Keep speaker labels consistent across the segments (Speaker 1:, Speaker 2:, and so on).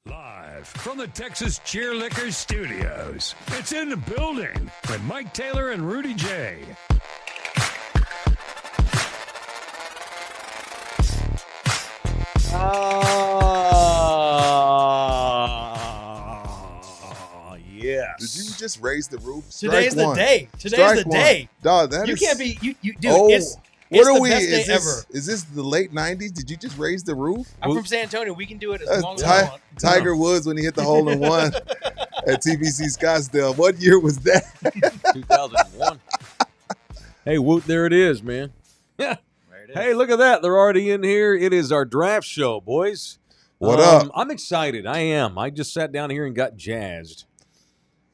Speaker 1: Live from the Texas Cheerlickers Studios, it's In the Building with Mike Taylor and Rudy J.
Speaker 2: Yes.
Speaker 3: Did you just raise the roof?
Speaker 4: Today's the day. Today's the day.
Speaker 3: Dog, that
Speaker 4: you
Speaker 3: is...
Speaker 4: can't be you dude.
Speaker 3: Oh,
Speaker 4: it's
Speaker 3: what are
Speaker 4: the
Speaker 3: we?
Speaker 4: best day
Speaker 3: Is
Speaker 4: ever.
Speaker 3: this the late 90s? Did you just raise the roof?
Speaker 4: I'm from San Antonio. We can do it as long as we want.
Speaker 3: Tiger Woods when he hit the hole in one at TPC Scottsdale. What year was that?
Speaker 2: 2001. Hey, Woot, there it is, man. Yeah. Hey, look at that. They're already in here. It is our draft show, boys.
Speaker 3: What up?
Speaker 2: I'm excited. I am. I just sat down here and got jazzed.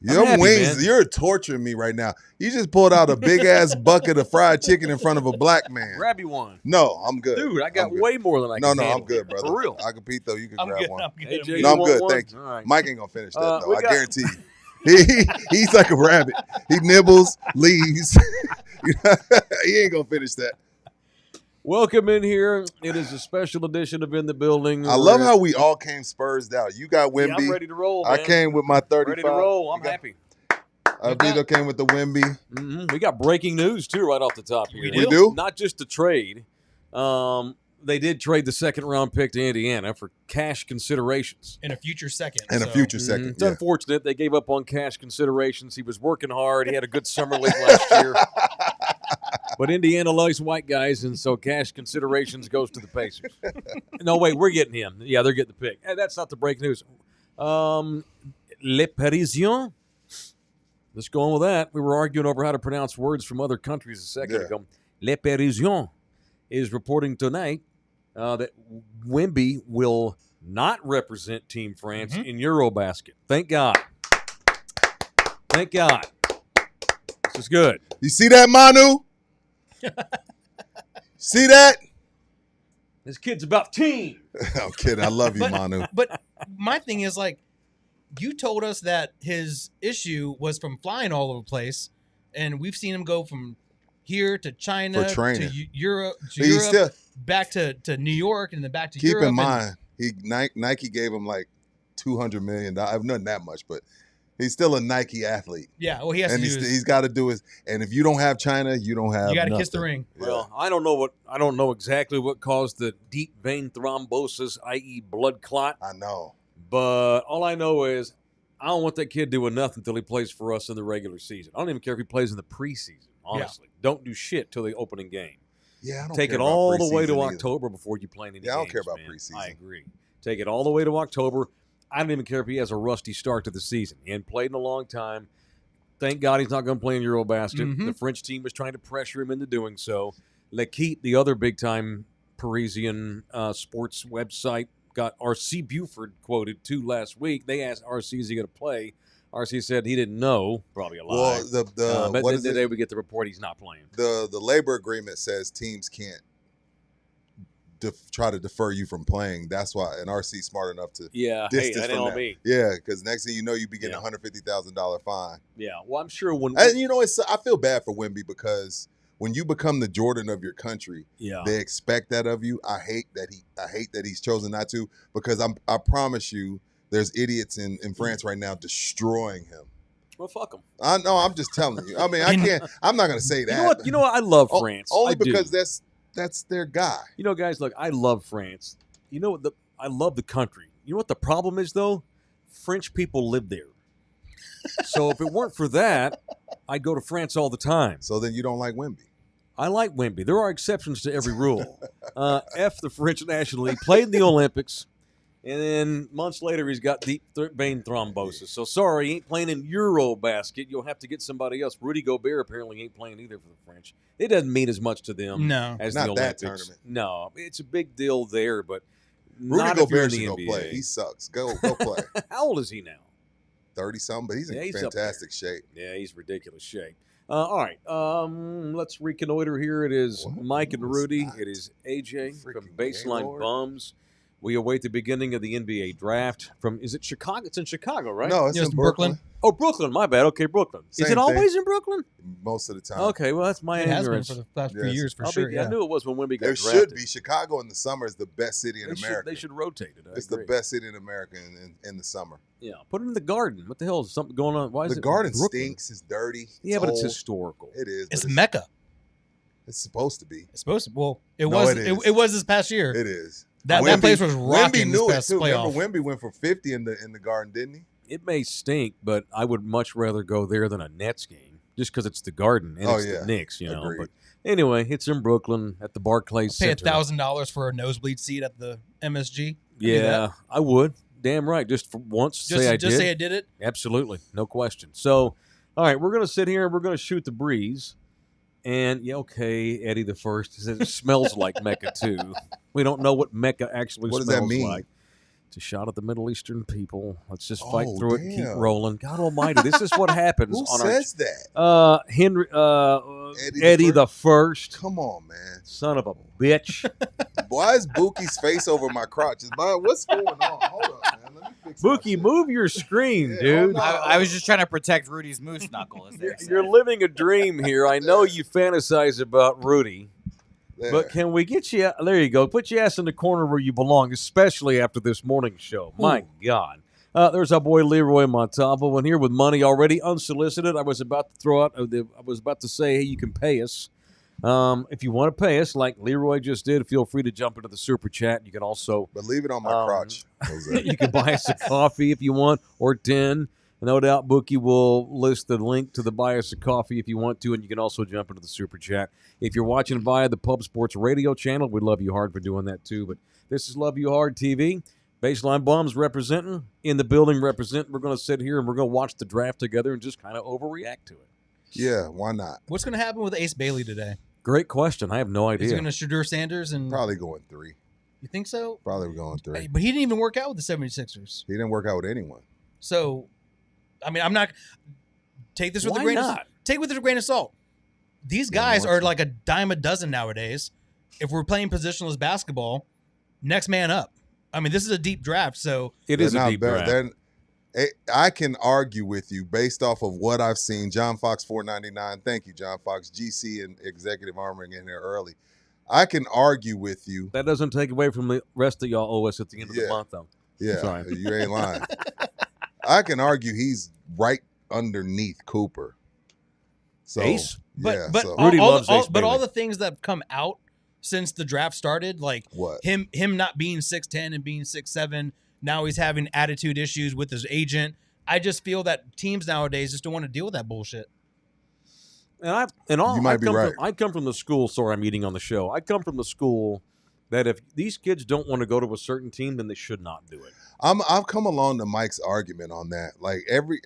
Speaker 3: Your
Speaker 2: happy,
Speaker 3: wings,
Speaker 2: man.
Speaker 3: you're torturing me right now. You just pulled out a big-ass bucket of fried chicken in front of a black man.
Speaker 2: Grab you one.
Speaker 3: No, I'm good.
Speaker 2: Dude, I got
Speaker 3: I'm good.
Speaker 2: way more than I can
Speaker 3: No,
Speaker 2: handle.
Speaker 3: I'm good, brother.
Speaker 2: For real.
Speaker 3: I compete, though. You can
Speaker 4: I'm
Speaker 3: grab
Speaker 4: good.
Speaker 3: one.
Speaker 4: I'm good.
Speaker 2: Hey, Jay,
Speaker 4: I'm
Speaker 3: No,
Speaker 2: you
Speaker 3: I'm
Speaker 2: want
Speaker 3: good.
Speaker 2: one?
Speaker 3: Thank you.
Speaker 2: All right.
Speaker 3: Mike ain't going to finish that, though.
Speaker 2: we
Speaker 3: I
Speaker 2: got-
Speaker 3: guarantee you. He's like a rabbit. He nibbles, leaves. He ain't going to finish that.
Speaker 2: Welcome in here. It is a special edition of In the Building.
Speaker 3: I love how we all came Spursed out. You got
Speaker 2: Yeah,
Speaker 3: Wimby.
Speaker 2: I'm ready to roll,
Speaker 3: I
Speaker 2: man.
Speaker 3: came with my 35.
Speaker 2: Ready to roll. I'm happy.
Speaker 3: Vito came with the Wimby.
Speaker 2: We got breaking news, too, right off the top here.
Speaker 4: We
Speaker 3: do?
Speaker 2: Not just a trade. They did trade the second-round pick to Indiana for cash considerations.
Speaker 4: in a future second.
Speaker 3: And a
Speaker 4: so-
Speaker 3: future second.
Speaker 2: It's
Speaker 3: Yeah.
Speaker 2: unfortunate they gave up on cash considerations. He was working hard. He had a good summer league last year. But Indiana likes white guys, and so cash considerations goes to the Pacers. No, wait, we're getting him. Yeah, they're getting the pick. Hey, that's not the breaking news. Le Parisien. Let's go on with that. We were arguing over how to pronounce words from other countries a second ago. Le Parisien is reporting tonight that Wemby will not represent Team France in Eurobasket. Thank God. Thank God. This is good.
Speaker 3: You see that, Manu? See that?
Speaker 2: This kid's about team.
Speaker 3: I'm kidding. I love you, Manu.
Speaker 4: But my thing is, like, you told us that his issue was from flying all over the place, and we've seen him go from here to China
Speaker 3: For training.
Speaker 4: to Europe,
Speaker 3: But he's still,
Speaker 4: back to New York, and then back to
Speaker 3: keep
Speaker 4: Europe.
Speaker 3: in mind, Nike gave him like $200 million. Not that much, but he's still a Nike athlete.
Speaker 4: Yeah, well, he has
Speaker 3: And
Speaker 4: to do
Speaker 3: he's got to do his. And if you don't have China, you don't have.
Speaker 4: you got to kiss the
Speaker 3: nothing.
Speaker 4: ring.
Speaker 3: Yeah.
Speaker 2: Well, I don't know exactly what caused the deep vein thrombosis, i.e. blood clot,
Speaker 3: I know.
Speaker 2: but all I know is I don't want that kid doing nothing until he plays for us in the regular season. I don't even care if he plays in the preseason, honestly. Don't do shit till the opening game.
Speaker 3: Yeah, I don't
Speaker 2: Take
Speaker 3: care
Speaker 2: it
Speaker 3: about
Speaker 2: all the way to
Speaker 3: preseason either.
Speaker 2: October before you play any
Speaker 3: Yeah, I don't
Speaker 2: games,
Speaker 3: care about
Speaker 2: man.
Speaker 3: preseason.
Speaker 2: I agree. Take it all the way to October. I don't even care if he has a rusty start to the season. He hadn't played in a long time. Thank God he's not going to play in Eurobasket.
Speaker 4: Mhm.
Speaker 2: The French team was trying to pressure him into doing so. L'Equipe, the other big-time Parisian sports website, got R.C. Buford quoted, too, last week. They asked R.C., is he going to play? R.C. said he didn't know. Probably a lie.
Speaker 3: Well,
Speaker 2: but
Speaker 3: what
Speaker 2: then
Speaker 3: is it?
Speaker 2: today we get the report he's not playing.
Speaker 3: The labor agreement says teams can't try to defer you from playing. That's why, and RC's smart enough to
Speaker 2: Yeah, hey,
Speaker 3: distance
Speaker 2: that ain't
Speaker 3: from
Speaker 2: on
Speaker 3: that.
Speaker 2: me.
Speaker 3: Yeah, because next thing you know, you be getting
Speaker 2: Yeah.
Speaker 3: a $150,000 fine.
Speaker 2: Yeah, well, I'm sure when
Speaker 3: And you know, I feel bad for Wemby because when you become the Jordan of your country,
Speaker 2: yeah,
Speaker 3: they expect that of you. I hate that he's chosen not to, because I promise you, there's idiots in France right now destroying him.
Speaker 2: well, fuck him.
Speaker 3: I know. I'm just telling you. I mean, I'm not going to say that.
Speaker 2: You know what? You know what? I love
Speaker 3: O-
Speaker 2: France.
Speaker 3: Only
Speaker 2: I do.
Speaker 3: because that's their guy.
Speaker 2: You know, guys, look, I love France. You know what? I love the country. You know what the problem is, though? French people live there. So if it weren't for that, I'd go to France all the time.
Speaker 3: So then you don't like Wemby.
Speaker 2: I like Wemby. There are exceptions to every rule. F the French National League. Played in the Olympics. And then months later, he's got deep vein thrombosis. So sorry, he ain't playing in Eurobasket. You'll have to get somebody else. Rudy Gobert apparently ain't playing either for the French. It doesn't mean as much to them
Speaker 4: No.
Speaker 2: as
Speaker 3: Not
Speaker 2: the
Speaker 3: that
Speaker 2: Olympics.
Speaker 3: tournament.
Speaker 2: No, it's a big deal there, but
Speaker 3: Rudy
Speaker 2: not if you're in
Speaker 3: Gobert
Speaker 2: the
Speaker 3: should go
Speaker 2: NBA.
Speaker 3: play. He sucks. Go play.
Speaker 2: How old is he now?
Speaker 3: 30-something, but he's in
Speaker 2: Yeah, he's up
Speaker 3: fantastic shape.
Speaker 2: Yeah, he's ridiculous shape. All right, let's reconnoiter here. It is
Speaker 3: What?
Speaker 2: Mike and
Speaker 3: No, it's
Speaker 2: Rudy.
Speaker 3: not.
Speaker 2: It is AJ from
Speaker 3: Freaking
Speaker 2: Baseline
Speaker 3: Gaylord.
Speaker 2: Bums. We await the beginning of the NBA draft is it Chicago? It's in Chicago, right?
Speaker 3: No, it's
Speaker 4: Just
Speaker 3: in Brooklyn.
Speaker 2: Oh, Brooklyn. My bad. Okay, Brooklyn. Is
Speaker 3: Same
Speaker 2: it always in Brooklyn?
Speaker 3: Most of the time.
Speaker 2: Okay, well, that's my
Speaker 4: It has been
Speaker 2: ignorance.
Speaker 4: for the last few
Speaker 3: Yes.
Speaker 4: years, for sure.
Speaker 2: I knew it was when Wemby got
Speaker 3: There
Speaker 2: drafted.
Speaker 3: should be. Chicago in the summer is the best city in America.
Speaker 2: They should rotate it.
Speaker 3: It's the best city in America in the summer.
Speaker 2: Yeah, put it in the Garden. What the hell is something going on? Why is
Speaker 3: The
Speaker 2: it
Speaker 3: Garden
Speaker 2: Brooklyn?
Speaker 3: stinks. It's dirty.
Speaker 2: Yeah, but it's
Speaker 3: old.
Speaker 2: historical.
Speaker 3: It is.
Speaker 4: It's
Speaker 3: but
Speaker 4: Mecca.
Speaker 3: It's supposed to be.
Speaker 4: It's supposed to. Well, it
Speaker 3: No,
Speaker 4: was.
Speaker 3: it is.
Speaker 4: It was this past year.
Speaker 3: It is.
Speaker 4: That
Speaker 3: Wemby-
Speaker 4: place was rocking
Speaker 3: Wemby
Speaker 4: this
Speaker 3: knew it
Speaker 4: past
Speaker 3: too.
Speaker 4: playoff.
Speaker 3: Remember, Wemby went for 50 in the Garden, didn't he?
Speaker 2: It may stink, but I would much rather go there than a Nets game, just because it's the Garden and it's the Knicks, you know.
Speaker 3: Agreed.
Speaker 2: But anyway, it's in Brooklyn at the Barclays
Speaker 4: Pay
Speaker 2: Center.
Speaker 4: $1,000 for a nosebleed seat at the MSG.
Speaker 2: Yeah, I would. Damn right. Just for once,
Speaker 4: Just
Speaker 2: say I did.
Speaker 4: say I did it.
Speaker 2: Absolutely, no question. So, all right, we're going to sit here and we're going to shoot the breeze. And yeah, okay, Eddie the First says it smells like Mecca too. We don't know what Mecca actually
Speaker 3: What does that
Speaker 2: smells
Speaker 3: mean?
Speaker 2: like. It's a shot at the Middle Eastern people. Let's just fight
Speaker 3: Oh,
Speaker 2: through it and keep
Speaker 3: damn.
Speaker 2: rolling. God Almighty, this is what happens
Speaker 3: Who
Speaker 2: on
Speaker 3: says that?
Speaker 2: our Henry Eddie the First.
Speaker 3: Come on, man.
Speaker 2: Son of a bitch.
Speaker 3: Why is Bookie's face over my crotch? What's going on? Hold up, man. Let me fix my
Speaker 2: Bookie,
Speaker 3: shit.
Speaker 2: move your screen,
Speaker 3: Yeah,
Speaker 2: dude.
Speaker 3: no.
Speaker 5: I was just trying to protect Rudy's moose knuckle. As they're
Speaker 2: You're
Speaker 5: saying.
Speaker 2: living a dream here. I know you fantasize about Rudy.
Speaker 3: There.
Speaker 2: But can we get you? There you go. Put your ass in the corner where you belong, especially after this morning's show. My God. There's our boy Leroy Montalvo, and here with money already unsolicited. I was about to throw out. I was about to say, hey, you can pay us if you want to pay us, like Leroy just did. Feel free to jump into the super chat. You can also
Speaker 3: But leave it on my crotch, Jose.
Speaker 2: you can buy us a coffee if you want, or 10. No doubt Bookie will list the link to the buy us a coffee if you want to, and you can also jump into the super chat. If you're watching via the Pub Sports Radio channel, we love you hard for doing that too. But this is Love You Hard TV. Baseline Bums representing, in the building representing. We're going to sit here and we're going to watch the draft together and just kind of overreact to it.
Speaker 3: Yeah, why not?
Speaker 4: What's going to happen with Ace Bailey today?
Speaker 2: Great question. I have no
Speaker 4: Is he
Speaker 2: idea.
Speaker 4: going to Shadur Sanders? And
Speaker 3: Probably going 3.
Speaker 4: you think so?
Speaker 3: Probably going 3.
Speaker 4: But he didn't even work out with the 76ers.
Speaker 3: He didn't work out with anyone.
Speaker 4: So, I mean, I'm not take this with
Speaker 2: Why
Speaker 4: a grain
Speaker 2: not?
Speaker 4: of take with a grain of salt. These
Speaker 3: Yeah,
Speaker 4: guys
Speaker 3: why
Speaker 4: are
Speaker 3: not?
Speaker 4: like a dime a dozen nowadays. If we're playing positionless basketball, next man up. I mean, this is a deep draft, so
Speaker 2: It is
Speaker 3: They're
Speaker 2: a
Speaker 3: not
Speaker 2: deep
Speaker 3: better.
Speaker 2: draft.
Speaker 3: I can argue with you based off of what I've seen. John Fox 499. Thank you, John Fox. GC and Executive Armoring in there early. I can argue with you.
Speaker 2: That doesn't take away from the rest of y'all owe us at the end of the
Speaker 3: Yeah.
Speaker 2: month, though.
Speaker 3: Yeah,
Speaker 2: Sorry.
Speaker 3: you ain't lying. I can argue he's right underneath Cooper. So,
Speaker 2: Ace?
Speaker 3: yeah,
Speaker 4: but
Speaker 3: so
Speaker 4: all,
Speaker 2: Rudy
Speaker 4: all
Speaker 2: loves
Speaker 4: the, all,
Speaker 2: Ace
Speaker 4: but all
Speaker 2: Bailey.
Speaker 4: the things that have come out since the draft started, like
Speaker 3: what?
Speaker 4: him not being 6'10" and being 6'7", now he's having attitude issues with his agent. I just feel that teams nowadays just don't want to deal with that bullshit.
Speaker 2: And
Speaker 3: You might be right.
Speaker 2: I come from the school. Sorry, I'm eating on the show. I come from the school that if these kids don't want to go to a certain team, then they should not do it.
Speaker 3: I've come along to Mike's argument on that. Like every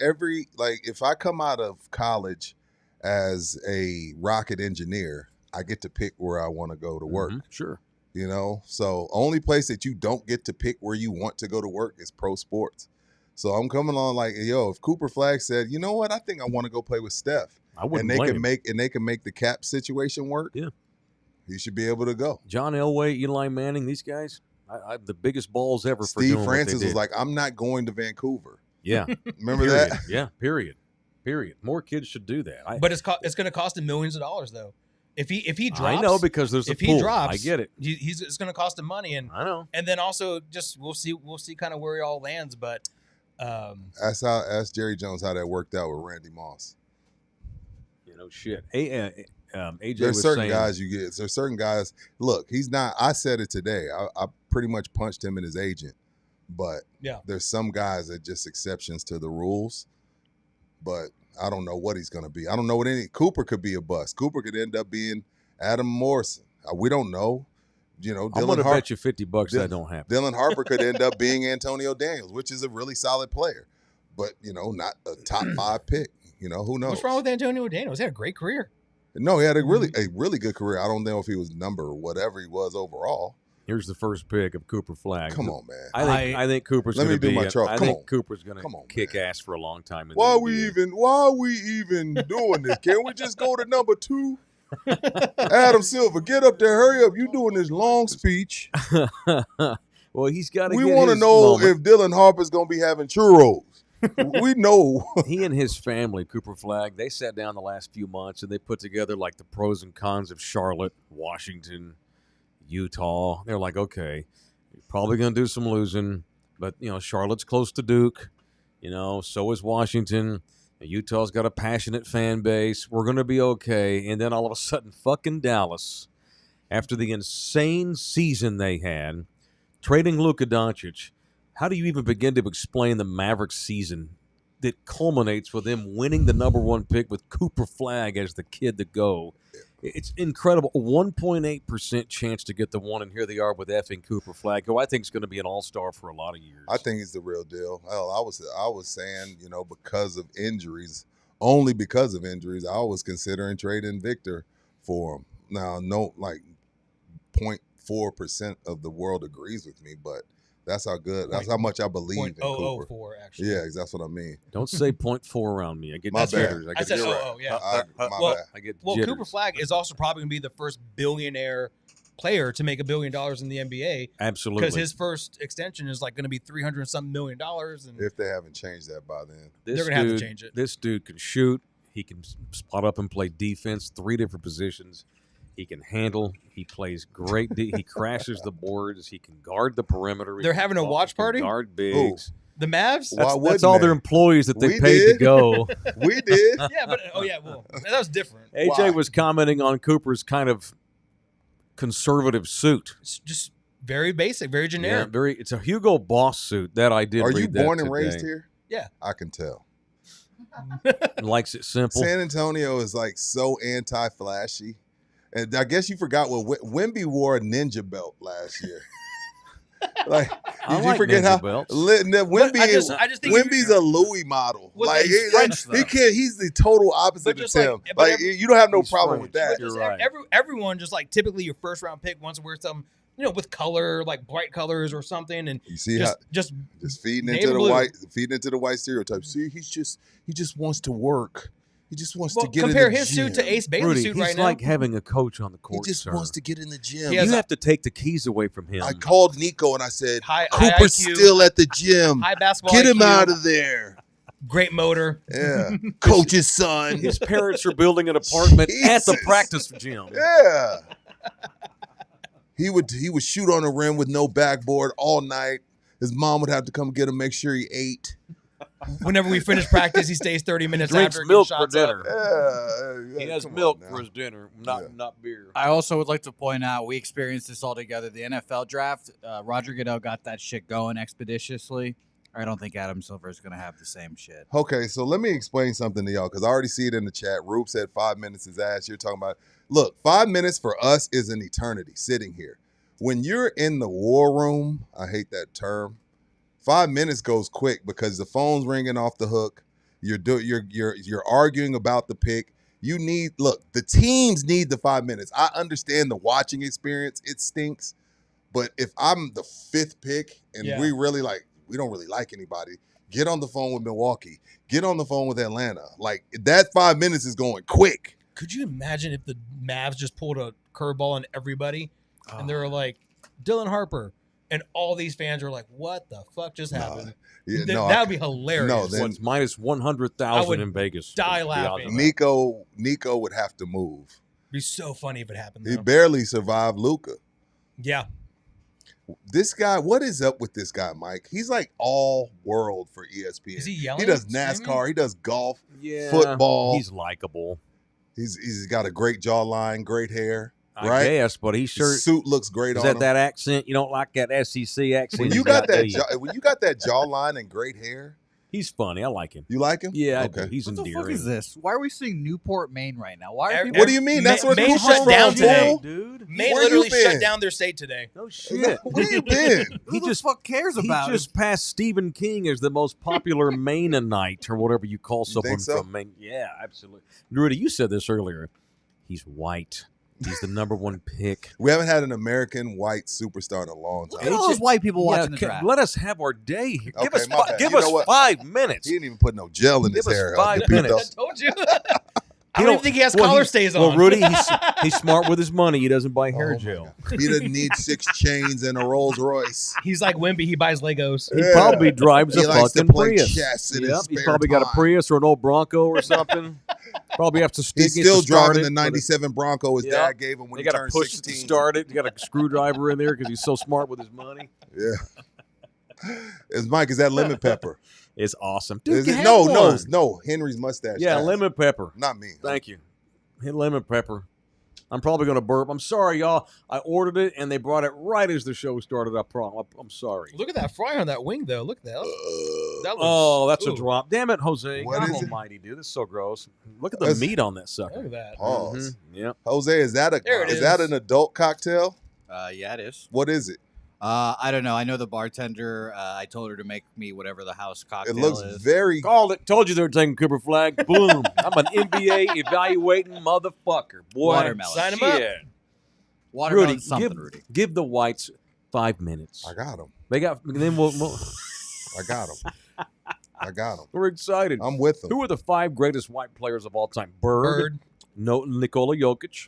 Speaker 3: like if I come out of college as a rocket engineer, I get to pick where I want to go to work.
Speaker 2: Mhm, sure.
Speaker 3: You know, so only place that you don't get to pick where you want to go to work is pro sports. So I'm coming on like, yo, if Cooper Flagg said, you know what, I think I want to go play with Steph,
Speaker 2: I wouldn't
Speaker 3: and they
Speaker 2: blame
Speaker 3: can
Speaker 2: him.
Speaker 3: make the cap situation work.
Speaker 2: Yeah.
Speaker 3: He should be able to go.
Speaker 2: John Elway, Eli Manning, these guys, I the biggest balls ever for
Speaker 3: Steve
Speaker 2: doing what they
Speaker 3: Francis was
Speaker 2: did.
Speaker 3: like, I'm not going to Vancouver.
Speaker 2: Yeah.
Speaker 3: Remember
Speaker 2: period.
Speaker 3: that?
Speaker 2: Yeah. Period. More kids should do that.
Speaker 4: But it's going to cost him millions of dollars though. If he drops,
Speaker 2: I know because there's a
Speaker 4: if
Speaker 2: pool.
Speaker 4: he drops,
Speaker 2: I get it.
Speaker 4: It's going to cost him money, and
Speaker 2: I know.
Speaker 4: then also just we'll see kind of where he all lands. But
Speaker 3: Ask Jerry Jones how that worked out with Randy Moss.
Speaker 2: You know, shit. AJ
Speaker 3: There's
Speaker 2: was
Speaker 3: certain
Speaker 2: saying,
Speaker 3: guys you get. There's certain guys. Look, he's not. I said it today. I pretty much punched him and his agent. But
Speaker 4: Yeah.
Speaker 3: there's some guys that just exceptions to the rules. But I don't know what he's going to be. I don't know what any. Cooper could be a bust. Cooper could end up being Adam Morrison. We don't know. You know,
Speaker 2: I'm going to bet you $50 that don't happen.
Speaker 3: Dylan Harper could end up being Antonio Daniels, which is a really solid player. But, you know, not a top 5 pick. You know, who knows?
Speaker 4: what's wrong with Antonio Daniels? He had a great career.
Speaker 3: No, he had a really good career. I don't know if he was number or whatever he was overall.
Speaker 2: Here's the first pick of Cooper Flagg.
Speaker 3: Come on, man.
Speaker 2: I think Cooper's
Speaker 3: Let
Speaker 2: going
Speaker 3: me
Speaker 2: to
Speaker 3: do
Speaker 2: be.
Speaker 3: my truck.
Speaker 2: I
Speaker 3: Come
Speaker 2: think
Speaker 3: on.
Speaker 2: Cooper's going
Speaker 3: Come on,
Speaker 2: to kick
Speaker 3: man.
Speaker 2: ass for a long time. In
Speaker 3: Why
Speaker 2: the
Speaker 3: are
Speaker 2: NBA.
Speaker 3: we even doing this? Can't we just go to number 2? Adam Silver, get up there, hurry up. You doing this long speech.
Speaker 2: Well, he's got to.
Speaker 3: We want to know if Dylan Harper's going to be having churros. We know.
Speaker 2: He and his family, Cooper Flagg, they sat down the last few months and they put together like the pros and cons of Charlotte, Washington, Utah. They're like, okay, you're probably going to do some losing, but Charlotte's close to Duke. So is Washington. Utah's got a passionate fan base. We're going to be okay. And then all of a sudden, fucking Dallas, after the insane season they had, trading Luka Doncic, how do you even begin to explain the Mavericks season that culminates with them winning the number 1 pick with Cooper Flagg as the kid to go? It's incredible. 1.8% chance to get the one, and here they are with effing Cooper Flagg, who I think is going to be an all-star for a lot of years.
Speaker 3: I think he's the real deal. Hell, I was saying, because of injuries, only because of injuries, I was considering trading Victor for him. Now, no, 0.4% of the world agrees with me, but that's how good. That's how much I believe in Cooper.
Speaker 4: 0.004, actually.
Speaker 3: Yeah, that's what I mean.
Speaker 2: Don't say 0.4 around me. I get
Speaker 3: My
Speaker 2: jitters.
Speaker 3: bad.
Speaker 2: I
Speaker 4: I said,
Speaker 2: get
Speaker 4: yeah.
Speaker 3: My
Speaker 4: Well,
Speaker 3: bad.
Speaker 2: I get
Speaker 4: Well,
Speaker 2: jitters.
Speaker 4: Cooper Flagg is also probably going to be the first billionaire player to make $1 billion in the NBA.
Speaker 2: Absolutely.
Speaker 4: Because his first extension is going to be $300-something million. And
Speaker 3: If they haven't changed that by then.
Speaker 4: they're gonna have to change it.
Speaker 2: This dude can shoot. He can spot up and play defense, 3 different positions. He can handle. He plays great. He crashes the boards. He can guard the perimeter.
Speaker 4: They're having a watch party?
Speaker 2: Guard bigs.
Speaker 4: the Mavs?
Speaker 3: Why
Speaker 2: That's
Speaker 3: wouldn't
Speaker 2: all
Speaker 3: they?
Speaker 2: their employees that they
Speaker 3: We
Speaker 2: paid to
Speaker 3: did.
Speaker 2: go.
Speaker 3: We did.
Speaker 4: Yeah, but well, that was different.
Speaker 2: AJ
Speaker 3: Why?
Speaker 2: was commenting on Cooper's kind of conservative suit.
Speaker 4: It's just very basic, very
Speaker 2: Yeah,
Speaker 4: generic.
Speaker 2: it's a Hugo Boss suit. That I did.
Speaker 3: Are
Speaker 2: read
Speaker 3: you
Speaker 2: that
Speaker 3: born and
Speaker 2: today.
Speaker 3: raised here?
Speaker 4: Yeah.
Speaker 3: I can tell.
Speaker 2: Likes it simple.
Speaker 3: San Antonio is like so anti-flashy. And I guess you forgot what Wemby wore a ninja belt last year. Like,
Speaker 2: I
Speaker 3: did
Speaker 2: like
Speaker 3: you forget
Speaker 2: ninja
Speaker 3: how
Speaker 2: belts.
Speaker 3: Wemby
Speaker 4: I
Speaker 3: is?
Speaker 4: just think
Speaker 3: Wemby's a Louis model.
Speaker 4: Well,
Speaker 3: Like
Speaker 4: he's French,
Speaker 3: he can't. He's the total opposite
Speaker 4: But
Speaker 3: of
Speaker 4: just
Speaker 3: Tim.
Speaker 4: but
Speaker 3: Like you don't have no
Speaker 2: he's
Speaker 3: problem
Speaker 2: French.
Speaker 3: with that.
Speaker 2: You're
Speaker 4: just
Speaker 2: right.
Speaker 4: everyone just like typically your first round pick wants to wear something with color, like bright colors or something, and
Speaker 3: You see how
Speaker 4: just
Speaker 3: just feeding
Speaker 4: navy
Speaker 3: into the
Speaker 4: blue.
Speaker 3: white stereotype. See, he just wants to work. He just wants
Speaker 4: well,
Speaker 3: to get
Speaker 4: compare
Speaker 3: in the
Speaker 4: his
Speaker 3: gym.
Speaker 4: suit to Ace Bailey's
Speaker 2: Rudy,
Speaker 4: suit
Speaker 2: he's
Speaker 4: right
Speaker 2: like
Speaker 4: now.
Speaker 2: having a coach on the
Speaker 3: He
Speaker 2: court.
Speaker 3: just
Speaker 2: sir.
Speaker 3: wants to get in the gym.
Speaker 4: He has
Speaker 2: You
Speaker 4: a-
Speaker 2: have to take the keys away from him.
Speaker 3: I called Nico and I said,
Speaker 4: High
Speaker 3: Cooper's
Speaker 4: IQ,
Speaker 3: still at the gym.
Speaker 4: high basketball
Speaker 3: Get him
Speaker 4: IQ,
Speaker 3: out of there.
Speaker 4: great motor.
Speaker 3: Yeah. Coach's son.
Speaker 2: His parents are building an apartment at the
Speaker 3: Jesus.
Speaker 2: practice gym.
Speaker 3: Yeah. He would shoot on the rim with no backboard all night. His mom would have to come get him, make sure he ate.
Speaker 4: Whenever we finish practice, he stays 30 minutes
Speaker 2: Drinks
Speaker 4: after.
Speaker 2: milk
Speaker 4: gets
Speaker 2: for
Speaker 4: shots up.
Speaker 2: dinner.
Speaker 3: Yeah.
Speaker 2: He has
Speaker 3: come on
Speaker 2: milk
Speaker 3: now.
Speaker 2: for his dinner, not beer.
Speaker 5: I also would like to point out we experienced this all together. The NFL draft, Roger Goodell got that shit going expeditiously. I don't think Adam Silver is going to have the same shit.
Speaker 3: Okay, so let me explain something to y'all because I already see it in the chat. Rube said 5 minutes is ass. You're talking about, look, 5 minutes for us is an eternity sitting here. When you're in the war room, I hate that term. 5 minutes goes quick because the phone's ringing off the hook. You're arguing about the pick. The teams need the 5 minutes. I understand the watching experience. It stinks. But if I'm the 5th pick and
Speaker 4: Yeah.
Speaker 3: we don't really like anybody, get on the phone with Milwaukee. Get on the phone with Atlanta. Like that 5 minutes is going quick.
Speaker 4: Could you imagine if the Mavs just pulled a curveball on everybody and they were like, Dylan Harper, and all these fans are like, what the fuck just happened?
Speaker 3: Yeah,
Speaker 4: That would be hilarious.
Speaker 3: No, then-
Speaker 2: One's minus
Speaker 4: I
Speaker 2: 100,000
Speaker 4: would
Speaker 2: in Vegas.
Speaker 4: die
Speaker 2: Is the odds
Speaker 4: laughing.
Speaker 2: on that.
Speaker 3: Nico would have to move.
Speaker 4: It'd be so funny if it happened.
Speaker 3: He
Speaker 4: Though.
Speaker 3: barely survived Luka.
Speaker 4: Yeah.
Speaker 3: This guy, what is up with this guy, Mike? He's like all world for ESPN.
Speaker 4: Is he yelling?
Speaker 3: He does
Speaker 4: Screaming?
Speaker 3: NASCAR. He does golf,
Speaker 2: Yeah,
Speaker 3: football.
Speaker 2: He's likable.
Speaker 3: He's got a great jawline, great hair.
Speaker 2: I
Speaker 3: Right?
Speaker 2: guess, but he sure
Speaker 3: His suit looks great
Speaker 2: is
Speaker 3: on him.
Speaker 2: that accent. You don't like that SEC accent.
Speaker 3: When you
Speaker 2: He's
Speaker 3: got that,
Speaker 2: the-
Speaker 3: when you got that jawline and great hair,
Speaker 2: he's funny. I like him.
Speaker 3: you like him?
Speaker 2: Yeah, I
Speaker 3: Okay.
Speaker 2: do. He's
Speaker 5: What the
Speaker 2: endearing.
Speaker 5: fuck is this? Why are we seeing Newport, Maine right now? Why are
Speaker 4: Every-
Speaker 5: people?
Speaker 3: What do you mean? That's where
Speaker 4: Maine
Speaker 3: Cooper's
Speaker 4: shut
Speaker 3: from,
Speaker 4: down today.
Speaker 3: fool.
Speaker 2: dude?
Speaker 4: Maine
Speaker 3: Where you
Speaker 4: literally
Speaker 3: been?
Speaker 4: shut down their state today.
Speaker 2: No shit.
Speaker 3: Where you been?
Speaker 5: Who the fuck cares
Speaker 2: He
Speaker 5: about
Speaker 2: just passed Stephen King as the most popular Maineite or whatever you call someone
Speaker 3: think so?
Speaker 2: from Maine. Yeah, absolutely. Rudy, you said this earlier. He's white. He's the number 1 pick.
Speaker 3: We haven't had an American white superstar in a long
Speaker 5: Look
Speaker 3: time.
Speaker 5: at all those white people watching the
Speaker 2: okay,
Speaker 5: draft.
Speaker 2: let us have our day here.
Speaker 3: Okay,
Speaker 2: Give us,
Speaker 3: my bad.
Speaker 2: give
Speaker 3: You
Speaker 2: us
Speaker 3: know what?
Speaker 2: 5 minutes.
Speaker 3: He didn't even put no gel in
Speaker 2: Give
Speaker 3: his
Speaker 2: us
Speaker 3: hair.
Speaker 2: 5
Speaker 3: Pepito.
Speaker 2: minutes.
Speaker 4: I told you. I don't even think he has collar stays on.
Speaker 2: Well, Rudy, he's smart with his money. He doesn't buy hair
Speaker 3: Oh,
Speaker 2: gel.
Speaker 3: He doesn't need 6 chains and a Rolls Royce.
Speaker 4: He's like Wimpy. He buys Legos.
Speaker 2: He probably drives
Speaker 3: He
Speaker 2: a
Speaker 3: likes to
Speaker 2: fucking
Speaker 3: play
Speaker 2: Prius.
Speaker 3: chess in his
Speaker 2: Yep,
Speaker 3: spare
Speaker 2: he's probably got a
Speaker 3: time.
Speaker 2: Prius or an old Bronco or something. Probably have to stick.
Speaker 3: He's still driving the
Speaker 2: it,
Speaker 3: '97 Bronco his dad gave him when
Speaker 2: They
Speaker 3: he
Speaker 2: got to
Speaker 3: turned
Speaker 2: push it
Speaker 3: 16.
Speaker 2: to start it. You got a screwdriver in there because he's so smart with his money.
Speaker 3: Yeah. It's Mike. Is that lemon pepper?
Speaker 2: It's awesome, dude.
Speaker 3: Is
Speaker 2: you
Speaker 3: it?
Speaker 2: have
Speaker 3: No,
Speaker 2: one.
Speaker 3: no. Henry's mustache.
Speaker 2: Yeah,
Speaker 3: has.
Speaker 2: lemon pepper.
Speaker 3: Not me.
Speaker 2: Thank you. Hit lemon pepper. I'm probably going to burp. I'm sorry, y'all. I ordered it, and they brought it right as the show started. I'm sorry.
Speaker 4: Look at that fry on that wing, though. Look at that. That looks,
Speaker 2: Oh, that's a
Speaker 4: ooh,
Speaker 2: drop. Damn it, Jose.
Speaker 3: What
Speaker 2: God
Speaker 3: is it?
Speaker 2: almighty, dude. This is so gross. Look at the
Speaker 3: That's-
Speaker 2: meat on that sucker.
Speaker 4: Look at that.
Speaker 3: Pause.
Speaker 2: Yep.
Speaker 3: Jose, is that
Speaker 4: There it
Speaker 3: is that
Speaker 4: is.
Speaker 3: an adult cocktail?
Speaker 5: Yeah, it is.
Speaker 3: What is it?
Speaker 5: I don't know. I know the bartender. I told her to make me whatever the house
Speaker 3: It
Speaker 5: cocktail
Speaker 3: looks
Speaker 5: is.
Speaker 3: very.
Speaker 2: Called it. Told you they were taking Cooper Flag. Boom. I'm an NBA evaluating motherfucker. Boy.
Speaker 5: Watermelon.
Speaker 4: Sign 'em up.
Speaker 2: Shit.
Speaker 5: Watermelon
Speaker 2: Rudy,
Speaker 5: something, Rudy.
Speaker 2: give the whites 5 minutes.
Speaker 3: I got him.
Speaker 2: They got. Then we'll
Speaker 3: I got him. I got him.
Speaker 2: we're excited.
Speaker 3: I'm with him.
Speaker 2: Who are the 5 greatest white players of all time? Bird. No, Nikola Jokic.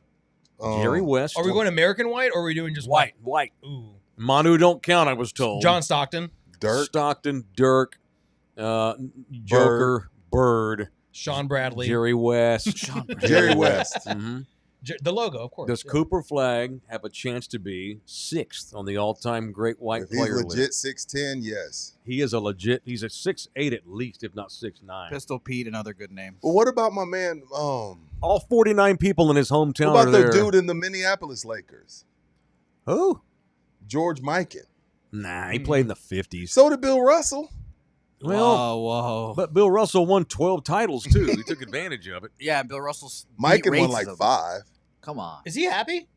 Speaker 2: Jerry West.
Speaker 4: Are we going American white or are we doing just white?
Speaker 2: White.
Speaker 4: Ooh.
Speaker 2: Manu don't count, I was told.
Speaker 4: John Stockton,
Speaker 3: Dirk?
Speaker 2: Stockton, Dirk, Joker, Bird,
Speaker 4: Sean Bradley,
Speaker 2: Jerry West.
Speaker 3: Jerry West.
Speaker 2: Mhm.
Speaker 4: The logo, of course.
Speaker 2: Does
Speaker 4: yeah.
Speaker 2: Cooper Flag have a chance to be 6th on the all-time great white
Speaker 3: If he's
Speaker 2: player
Speaker 3: legit
Speaker 2: list?
Speaker 3: 6'10", yes.
Speaker 2: He is he's a 6'8" at least, if not 6'9".
Speaker 5: Pistol Pete, another good name.
Speaker 3: Well, what about my man?
Speaker 2: All 49 people in his hometown
Speaker 3: What about
Speaker 2: are
Speaker 3: the
Speaker 2: there.
Speaker 3: dude in the Minneapolis Lakers?
Speaker 2: Who?
Speaker 3: George Mikan.
Speaker 2: Nah, he played in the 50s.
Speaker 3: So did Bill Russell.
Speaker 2: Well,
Speaker 5: whoa.
Speaker 2: but Bill Russell won 12 titles, too. He took advantage of it.
Speaker 5: Yeah, Bill Russell's
Speaker 3: Mikan won like 5.
Speaker 5: Come on.
Speaker 4: Is he happy?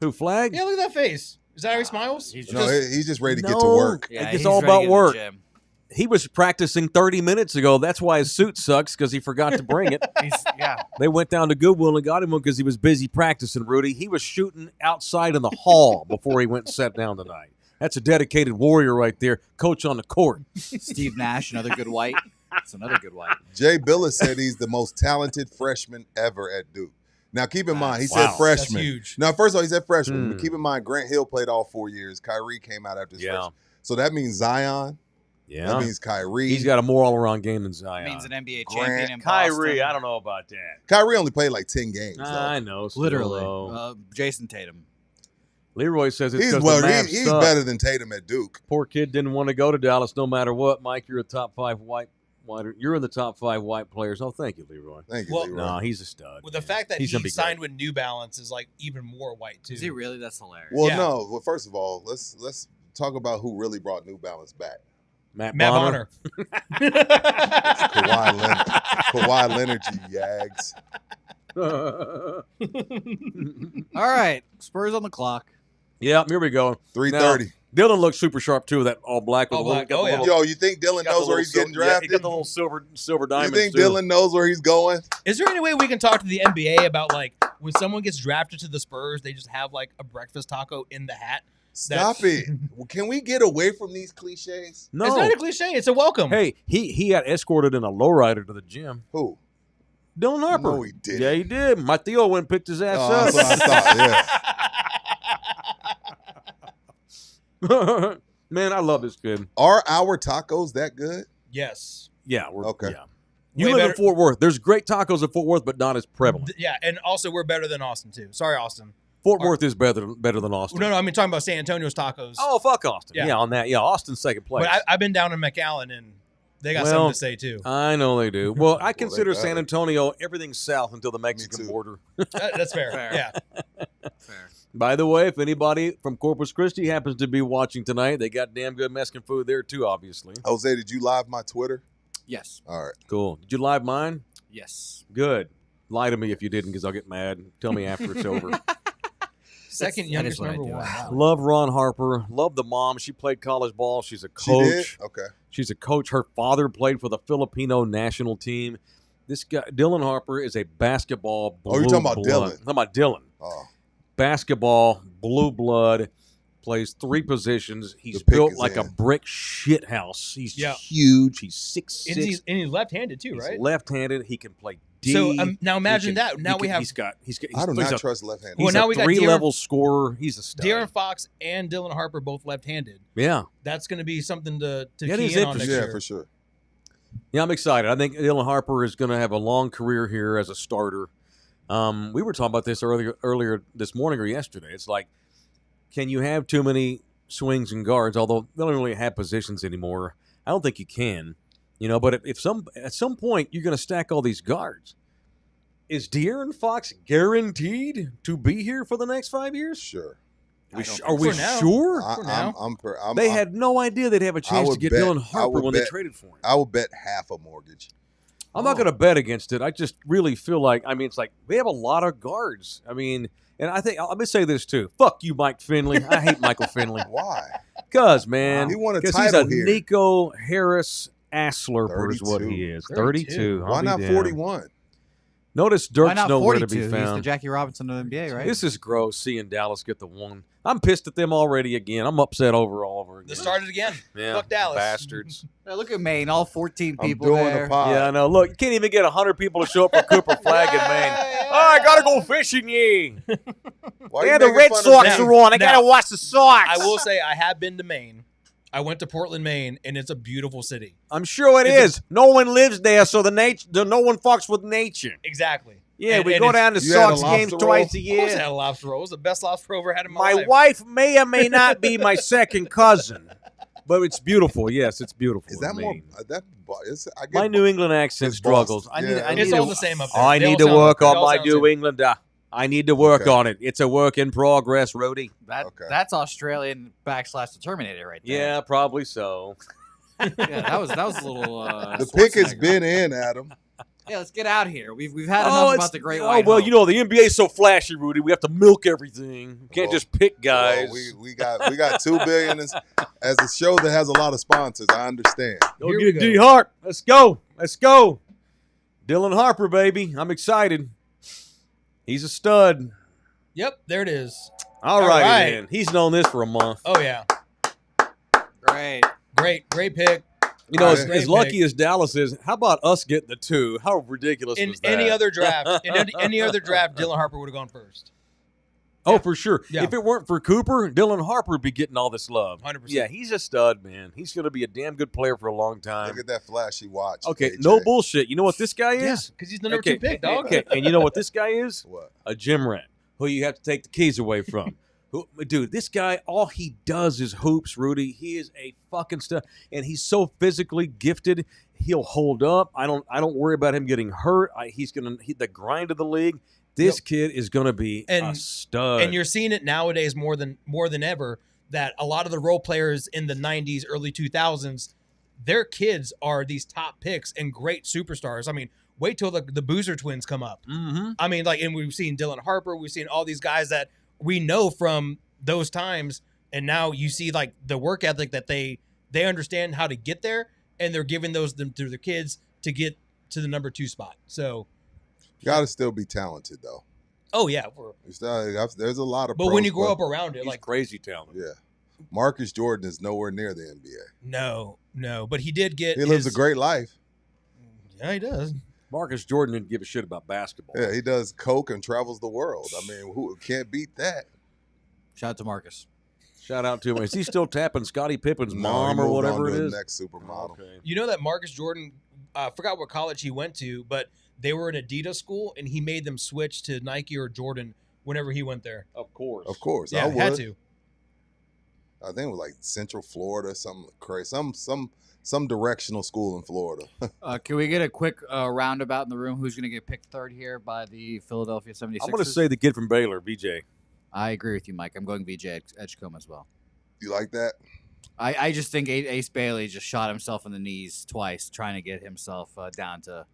Speaker 2: Who, Flag?
Speaker 4: Yeah, look at that face. Is that how he smiles?
Speaker 5: He's
Speaker 3: No, he's just ready to get to
Speaker 2: No.
Speaker 3: work.
Speaker 5: Yeah,
Speaker 2: It's
Speaker 5: he's
Speaker 2: all
Speaker 5: ready to
Speaker 2: about
Speaker 5: get in the
Speaker 2: work.
Speaker 5: gym.
Speaker 2: He was practicing 30 minutes ago. That's why his suit sucks, because he forgot to bring it.
Speaker 5: Yeah.
Speaker 2: They went down to Goodwill and got him one because he was busy practicing, Rudy. He was shooting outside in the hall before he went and sat down tonight. That's a dedicated warrior right there. Coach on the court.
Speaker 5: Steve Nash, another good white. That's another good white.
Speaker 3: Jay Billis said he's the most talented freshman ever at Duke. Now, keep in mind, he
Speaker 2: Wow.
Speaker 3: said freshman.
Speaker 4: That's huge.
Speaker 3: Now, first of all, he said freshman.
Speaker 2: Hmm.
Speaker 3: But keep in mind, Grant Hill played all 4 years. Kyrie came out after his
Speaker 2: Yeah.
Speaker 3: freshman. So that means Zion.
Speaker 2: Yeah.
Speaker 3: That means Kyrie.
Speaker 2: He's got a more all-around game than Zion.
Speaker 5: Means an NBA
Speaker 3: Grant,
Speaker 5: champion in Boston.
Speaker 2: Kyrie, I don't know about that.
Speaker 3: Kyrie only played like 10 games. Though.
Speaker 2: I know. still,
Speaker 5: Literally.
Speaker 2: though.
Speaker 5: Jason Tatum.
Speaker 2: Leroy says it's
Speaker 3: He's
Speaker 2: because
Speaker 3: well.
Speaker 2: the Mavs
Speaker 3: He's
Speaker 2: suck.
Speaker 3: better than Tatum at Duke.
Speaker 2: Poor kid didn't want to go to Dallas no matter what. Mike, you're a top 5 white. You're in the top 5 white players. Oh, thank you, Leroy.
Speaker 3: Thank you,
Speaker 4: Well,
Speaker 3: Leroy.
Speaker 2: No, he's a stud.
Speaker 4: With the
Speaker 2: man.
Speaker 4: fact that
Speaker 2: He's
Speaker 4: he
Speaker 2: gonna be
Speaker 4: signed
Speaker 2: great.
Speaker 4: with New Balance is like even more white too.
Speaker 5: Is he really? That's hilarious.
Speaker 3: Well,
Speaker 4: Yeah.
Speaker 3: no. Well, first of all, let's talk about who really brought New Balance back.
Speaker 2: Matt
Speaker 4: Matt
Speaker 2: Bonner.
Speaker 4: Bonner.
Speaker 3: Kawhi Leonard. Kawhi Leonard, you yags.
Speaker 5: All right. Spurs on the clock.
Speaker 2: Yeah, here we go.
Speaker 3: 3:30.
Speaker 2: Dylan looks super sharp too. That all black with
Speaker 4: All
Speaker 2: the little,
Speaker 4: black.
Speaker 2: got the
Speaker 4: Oh, yeah.
Speaker 2: little-
Speaker 3: Yo, you think Dylan
Speaker 2: got the
Speaker 3: knows where
Speaker 2: little
Speaker 3: he's getting
Speaker 2: silver- yeah,
Speaker 3: drafted?
Speaker 2: he got the little silver
Speaker 3: You
Speaker 2: diamonds.
Speaker 3: think
Speaker 2: too.
Speaker 3: Dylan knows where he's going?
Speaker 4: Is there any way we can talk to the NBA about like when someone gets drafted to the Spurs, they just have like a breakfast taco in the hat?
Speaker 3: Stop it. Well, can we get away from these cliches?
Speaker 2: No.
Speaker 4: It's not a cliche. It's a welcome.
Speaker 2: Hey, he got escorted in a lowrider to the gym.
Speaker 3: Who?
Speaker 2: Dylan Harper.
Speaker 3: No, he didn't.
Speaker 2: Yeah, he did. My Theo went and picked his ass
Speaker 3: Oh, that's what I thought, yeah.
Speaker 2: Man, I love this kid.
Speaker 3: Are our tacos that good?
Speaker 4: Yes.
Speaker 2: Yeah, we're
Speaker 3: Okay.
Speaker 2: Yeah. You
Speaker 4: Way
Speaker 2: live in
Speaker 4: better-
Speaker 2: Fort Worth. There's great tacos in Fort Worth, but not as prevalent.
Speaker 4: Yeah, and also we're better than Austin too. Sorry, Austin.
Speaker 2: Fort Worth is better than Austin.
Speaker 4: No, I mean talking about San Antonio's tacos.
Speaker 2: Oh, fuck Austin.
Speaker 4: Yeah.
Speaker 2: Yeah, on that. Yeah, Austin's second place.
Speaker 4: but I've been down in McAllen and they got
Speaker 2: Well,
Speaker 4: something to say too.
Speaker 2: I know they do. Well, I
Speaker 3: Well,
Speaker 2: consider
Speaker 3: they
Speaker 2: San
Speaker 3: better.
Speaker 2: Antonio everything south until the Mexican
Speaker 3: too.
Speaker 2: border.
Speaker 4: That's fair.
Speaker 5: Fair.
Speaker 4: Yeah.
Speaker 5: Fair.
Speaker 2: By the way, if anybody from Corpus Christi happens to be watching tonight, they got damn good Mexican food there too, obviously.
Speaker 3: Jose, did you live my Twitter?
Speaker 5: Yes.
Speaker 3: All right.
Speaker 2: Cool. Did you live mine?
Speaker 5: Yes.
Speaker 2: Good. Lie to me if you didn't, because I'll get mad. Tell me after it's over.
Speaker 4: Second
Speaker 5: that
Speaker 4: youngest
Speaker 5: is what I
Speaker 4: number
Speaker 5: do.
Speaker 4: one. Wow.
Speaker 2: Love Ron Harper. Love the mom. She played college ball. She's a
Speaker 3: She did?
Speaker 2: coach.
Speaker 3: Okay.
Speaker 2: She's a coach. Her father played for the Filipino national team. This guy, Dylan Harper, is a basketball blue
Speaker 3: Oh, you're talking about
Speaker 2: blood.
Speaker 3: Dylan.
Speaker 2: I'm talking about Dylan.
Speaker 3: Oh.
Speaker 2: Basketball, blue blood. plays 3 positions. He's
Speaker 3: The pick
Speaker 2: built
Speaker 3: is
Speaker 2: like a
Speaker 3: in.
Speaker 2: brick shit house. He's
Speaker 4: Yeah.
Speaker 2: huge. He's 6'6".
Speaker 4: And he's left-handed too,
Speaker 2: He's
Speaker 4: right?
Speaker 2: left-handed. He can play D.
Speaker 4: So now imagine
Speaker 2: He
Speaker 4: that. Now we have
Speaker 2: He's
Speaker 3: I do
Speaker 2: he's
Speaker 3: not
Speaker 2: a,
Speaker 3: trust left-handed.
Speaker 2: He's
Speaker 4: Well, now
Speaker 2: a
Speaker 4: we got
Speaker 2: 3-level scorer. He's a stud.
Speaker 4: De'Aaron Fox and Dylan Harper both left-handed.
Speaker 2: Yeah.
Speaker 4: That's going to be something to
Speaker 2: That
Speaker 4: key
Speaker 2: is
Speaker 4: in on next
Speaker 2: interesting.
Speaker 3: Yeah,
Speaker 4: year.
Speaker 3: for sure.
Speaker 2: Yeah, I'm excited. I think Dylan Harper is going to have a long career here as a starter. We were talking about this earlier this morning or yesterday. It's like, can you have too many swings and guards? Although they don't really have positions anymore, I don't think you can. But if at some point you're going to stack all these guards, is De'Aaron Fox guaranteed to be here for the next 5 years?
Speaker 3: Sure.
Speaker 2: Are we
Speaker 4: For now.
Speaker 2: sure? They
Speaker 3: I'm-
Speaker 2: had no idea they'd have a chance to
Speaker 3: would
Speaker 2: get
Speaker 3: bet-
Speaker 2: Dylan
Speaker 3: I
Speaker 2: Harper
Speaker 3: would
Speaker 2: when they
Speaker 3: bet-
Speaker 2: traded for him.
Speaker 3: I would bet half a mortgage.
Speaker 2: I'm not going to bet against it. I just really feel like, it's like we have a lot of guards. And I think, let me say this too. Fuck you, Mike Finley. I hate Michael Finley.
Speaker 3: Why?
Speaker 2: Because, man,
Speaker 3: He won a
Speaker 2: he's
Speaker 3: title
Speaker 2: a
Speaker 3: here.
Speaker 2: Nico Harris ass slurper is what
Speaker 3: 32.
Speaker 2: he is.
Speaker 4: 32.
Speaker 2: 32.
Speaker 3: Why
Speaker 2: I'll be
Speaker 3: not
Speaker 2: damned.
Speaker 3: 41?
Speaker 2: Notice
Speaker 5: Why
Speaker 2: Dirk's
Speaker 5: not
Speaker 2: nowhere
Speaker 5: 42?
Speaker 2: to be
Speaker 5: He's the
Speaker 2: found.
Speaker 5: Jackie Robinson of the NBA, right?
Speaker 2: This is gross, seeing Dallas get the one. I'm pissed at them already again. I'm upset all over again.
Speaker 4: This started again.
Speaker 2: Yeah,
Speaker 4: Fuck Dallas.
Speaker 2: bastards.
Speaker 5: Hey, look at Maine, all 14
Speaker 3: I'm
Speaker 5: people
Speaker 3: doing
Speaker 5: there.
Speaker 3: a pod.
Speaker 2: Yeah, I know. Look, you can't even get 100 people to show up for Cooper Flag in Maine. Oh, I gotta go fishing, ye.
Speaker 3: Why
Speaker 2: Yeah,
Speaker 3: you
Speaker 2: the
Speaker 3: making
Speaker 2: Red
Speaker 3: fun of
Speaker 2: Sox
Speaker 3: me?
Speaker 2: are on. I
Speaker 4: Now-
Speaker 2: gotta watch the Sox.
Speaker 4: I will say I have been to Maine. I went to Portland, Maine, and it's a beautiful city.
Speaker 2: I'm sure it
Speaker 4: It's
Speaker 2: is. No one lives there, so no one fucks with nature.
Speaker 4: Exactly.
Speaker 2: Yeah,
Speaker 4: And-
Speaker 2: we
Speaker 4: and
Speaker 2: go
Speaker 4: it's-
Speaker 2: down to
Speaker 3: You had a
Speaker 2: Sox games
Speaker 3: lobster
Speaker 2: twice a
Speaker 3: roll?
Speaker 4: Of course I
Speaker 2: year.
Speaker 4: had a lobster roll. It was the best lobster roll I ever had in my
Speaker 2: My
Speaker 4: life.
Speaker 2: wife may or may not be my second cousin, but it's beautiful. Yes, it's beautiful.
Speaker 3: Is that
Speaker 2: in
Speaker 3: more?
Speaker 2: Maine.
Speaker 3: I get
Speaker 2: My New England accent
Speaker 3: It's
Speaker 2: struggles.
Speaker 3: Boston.
Speaker 2: I need.
Speaker 3: Yeah.
Speaker 2: I need
Speaker 4: It's
Speaker 2: to,
Speaker 4: all the same up there.
Speaker 2: I
Speaker 4: They
Speaker 2: need
Speaker 4: all
Speaker 2: to
Speaker 4: sound-
Speaker 2: work
Speaker 4: they
Speaker 2: on
Speaker 4: all
Speaker 2: my
Speaker 4: sound
Speaker 2: New
Speaker 4: the same.
Speaker 2: England. I need to work
Speaker 3: Okay.
Speaker 2: on it. It's a work in progress, Rudy.
Speaker 3: Okay.
Speaker 5: That's Australian / the Terminator right there.
Speaker 2: Yeah, probably so.
Speaker 5: Yeah, that was a little.
Speaker 3: The pick has
Speaker 5: Schwarzenegger.
Speaker 3: been in, Adam.
Speaker 5: Yeah, let's get out here. We've had enough about the Great White.
Speaker 2: well,
Speaker 5: Hope.
Speaker 2: the NBA's so flashy, Rudy. We have to milk everything. We can't
Speaker 3: Well,
Speaker 2: just pick guys.
Speaker 3: Well, we got $2 billion as a show that has a lot of sponsors. I understand.
Speaker 2: Go
Speaker 4: Here
Speaker 2: get
Speaker 4: we go.
Speaker 2: D Hart. Let's go. Dylan Harper, baby. I'm excited. He's a stud.
Speaker 4: Yep, there it is.
Speaker 2: All
Speaker 4: All
Speaker 2: right,
Speaker 4: right.
Speaker 2: man. He's known this for a month.
Speaker 4: Oh yeah,
Speaker 5: Great.
Speaker 4: great pick.
Speaker 2: As
Speaker 4: Great
Speaker 2: lucky
Speaker 4: pick.
Speaker 2: as Dallas is, how about us getting the 2? How ridiculous
Speaker 4: In
Speaker 2: was that?
Speaker 4: any other draft, Dylan Harper would have gone first.
Speaker 2: Oh,
Speaker 4: Yeah.
Speaker 2: for sure.
Speaker 4: Yeah.
Speaker 2: If it weren't for Cooper, Dylan Harper would be getting all this love.
Speaker 4: 100%.
Speaker 2: Yeah, he's a stud, man. He's going to be a damn good player for a long time.
Speaker 3: Look at that flashy watch.
Speaker 2: Okay,
Speaker 3: KJ.
Speaker 2: no bullshit. You know what this guy
Speaker 4: Yeah,
Speaker 2: is?
Speaker 4: because he's the number
Speaker 2: Okay,
Speaker 4: 2 pick, dog.
Speaker 2: Okay, and you know what this guy is?
Speaker 3: What?
Speaker 2: A gym rat who you have to take the keys away from. Dude, this guy, all he does is hoops, Rudy. He is a fucking stud, and he's so physically gifted. He'll hold up. I don't worry about him getting hurt. The grind of the league. This kid is gonna be a stud.
Speaker 4: And you're seeing it nowadays more than ever that a lot of the role players in the 90s, early 2000s, their kids are these top picks and great superstars. I mean, wait till the Boozer twins come up.
Speaker 2: Mm-hmm.
Speaker 4: I mean, and we've seen Dylan Harper, we've seen all these guys that we know from those times, and now you see like the work ethic that they understand how to get there, and they're giving them to their kids to get to the number 2 spot. So,
Speaker 3: Got to still be talented though.
Speaker 4: oh yeah,
Speaker 3: There's a lot of.
Speaker 4: but
Speaker 3: pros,
Speaker 4: when you grow up around it,
Speaker 2: He's
Speaker 4: like
Speaker 2: crazy talented.
Speaker 3: yeah, Marcus Jordan is nowhere near the NBA.
Speaker 4: no, but he did get.
Speaker 3: He lives a great life.
Speaker 4: Yeah, he does.
Speaker 2: Marcus Jordan didn't give a shit about basketball.
Speaker 3: Yeah, he does coke and travels the world. I mean, who can't beat that?
Speaker 5: Shout out to Marcus.
Speaker 2: Shout out to him. Is he still tapping Scottie Pippen's
Speaker 3: No,
Speaker 2: mom
Speaker 3: he
Speaker 2: or
Speaker 3: moved
Speaker 2: whatever
Speaker 3: on
Speaker 2: it
Speaker 3: to
Speaker 2: is?
Speaker 3: the next supermodel.
Speaker 2: Okay.
Speaker 4: You know that Marcus Jordan, I forgot what college he went to, but they were an Adidas school, and he made them switch to Nike or Jordan whenever he went there.
Speaker 2: Of course.
Speaker 3: Of course,
Speaker 4: Yeah,
Speaker 3: I would.
Speaker 4: had to.
Speaker 3: I think it was like Central Florida, something crazy, some directional school in Florida.
Speaker 5: Can we get a quick roundabout in the room? Who's going to get picked third here by the Philadelphia 76ers?
Speaker 2: I'm going to say the kid from Baylor, BJ.
Speaker 5: I agree with you, Mike. I'm going VJ Edgecombe as well.
Speaker 3: You like that?
Speaker 5: I just think Ace Bailey just shot himself in the knees twice trying to get himself down to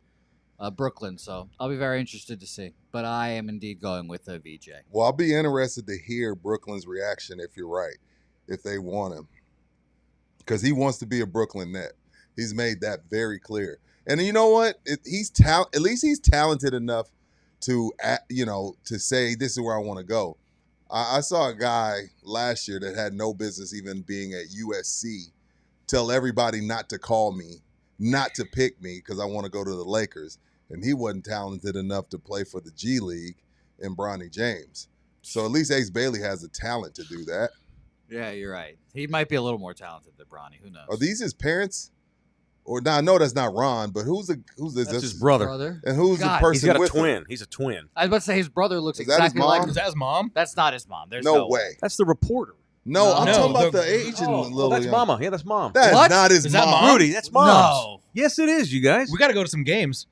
Speaker 5: Brooklyn. So I'll be very interested to see. But I am indeed going with VJ.
Speaker 3: Well, I'll be interested to hear Brooklyn's reaction if you're right, if they want him, because he wants to be a Brooklyn Net. He's made that very clear. And you know what? At least he's talented enough to, to say this is where I want to go. I saw a guy last year that had no business even being at USC tell everybody not to call me, not to pick me because I want to go to the Lakers. And he wasn't talented enough to play for the G League in Bronny James. So at least Ace Bailey has the talent to do that.
Speaker 5: Yeah, you're right. He might be a little more talented than Bronny. Who knows?
Speaker 3: Are these his parents? Or now I know that's not Ron, but who's
Speaker 2: That's his brother.
Speaker 3: And who's
Speaker 5: God,
Speaker 3: the person
Speaker 2: He's got a
Speaker 3: with him?
Speaker 2: twin. He's a twin.
Speaker 5: I was about to say his brother looks
Speaker 3: Is that his
Speaker 5: exactly like
Speaker 3: mom?
Speaker 4: Is that his mom?
Speaker 5: That's not his mom. There's
Speaker 3: No way.
Speaker 2: That's the reporter.
Speaker 3: No, I'm
Speaker 4: No,
Speaker 3: talking about
Speaker 4: the-
Speaker 3: the Asian little
Speaker 2: that's
Speaker 3: young-
Speaker 2: Mama. Yeah, that's Mom.
Speaker 3: That's
Speaker 5: What?
Speaker 3: not his
Speaker 4: Is that
Speaker 3: mom.
Speaker 4: mom?
Speaker 2: Rudy, that's Mom.
Speaker 5: No.
Speaker 2: Yes, it is, you guys.
Speaker 4: We got to go to some games.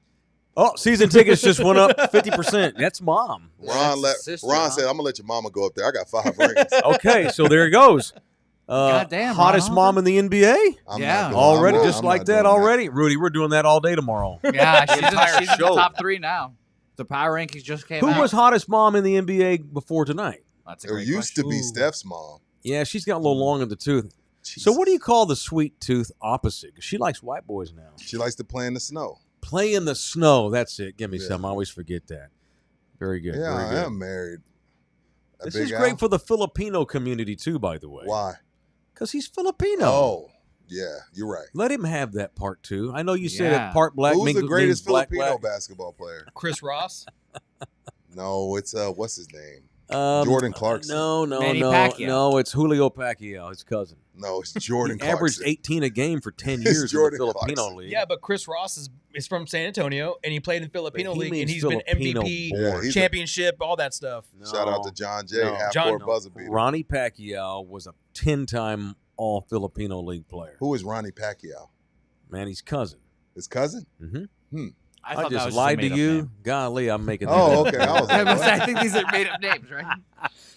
Speaker 2: Oh, season tickets just went up 50%. That's Mom.
Speaker 3: Ron,
Speaker 5: That's his sister,
Speaker 3: Ron
Speaker 5: huh?
Speaker 3: said, I'm going to let your mama go up there. I got 5 rings.
Speaker 2: Okay, so there it goes.
Speaker 5: Goddamn,
Speaker 2: Hottest
Speaker 5: Ron
Speaker 2: mom in the NBA?
Speaker 3: I'm
Speaker 5: Yeah.
Speaker 3: not doing-
Speaker 2: Already,
Speaker 3: I'm not-
Speaker 2: just
Speaker 3: I'm
Speaker 2: like
Speaker 3: not
Speaker 2: that
Speaker 3: doing
Speaker 2: already. Rudy, we're doing that all day tomorrow.
Speaker 5: Yeah, she's,
Speaker 2: entire
Speaker 5: she's in
Speaker 2: show.
Speaker 5: the top 3 now. The power rankings just came
Speaker 2: Who
Speaker 5: out.
Speaker 2: was hottest mom in the NBA before tonight?
Speaker 5: That's a
Speaker 3: It
Speaker 5: great
Speaker 3: used
Speaker 5: question.
Speaker 3: to be
Speaker 4: Ooh.
Speaker 3: Steph's mom.
Speaker 2: Yeah, she's got a little long in the tooth. So what do you call the sweet tooth opposite? 'Cause she likes white boys now.
Speaker 3: She likes to play in the snow.
Speaker 2: Play in the snow. That's it. Give me
Speaker 3: Yeah.
Speaker 2: some. I always forget that. Very good.
Speaker 3: Yeah,
Speaker 2: very
Speaker 3: I
Speaker 2: good.
Speaker 3: am married. A
Speaker 2: This
Speaker 3: Big
Speaker 2: is great
Speaker 3: Al?
Speaker 2: for the Filipino community too, by the way.
Speaker 3: Why?
Speaker 2: Because he's Filipino.
Speaker 3: Oh, yeah, you're right.
Speaker 2: Let him have that part too. I know you said
Speaker 5: Yeah.
Speaker 2: that part black
Speaker 3: Who's
Speaker 2: means
Speaker 3: the greatest
Speaker 2: black,
Speaker 3: Filipino
Speaker 2: black.
Speaker 3: basketball player?
Speaker 4: Chris Ross.
Speaker 3: No, it's what's his name? Jordan Clarkson.
Speaker 2: No,
Speaker 5: Manny Pacquiao.
Speaker 2: no. It's Julio Pacquiao, his cousin.
Speaker 3: No, it's Jordan
Speaker 2: He averaged
Speaker 3: Clarkson.
Speaker 2: 18 a game for 10
Speaker 3: It's
Speaker 2: years in the
Speaker 3: Jordan
Speaker 2: Filipino
Speaker 3: Clarkson.
Speaker 2: League.
Speaker 4: Yeah, but Chris Ross is from San Antonio, and he played in Filipino
Speaker 2: But he
Speaker 4: League, and
Speaker 2: means
Speaker 4: he's been
Speaker 2: Filipino
Speaker 4: MVP,
Speaker 2: born.
Speaker 3: Yeah, he's a-
Speaker 4: championship, all that stuff.
Speaker 3: Shout out to John Jay,
Speaker 2: No.
Speaker 3: half-court
Speaker 4: John-
Speaker 3: buzzer beater.
Speaker 2: Ronnie Pacquiao was a 10-time All-Filipino League player.
Speaker 3: Who is Ronnie Pacquiao?
Speaker 2: Manny's cousin.
Speaker 3: His cousin?
Speaker 2: Mm-hmm.
Speaker 5: I
Speaker 2: I
Speaker 5: thought that
Speaker 2: just
Speaker 5: was
Speaker 2: lied
Speaker 5: a
Speaker 2: to
Speaker 5: made-up
Speaker 2: you.
Speaker 5: name.
Speaker 2: Golly, I'm making that
Speaker 3: Oh,
Speaker 2: up.
Speaker 3: okay. I was
Speaker 5: I
Speaker 3: like, what?
Speaker 5: think these are made-up names, right?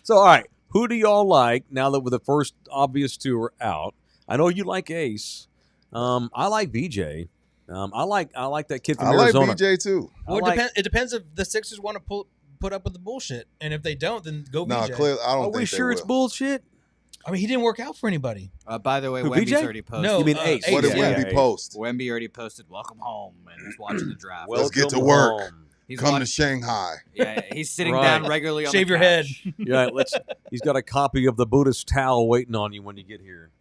Speaker 2: So, all right, who do y'all like now that with the first obvious two are out? I know you like Ace. I like BJ. I like that kid from
Speaker 3: I like
Speaker 2: Arizona.
Speaker 3: BJ too.
Speaker 2: I
Speaker 4: Well,
Speaker 2: like-
Speaker 4: it depends if the Sixers want to put up with the bullshit, and if they don't, then go
Speaker 3: No,
Speaker 4: VJ.
Speaker 3: clearly, I don't
Speaker 2: Are
Speaker 3: think
Speaker 2: we
Speaker 3: they
Speaker 2: sure it's
Speaker 3: will.
Speaker 2: bullshit?
Speaker 4: I mean, he didn't work out for anybody.
Speaker 5: By the way,
Speaker 2: Who,
Speaker 5: Wemby's
Speaker 2: VJ?
Speaker 5: already posted.
Speaker 4: No,
Speaker 2: You mean
Speaker 4: uh,
Speaker 2: Ace?
Speaker 4: Ace,
Speaker 3: What did
Speaker 4: yeah.
Speaker 3: Wemby post?
Speaker 5: Wemby already posted, welcome home, and he's watching the draft.
Speaker 3: Let's get to
Speaker 2: Welcome
Speaker 3: work.
Speaker 2: home.
Speaker 5: He's
Speaker 3: Come
Speaker 5: watch-
Speaker 3: to Shanghai.
Speaker 5: Yeah, he's sitting
Speaker 2: Right.
Speaker 5: down regularly on
Speaker 4: Shave
Speaker 5: the
Speaker 4: your head.
Speaker 5: couch.
Speaker 2: Yeah, he's got a copy of the Buddhist towel waiting on you when you get here.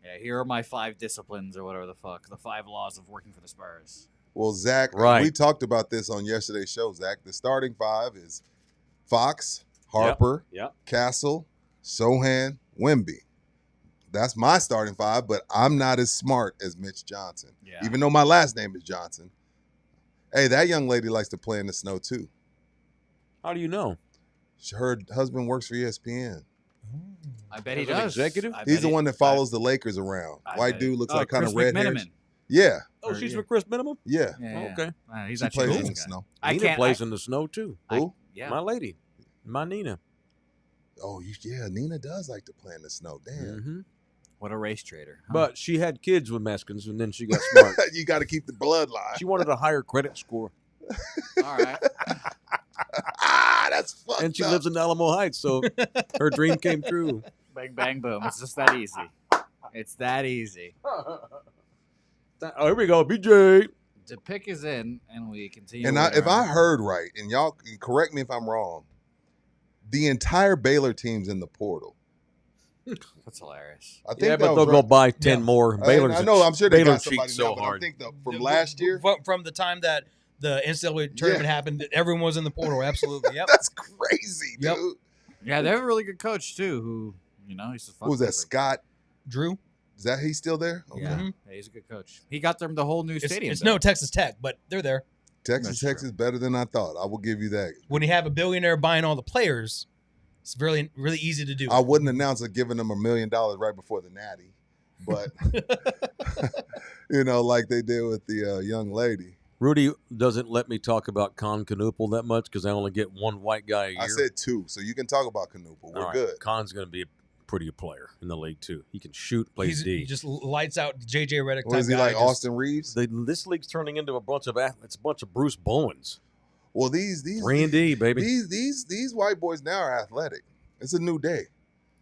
Speaker 5: Yeah, here are my 5 disciplines or whatever the fuck, the 5 laws of working for the Spurs.
Speaker 3: Well, Zach,
Speaker 2: Right.
Speaker 3: we talked about this on yesterday's show, Zach. The starting 5 is Fox, Harper,
Speaker 2: Yep.
Speaker 3: Castle, Sohan, Wemby. That's my starting 5, but I'm not as smart as Mitch Johnson.
Speaker 5: Yeah.
Speaker 3: Even though my last name is Johnson. Hey, that young lady likes to play in the snow too.
Speaker 2: How do you know?
Speaker 3: Her husband works for ESPN.
Speaker 5: I bet he
Speaker 2: As an
Speaker 5: does.
Speaker 2: executive?
Speaker 5: I bet
Speaker 3: He's the
Speaker 5: he-
Speaker 3: one that follows the Lakers around.
Speaker 5: I
Speaker 3: White
Speaker 5: bet
Speaker 3: dude
Speaker 5: he-
Speaker 3: looks like kind
Speaker 5: Chris
Speaker 3: of red hair.
Speaker 5: McMenamin.
Speaker 3: Yeah,
Speaker 2: Oh,
Speaker 5: Or,
Speaker 2: she's
Speaker 5: yeah.
Speaker 2: with Chris Minimum?
Speaker 3: yeah.
Speaker 5: Yeah,
Speaker 2: Oh,
Speaker 5: yeah.
Speaker 2: okay.
Speaker 5: He's
Speaker 3: She
Speaker 5: actually
Speaker 3: plays
Speaker 5: cool.
Speaker 3: in the snow.
Speaker 5: I
Speaker 2: Nina
Speaker 5: can't.
Speaker 2: plays in the snow too.
Speaker 3: Who?
Speaker 5: Yeah.
Speaker 2: My lady. My Nina.
Speaker 3: Oh, yeah. Nina does like to play in the snow. Damn.
Speaker 2: Mm-hmm.
Speaker 5: What a race trader. Huh?
Speaker 2: But she had kids with Meskins, and then she got smart.
Speaker 3: You got to keep the bloodline.
Speaker 2: She wanted a higher credit score,
Speaker 5: all right.
Speaker 3: That's fucked
Speaker 2: and she
Speaker 3: up.
Speaker 2: lives in Alamo Heights, so her dream came true.
Speaker 5: Bang, bang, boom. It's just that easy. It's that easy.
Speaker 2: Oh, here we go, BJ.
Speaker 5: The pick is in, and we continue.
Speaker 3: And
Speaker 5: with
Speaker 3: if
Speaker 5: our-
Speaker 3: I heard right, and y'all can correct me if I'm wrong, the entire Baylor team's in the portal.
Speaker 5: That's hilarious.
Speaker 3: I think
Speaker 2: Yeah,
Speaker 3: that
Speaker 2: but
Speaker 3: was
Speaker 2: they'll go
Speaker 3: right.
Speaker 2: buy 10
Speaker 4: Yeah.
Speaker 2: more. Baylor's
Speaker 3: I know. I'm sure they
Speaker 2: Baylor
Speaker 3: got somebody
Speaker 2: cheats
Speaker 3: now,
Speaker 2: so
Speaker 3: but I
Speaker 2: hard.
Speaker 3: think from last year,
Speaker 4: from the time that the NCAA tournament happened, everyone was in the portal. Absolutely. Yep.
Speaker 3: that's crazy, dude.
Speaker 4: Yep.
Speaker 5: Yeah, they have a really good coach too. Who he's a
Speaker 3: Who was that? Scott?
Speaker 4: Drew.
Speaker 3: Is that he's still there? Okay.
Speaker 5: Yeah.
Speaker 4: Mhm.
Speaker 5: Yeah, he's a good coach. He got them the whole new
Speaker 4: It's
Speaker 5: stadium.
Speaker 4: no
Speaker 5: built.
Speaker 4: Texas Tech, but they're there.
Speaker 3: Texas
Speaker 5: That's
Speaker 3: Tech is better than I thought. I will give you that.
Speaker 4: When you have a billionaire buying all the players, it's really really easy to do.
Speaker 3: I wouldn't announce it giving them $1 million right before the Natty, but like they did with the young lady.
Speaker 2: Rudy doesn't let me talk about Con Canoopel that much because I only get one white guy a year.
Speaker 3: I said 2, so you can talk about Canoopel. We're
Speaker 2: All right,
Speaker 3: good.
Speaker 2: Con's going to be a pretty good player in the league too. He can shoot, plays
Speaker 4: He
Speaker 2: D.
Speaker 4: just lights out JJ Redick.
Speaker 3: What is he
Speaker 4: type guy,
Speaker 3: like,
Speaker 4: just-
Speaker 3: Austin Reeves?
Speaker 2: This league's turning into a bunch of athletes, a bunch of Bruce Bowens.
Speaker 3: Well, these
Speaker 2: 3-and-D, baby.
Speaker 3: these white boys now are athletic. It's a new day.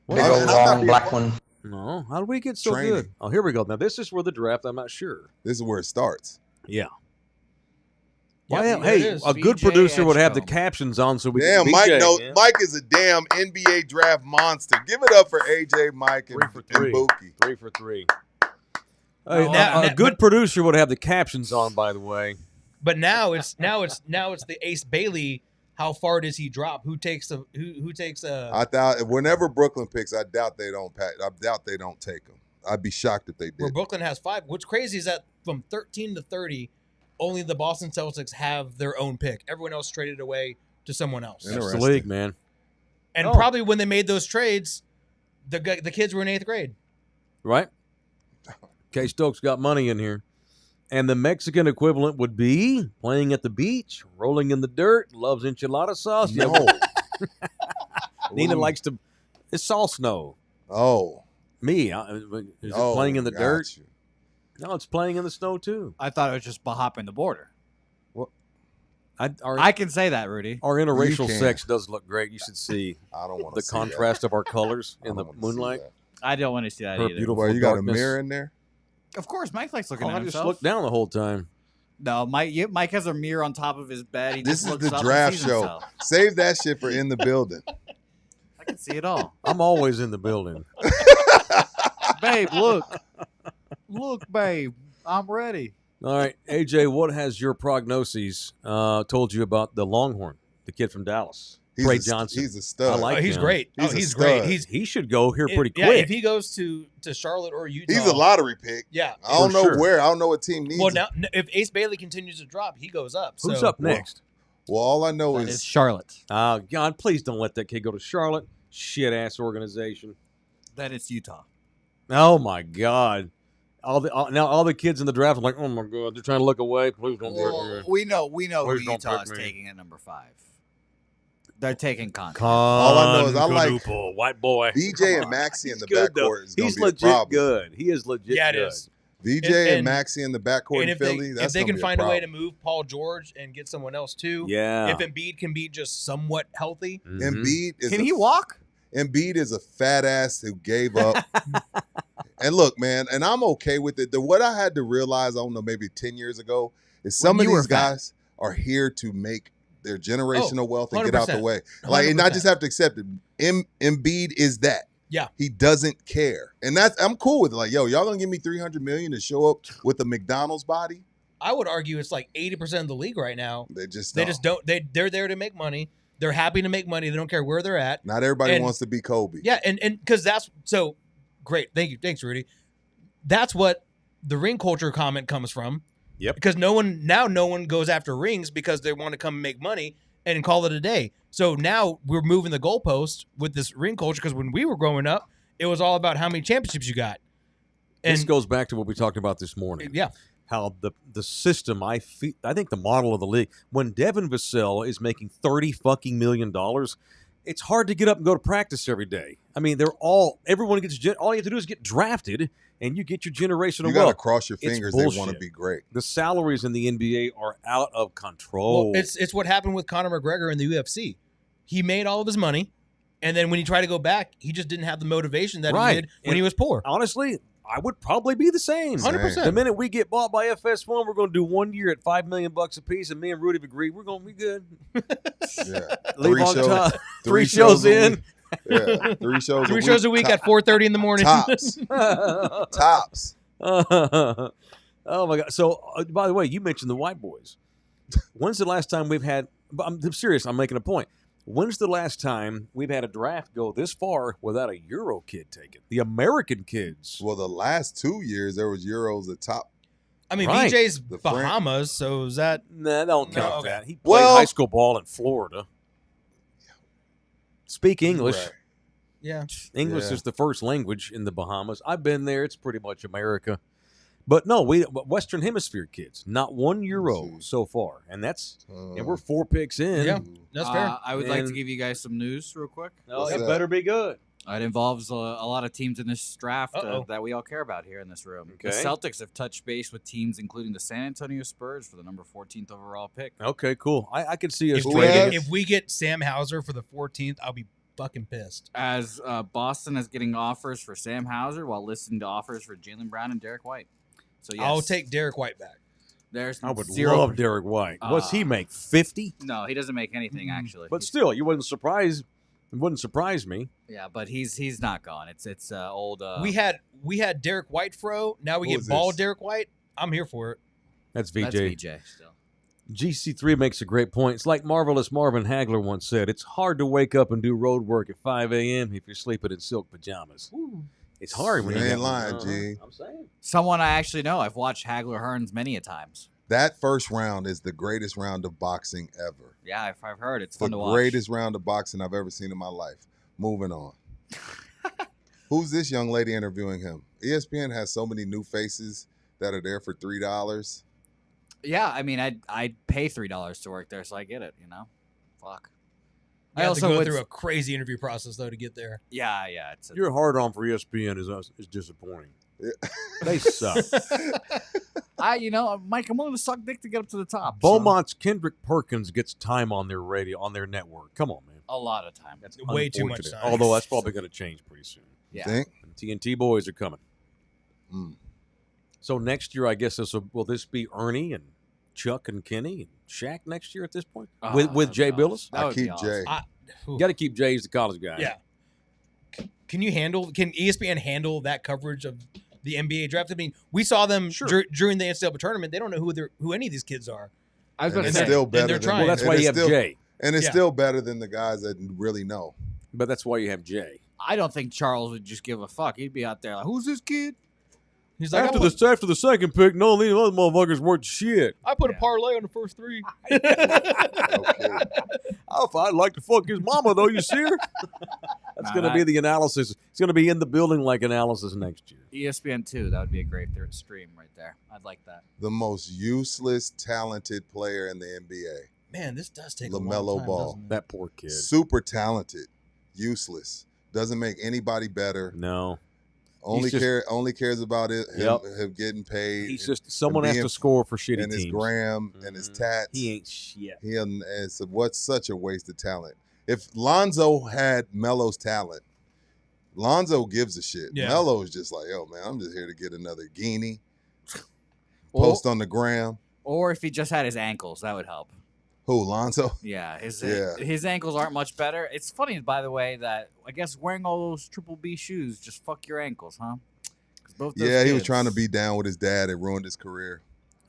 Speaker 2: What
Speaker 3: Big
Speaker 2: is
Speaker 3: old
Speaker 2: it?
Speaker 3: long black
Speaker 6: one.
Speaker 2: No, how did we get so
Speaker 3: Training.
Speaker 2: good? Oh, here we go. Now this is where the draft. I'm not sure.
Speaker 3: This is where it starts.
Speaker 2: Yeah.
Speaker 4: Yeah,
Speaker 2: Well,
Speaker 4: there it
Speaker 2: hey,
Speaker 4: is.
Speaker 2: a good
Speaker 5: BJ
Speaker 2: producer would have the
Speaker 5: Edgecombe.
Speaker 2: captions on so we
Speaker 3: Damn,
Speaker 2: can
Speaker 3: Mike.
Speaker 2: BJ,
Speaker 3: No,
Speaker 2: man.
Speaker 3: Mike is a damn NBA draft monster. Give it up for AJ, Mike, and,
Speaker 2: 3 for 3.
Speaker 3: and Buki.
Speaker 2: 3 for 3.
Speaker 5: No,
Speaker 2: A good producer would have the captions on, by the way.
Speaker 4: But now it's the Ace Bailey. How far does he drop? Who takes a who takes a?
Speaker 3: I thought whenever Brooklyn picks, I doubt they don't take him. I'd be shocked if they
Speaker 4: Where
Speaker 3: did.
Speaker 4: Brooklyn has 5. What's crazy is that from 13 to 30, only the Boston Celtics have their own pick. Everyone else traded away to someone else.
Speaker 3: Interesting.
Speaker 2: That's the league, man.
Speaker 4: And probably when they made those trades, the kids were in 8th grade.
Speaker 2: Right? K-Stokes got money in here. And the Mexican equivalent would be playing at the beach, rolling in the dirt, loves enchilada sauce.
Speaker 3: No.
Speaker 2: Nina likes to. It's all snow.
Speaker 3: Oh.
Speaker 2: Me, is it playing in the
Speaker 3: got
Speaker 2: dirt?
Speaker 3: you.
Speaker 2: No, it's playing in the snow too.
Speaker 5: I thought it was just hopping the border.
Speaker 2: Our
Speaker 5: I can say that, Rudy.
Speaker 2: interracial
Speaker 3: You can.
Speaker 2: sex does look great. You should see
Speaker 3: I don't want
Speaker 2: the
Speaker 3: to
Speaker 2: contrast of our colors in the moonlight.
Speaker 5: I don't want to see that
Speaker 2: Her
Speaker 5: either.
Speaker 2: beautiful
Speaker 3: Well, you got
Speaker 2: darkness.
Speaker 3: a mirror in there?
Speaker 5: Of course, Mike likes looking
Speaker 2: Oh,
Speaker 5: at
Speaker 2: I just
Speaker 5: himself.
Speaker 2: looked down the whole time.
Speaker 5: No, Mike has a mirror on top of his bed. He
Speaker 3: This
Speaker 5: just
Speaker 3: is
Speaker 5: looks
Speaker 3: the
Speaker 5: up
Speaker 3: draft
Speaker 5: and sees
Speaker 3: show.
Speaker 5: himself.
Speaker 3: Save that shit for in the building.
Speaker 5: I can see it all.
Speaker 2: I'm always in the building.
Speaker 5: Babe, look. Look, babe. I'm ready.
Speaker 2: All right, AJ, what has your prognoses told you about the Longhorn, the kid from Dallas, Trey Johnson?
Speaker 3: He's a stud.
Speaker 2: I like
Speaker 4: He's
Speaker 2: him.
Speaker 4: great.
Speaker 3: He's a
Speaker 4: He's
Speaker 3: stud.
Speaker 4: great.
Speaker 2: He should go here pretty
Speaker 4: Yeah,
Speaker 2: quick.
Speaker 4: if he goes to Charlotte or Utah,
Speaker 3: He's a lottery pick.
Speaker 4: Yeah.
Speaker 3: I don't
Speaker 2: For
Speaker 3: know
Speaker 2: sure.
Speaker 3: where. I don't know what team needs
Speaker 4: Well,
Speaker 3: him.
Speaker 4: now if Ace Bailey continues to drop, he goes up.
Speaker 2: Who's
Speaker 4: So-
Speaker 2: up next?
Speaker 3: Well, all I know
Speaker 5: That
Speaker 3: is
Speaker 5: is Charlotte.
Speaker 2: Oh, God, please don't let that kid go to Charlotte. Shit-ass organization.
Speaker 5: That is Utah.
Speaker 2: Oh, my God. All the kids in the draft are like, oh, my God, they're trying to look away. Please don't do
Speaker 5: Well,
Speaker 2: it.
Speaker 5: we know
Speaker 2: Please
Speaker 5: who
Speaker 2: don't
Speaker 5: Utah
Speaker 2: pick
Speaker 5: is
Speaker 2: me.
Speaker 5: taking at number 5. They're taking Con.
Speaker 3: All I know is I like
Speaker 2: Canupo, white boy.
Speaker 3: VJ and Maxie in the
Speaker 2: Good, though.
Speaker 3: backcourt is going
Speaker 2: He's
Speaker 3: to be a
Speaker 2: legit
Speaker 3: problem.
Speaker 2: good. He is legit
Speaker 4: Yeah, it
Speaker 2: good.
Speaker 4: is.
Speaker 3: VJ and
Speaker 4: And-
Speaker 3: Maxie in the backcourt
Speaker 4: And
Speaker 3: in Philly,
Speaker 4: if they
Speaker 3: gonna
Speaker 4: can
Speaker 3: be
Speaker 4: find a way to
Speaker 3: problem.
Speaker 4: move Paul George and get someone else too,
Speaker 2: Yeah.
Speaker 4: if Embiid can be just somewhat healthy,
Speaker 2: Mhm.
Speaker 3: Embiid is
Speaker 5: Can he walk?
Speaker 3: Embiid is a fat ass who gave up. And look, man, and I'm okay with it. What I had to realize, I don't know, maybe 10 years ago, is some
Speaker 5: When
Speaker 3: of
Speaker 5: you were
Speaker 3: these
Speaker 5: fat.
Speaker 3: guys are here to make their generational wealth and get out the
Speaker 4: 100%.
Speaker 3: way. Like, and I
Speaker 4: 100%.
Speaker 3: just have to accept it. Embiid is that.
Speaker 4: Yeah.
Speaker 3: He doesn't care. And I'm cool with it. Like, yo, y'all gonna give me $300 million to show up with a McDonald's body?
Speaker 4: I would argue it's like 80% of the league right now.
Speaker 3: They just
Speaker 4: Don't. They're there to make money. They're happy to make money. They don't care where they're at.
Speaker 3: Not everybody
Speaker 4: And-
Speaker 3: wants to be Kobe.
Speaker 4: Yeah, and because that's so great. Thanks, Rudy. That's what the ring culture comment comes from.
Speaker 2: Yep.
Speaker 4: Because no one goes after rings because they want to come and make money and call it a day. So now we're moving the goalpost with this ring culture because when we were growing up, it was all about how many championships you got.
Speaker 2: This
Speaker 4: And
Speaker 2: goes back to what we talked about this morning.
Speaker 4: yeah,
Speaker 2: How the system, I think the model of the league, when Devin Vassell is making $30 million, it's hard to get up and go to practice every day. I mean, everyone gets, all you have to do is get drafted and you get your generational
Speaker 3: You got to
Speaker 2: wealth.
Speaker 3: cross your
Speaker 2: It's
Speaker 3: fingers. They want to
Speaker 2: bullshit.
Speaker 3: be great.
Speaker 2: The salaries in the NBA are out of control.
Speaker 4: well, it's what happened with Conor McGregor in the UFC. He made all of his money, and then when he tried to go back, he just didn't have the motivation that
Speaker 2: Right.
Speaker 4: he did when
Speaker 2: And
Speaker 4: he was poor.
Speaker 2: Honestly, I would probably be the same.
Speaker 4: 100%.
Speaker 2: The minute we get bought by FS1, we're going to do 1 year at $5 million a piece, and me and Rudy have agreed we're going to be good.
Speaker 3: Yeah.
Speaker 2: Leave on
Speaker 3: shows-
Speaker 2: top.
Speaker 3: three
Speaker 2: Three shows
Speaker 3: a
Speaker 2: in.
Speaker 3: week. Yeah. 3 shows a
Speaker 4: 3
Speaker 3: week.
Speaker 4: shows a week at 4:30 in the morning.
Speaker 3: Tops. Tops.
Speaker 2: Oh my God! So, by the way, you mentioned the white boys. When's the last time we've had? But I'm serious. I'm making a point. When's the last time we've had a draft go this far without a Euro kid taken? The American kids.
Speaker 3: Well, the last 2 years, there was Euros at top.
Speaker 4: I mean,
Speaker 2: Right.
Speaker 4: VJ's
Speaker 3: The Fran-
Speaker 4: Bahamas, so is that
Speaker 2: Nah, don't
Speaker 4: No,
Speaker 2: count
Speaker 4: okay.
Speaker 2: that. He played
Speaker 3: Well-
Speaker 2: high school ball in Florida. Speak English.
Speaker 3: Right.
Speaker 4: yeah?
Speaker 2: English
Speaker 3: Yeah.
Speaker 2: is the first language in the Bahamas. I've been there. It's pretty much America. But no, Western Hemisphere kids, not one Euro
Speaker 3: Jeez.
Speaker 2: so far, and
Speaker 3: Uh,
Speaker 2: we're 4 picks in.
Speaker 4: Yeah. That's fair.
Speaker 5: I would like to
Speaker 2: And-
Speaker 5: give you guys some news real quick.
Speaker 2: Oh,
Speaker 3: What's
Speaker 2: it
Speaker 3: that?
Speaker 2: better be good.
Speaker 5: It involves a lot of teams in this draft
Speaker 4: Uh-oh.
Speaker 5: that we all care about here in this room. The
Speaker 2: Okay.
Speaker 5: Celtics have touched base with teams including the San Antonio Spurs for the number 14th overall pick.
Speaker 2: Okay, cool. I can see us
Speaker 4: If we,
Speaker 3: Who
Speaker 2: trading.
Speaker 3: has-
Speaker 4: get, if we get Sam Hauser for the 14th, I'll be fucking pissed.
Speaker 5: As Boston is getting offers for Sam Hauser while listening to offers for Jaylen Brown and Derek White. So yes,
Speaker 4: I'll take Derek White back.
Speaker 5: There's
Speaker 2: I would
Speaker 5: zero.
Speaker 2: love Derek White. What's he make? 50?
Speaker 5: No, he doesn't make anything actually.
Speaker 2: But still, you wouldn't surprise. It wouldn't surprise me.
Speaker 5: Yeah, but he's not gone. It's old.
Speaker 4: We had Derek White fro. Now we
Speaker 3: Who
Speaker 4: get
Speaker 3: is
Speaker 4: bald
Speaker 3: this?
Speaker 4: Derek White. I'm here for it.
Speaker 2: That's VJ.
Speaker 5: That's VJ still.
Speaker 2: GC3 makes a great point. It's like Marvelous Marvin Hagler once said, it's hard to wake up and do road work at 5 a.m. if you're sleeping in silk pajamas. It's hard when
Speaker 3: You
Speaker 2: you
Speaker 3: ain't
Speaker 2: got-
Speaker 3: lying, G.
Speaker 2: I'm saying.
Speaker 5: Someone I actually know. I've watched Hagler Hearns many a times.
Speaker 3: That first round is the greatest round of boxing ever.
Speaker 5: Yeah, I've heard it's
Speaker 3: The
Speaker 5: fun to watch.
Speaker 3: greatest round of boxing I've ever seen in my life. Moving on. Who's this young lady interviewing him? ESPN has so many new faces that are there for $3.
Speaker 5: Yeah, I mean, I'd pay $3 to work there, so I get it. You know, fuck.
Speaker 4: I also go through a crazy interview process though to get there.
Speaker 5: Yeah. It's
Speaker 2: Your hard on for ESPN is disappointing.
Speaker 3: Yeah.
Speaker 2: They suck.
Speaker 5: Mike, I'm willing to suck dick to get up to the top. so-
Speaker 2: Beaumont's Kendrick Perkins gets time on their radio, on their network. Come on, man.
Speaker 5: a lot of time.
Speaker 2: That's
Speaker 4: Way too much
Speaker 2: unfortunate.
Speaker 4: time.
Speaker 2: Although that's probably going to change pretty soon.
Speaker 5: Yeah.
Speaker 3: Think?
Speaker 2: And TNT boys are coming.
Speaker 3: Mm.
Speaker 2: So next year, I guess will this be Ernie and Chuck and Kenny and Shaq next year at this point with Jay Billis?
Speaker 5: That
Speaker 3: I
Speaker 5: would be
Speaker 3: keep
Speaker 5: awesome.
Speaker 3: Jay.
Speaker 2: You got to keep Jay as the college guy.
Speaker 4: Yeah. Can ESPN handle that coverage of the NBA draft? I mean, we saw them
Speaker 2: Sure.
Speaker 4: during the NCAA tournament. They don't know who any of these kids are.
Speaker 5: I was
Speaker 3: And
Speaker 5: about to
Speaker 3: it's
Speaker 5: say,
Speaker 3: still
Speaker 4: and
Speaker 3: better
Speaker 4: they're
Speaker 3: than
Speaker 4: trying.
Speaker 2: Well, that's
Speaker 3: and
Speaker 2: why
Speaker 3: it's
Speaker 2: you have
Speaker 3: still-
Speaker 2: Jay.
Speaker 3: And it's
Speaker 4: Yeah.
Speaker 3: still better than the guys that really know.
Speaker 2: But that's why you have Jay.
Speaker 5: I don't think Charles would just give a fuck. He'd be out there like, "Who's this kid?"
Speaker 4: He's like,
Speaker 2: After the second pick, none of these other motherfuckers weren't shit.
Speaker 4: I put a parlay on the first three.
Speaker 3: Okay.
Speaker 2: Oh, if I'd like to fuck his mama, though, you see her? That's going to be the analysis. It's going to be in the building like analysis next year.
Speaker 5: ESPN 2, that would be a great third stream right there. I'd like that.
Speaker 3: The most useless, talented player in the NBA.
Speaker 4: Man, this does take
Speaker 3: LaMelo
Speaker 4: a long time,
Speaker 3: Ball.
Speaker 4: doesn't it?
Speaker 2: That poor kid.
Speaker 3: Super talented, useless. Doesn't make anybody better.
Speaker 2: No.
Speaker 3: Only
Speaker 2: just-
Speaker 3: only cares about him getting paid.
Speaker 2: He's just someone has
Speaker 3: being-
Speaker 2: to score for shitty
Speaker 3: and his
Speaker 2: teams.
Speaker 3: gram and his tats.
Speaker 2: He ain't shit.
Speaker 3: It's what's such a waste of talent. If Lonzo had Melo's talent, Lonzo gives a shit.
Speaker 4: Yeah.
Speaker 3: Melo is just like, yo, man, I'm just here to get another guinea.
Speaker 5: Or,
Speaker 3: Post on the gram.
Speaker 5: or if he just had his ankles, that would help.
Speaker 3: Who, Lonzo?
Speaker 5: Yeah,
Speaker 3: Yeah.
Speaker 5: his ankles aren't much better. It's funny, by the way, that I guess wearing all those Triple B shoes just fuck your ankles, huh? 'Cause both those
Speaker 3: Yeah, he was
Speaker 5: kids-
Speaker 3: trying to be down with his dad. It ruined his career.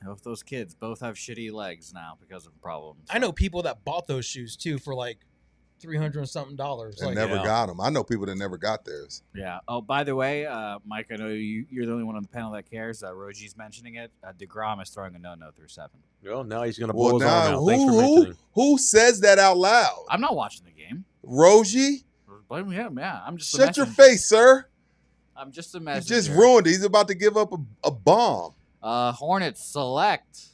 Speaker 5: Both those kids both have shitty legs now because of problems.
Speaker 4: I know people that bought those shoes too for like $300 and something.
Speaker 3: And
Speaker 4: Like,
Speaker 3: never
Speaker 2: yeah.
Speaker 3: got them. I know people that never got theirs.
Speaker 5: Yeah. Oh, by the way, Mike, I know you're the only one on the panel that cares. Roji's mentioning it. DeGrom is throwing a no-no through 7.
Speaker 2: Well, now he's going to blow
Speaker 3: Well,
Speaker 2: his arm
Speaker 3: now,
Speaker 2: out. Thanks for mentioning.
Speaker 3: who says that out loud?
Speaker 5: I'm not watching the game.
Speaker 3: Roji?
Speaker 5: Blame him. Yeah, I'm just.
Speaker 3: Shut your face, sir.
Speaker 5: I'm just a
Speaker 3: You
Speaker 5: messenger.
Speaker 3: just ruined it. He's about to give up a bomb.
Speaker 5: Hornets select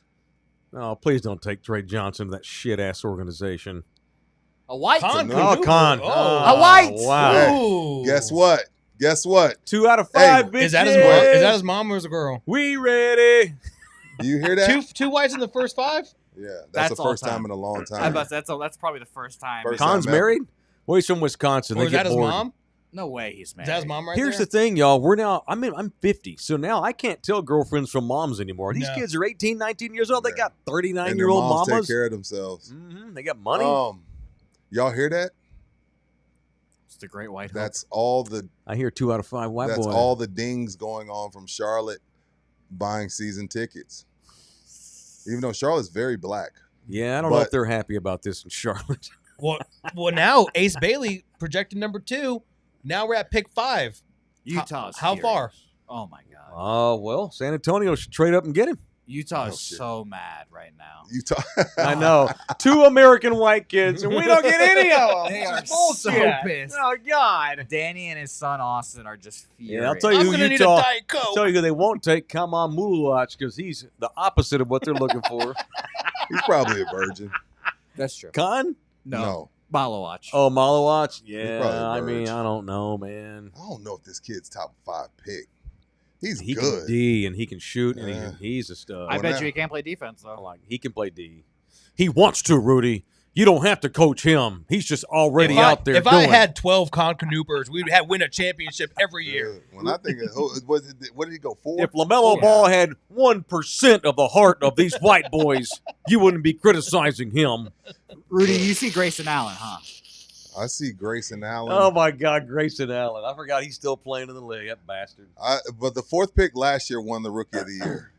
Speaker 2: Oh, please don't take Trey Johnson to that shit-ass organization.
Speaker 5: a white.
Speaker 4: Con-
Speaker 2: Oh, Con.
Speaker 4: Oh.
Speaker 5: A white.
Speaker 2: Wow.
Speaker 3: Hey,
Speaker 4: Ooh.
Speaker 3: Guess what? Guess what?
Speaker 2: 2 out of 5,
Speaker 3: Hey,
Speaker 2: bitches.
Speaker 4: Is that his mom? Is that his mom or his girl?
Speaker 2: We ready.
Speaker 3: Do you hear that?
Speaker 4: Two whites in the first 5?
Speaker 3: Yeah, that's
Speaker 5: That's
Speaker 3: the
Speaker 5: all
Speaker 3: first time
Speaker 5: time.
Speaker 3: in a long time.
Speaker 5: That's probably the first time.
Speaker 3: First
Speaker 2: Con's
Speaker 3: time ever.
Speaker 2: married? Well, he's from Wisconsin.
Speaker 4: Or
Speaker 2: They
Speaker 4: is
Speaker 2: get
Speaker 4: that his
Speaker 2: bored.
Speaker 4: mom?
Speaker 5: No way he's
Speaker 4: Is
Speaker 5: married.
Speaker 4: that his mom right
Speaker 2: Here's
Speaker 4: there?
Speaker 2: the thing, y'all. I'm 50, so now I can't tell girlfriends from moms anymore. These
Speaker 4: No.
Speaker 2: kids are 18, 19 years old. They
Speaker 3: Yeah.
Speaker 2: got
Speaker 3: And their
Speaker 2: 39-year-old
Speaker 3: moms
Speaker 2: mamas.
Speaker 3: take care of themselves.
Speaker 2: They got money.
Speaker 3: Y'all hear that?
Speaker 5: It's the Great White Hope.
Speaker 3: That's all the
Speaker 2: I hear 2 out of 5 white
Speaker 3: that's
Speaker 2: boys.
Speaker 3: all the dings going on from Charlotte buying season tickets. Even though Charlotte's very black.
Speaker 2: Yeah, I don't know if
Speaker 3: But-
Speaker 2: they're happy about this in Charlotte.
Speaker 4: Well, now Ace Bailey projected number 2. Now we're at pick 5.
Speaker 5: Utah's
Speaker 4: How far?
Speaker 5: furious. Oh my god.
Speaker 2: Oh, well, San Antonio should trade up and get him.
Speaker 5: Utah
Speaker 3: Oh,
Speaker 5: is
Speaker 3: shit.
Speaker 5: so mad right now.
Speaker 3: Utah.
Speaker 2: I know. 2 American white kids, and we don't get any of them.
Speaker 5: They
Speaker 2: This
Speaker 5: are
Speaker 2: is bullshit.
Speaker 5: so pissed.
Speaker 2: Oh, God.
Speaker 5: Danny and his son Austin are just furious.
Speaker 2: Yeah, I'll tell you
Speaker 4: I'm
Speaker 2: who
Speaker 4: going to need
Speaker 2: Utah.
Speaker 4: a Diet Coke.
Speaker 2: I'll tell you who they won't take, Kaman Mulawach, because he's the opposite of what they're looking for.
Speaker 3: He's probably a virgin.
Speaker 5: That's true.
Speaker 2: Khan?
Speaker 3: No.
Speaker 5: Malawatch.
Speaker 2: Oh, Malawach?
Speaker 3: probably
Speaker 2: Yeah,
Speaker 3: a
Speaker 2: I mean,
Speaker 3: virgin.
Speaker 2: I don't know, man.
Speaker 3: I don't know if this kid's top 5 pick. He's
Speaker 2: He
Speaker 3: good.
Speaker 2: can D, and he can shoot, and
Speaker 3: Yeah.
Speaker 2: he's a stud.
Speaker 5: I
Speaker 3: Well,
Speaker 5: bet
Speaker 3: now-
Speaker 5: you he can't play defense
Speaker 2: I
Speaker 5: though.
Speaker 2: like he can play D. He wants to, Rudy. You don't have to coach him. He's just already
Speaker 4: If I-
Speaker 2: out there
Speaker 4: If
Speaker 2: doing
Speaker 4: I
Speaker 2: it.
Speaker 4: had 12 Canoopers, we'd win a championship every year.
Speaker 3: When I think of what did he go for?
Speaker 2: If LaMelo Ball had 1% of the heart of these white boys, you wouldn't be criticizing him.
Speaker 5: Rudy, you see Grayson Allen, huh?
Speaker 3: I see Grayson Allen.
Speaker 2: Oh, my God, Grayson Allen. I forgot he's still playing in the league, that bastard.
Speaker 3: But the 4th pick last year won the Rookie of the Year.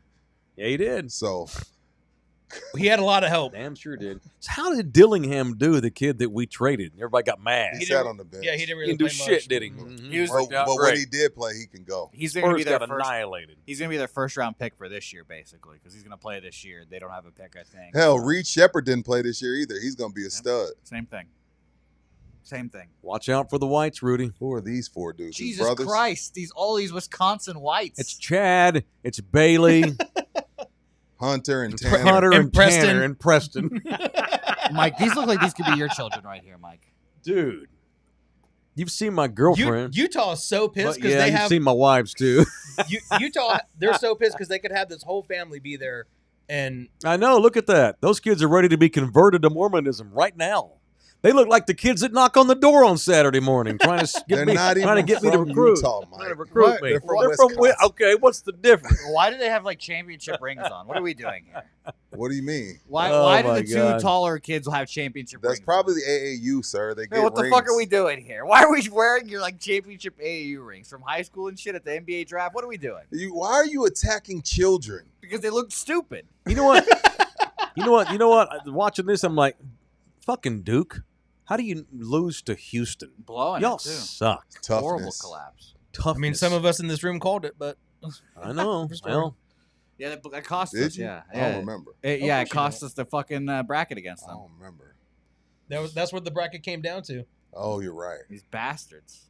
Speaker 2: Yeah, he did.
Speaker 3: So
Speaker 4: He had a lot of help.
Speaker 2: Damn sure did. So how did Dillingham do, the kid that we traded? Everybody got mad.
Speaker 3: he
Speaker 4: He
Speaker 3: sat
Speaker 4: didn't-
Speaker 3: on the bench.
Speaker 4: Yeah, he didn't
Speaker 2: He
Speaker 4: really
Speaker 2: didn't do
Speaker 4: play
Speaker 2: shit,
Speaker 4: much.
Speaker 2: did he?
Speaker 5: He was-
Speaker 2: Worked out
Speaker 3: But
Speaker 2: great.
Speaker 3: when he did play, he can go.
Speaker 5: He's going to be
Speaker 2: Spurs
Speaker 5: their
Speaker 2: got
Speaker 5: first.
Speaker 2: annihilated.
Speaker 5: He's going to be their first round pick for this year, basically, because he's going to play this year. They don't have a pick, I think.
Speaker 3: Hell,
Speaker 5: So,
Speaker 3: Reed Shepard didn't play this year either. He's going to be a stud.
Speaker 5: Same thing. Same thing.
Speaker 2: Watch out for the whites, Rudy.
Speaker 3: Who are these 4 dudes? His
Speaker 5: Jesus
Speaker 3: brothers?
Speaker 5: Christ! All these Wisconsin whites.
Speaker 2: It's Chad. It's Bailey.
Speaker 3: Hunter and Tanner.
Speaker 2: Hunter
Speaker 4: And
Speaker 2: and
Speaker 4: Preston.
Speaker 2: Tanner and Preston.
Speaker 5: Mike. These look like these could be your children right here, Mike.
Speaker 2: Dude, you've seen my girlfriend.
Speaker 4: Utah is so pissed
Speaker 2: but
Speaker 4: because
Speaker 2: yeah,
Speaker 4: they
Speaker 2: you've
Speaker 4: have
Speaker 2: seen my wives too.
Speaker 4: Utah. They're so pissed because they could have this whole family be there, and
Speaker 2: I know. Look at that. Those kids are ready to be converted to Mormonism right now. They look like the kids that knock on the door on Saturday morning, trying to
Speaker 3: They're not even
Speaker 2: get me to
Speaker 3: from
Speaker 2: recruit.
Speaker 3: Utah, Mike.
Speaker 2: Trying to recruit
Speaker 3: What?
Speaker 2: me.
Speaker 3: They're from
Speaker 2: Well,
Speaker 3: Wisconsin.
Speaker 2: okay, what's the difference?
Speaker 5: Why do they have like championship rings on? What are we doing here?
Speaker 3: What do you mean?
Speaker 5: Why?
Speaker 2: Oh,
Speaker 5: why do
Speaker 2: my
Speaker 5: the
Speaker 2: God.
Speaker 5: two taller kids have championship
Speaker 3: That's
Speaker 5: rings?
Speaker 3: probably the AAU, sir. They
Speaker 5: on?
Speaker 3: get
Speaker 5: Man, what the
Speaker 3: rings.
Speaker 5: fuck are we doing here? Why are we wearing your like championship AAU rings from high school and shit at the NBA draft? What are we doing?
Speaker 3: Why are you attacking children?
Speaker 5: Because they look stupid.
Speaker 2: You know what? You know what? Watching this, I'm like, fucking Duke. How do you lose to Houston?
Speaker 5: Blowing
Speaker 2: Y'all
Speaker 5: it too.
Speaker 2: suck.
Speaker 3: Toughness.
Speaker 5: Horrible collapse.
Speaker 2: Toughness.
Speaker 4: I mean, some of us in this room called it, but
Speaker 2: I know.
Speaker 4: Different story.
Speaker 2: Well,
Speaker 5: Yeah, that cost
Speaker 3: Did
Speaker 5: us.
Speaker 3: you?
Speaker 5: Yeah,
Speaker 3: I
Speaker 5: yeah.
Speaker 3: don't remember.
Speaker 5: It,
Speaker 4: Of
Speaker 5: yeah,
Speaker 4: course
Speaker 5: it
Speaker 4: you
Speaker 5: cost us the fucking bracket against
Speaker 3: I
Speaker 5: them.
Speaker 3: don't remember.
Speaker 4: that's what the bracket came down to.
Speaker 3: Oh, you're right.
Speaker 5: These bastards.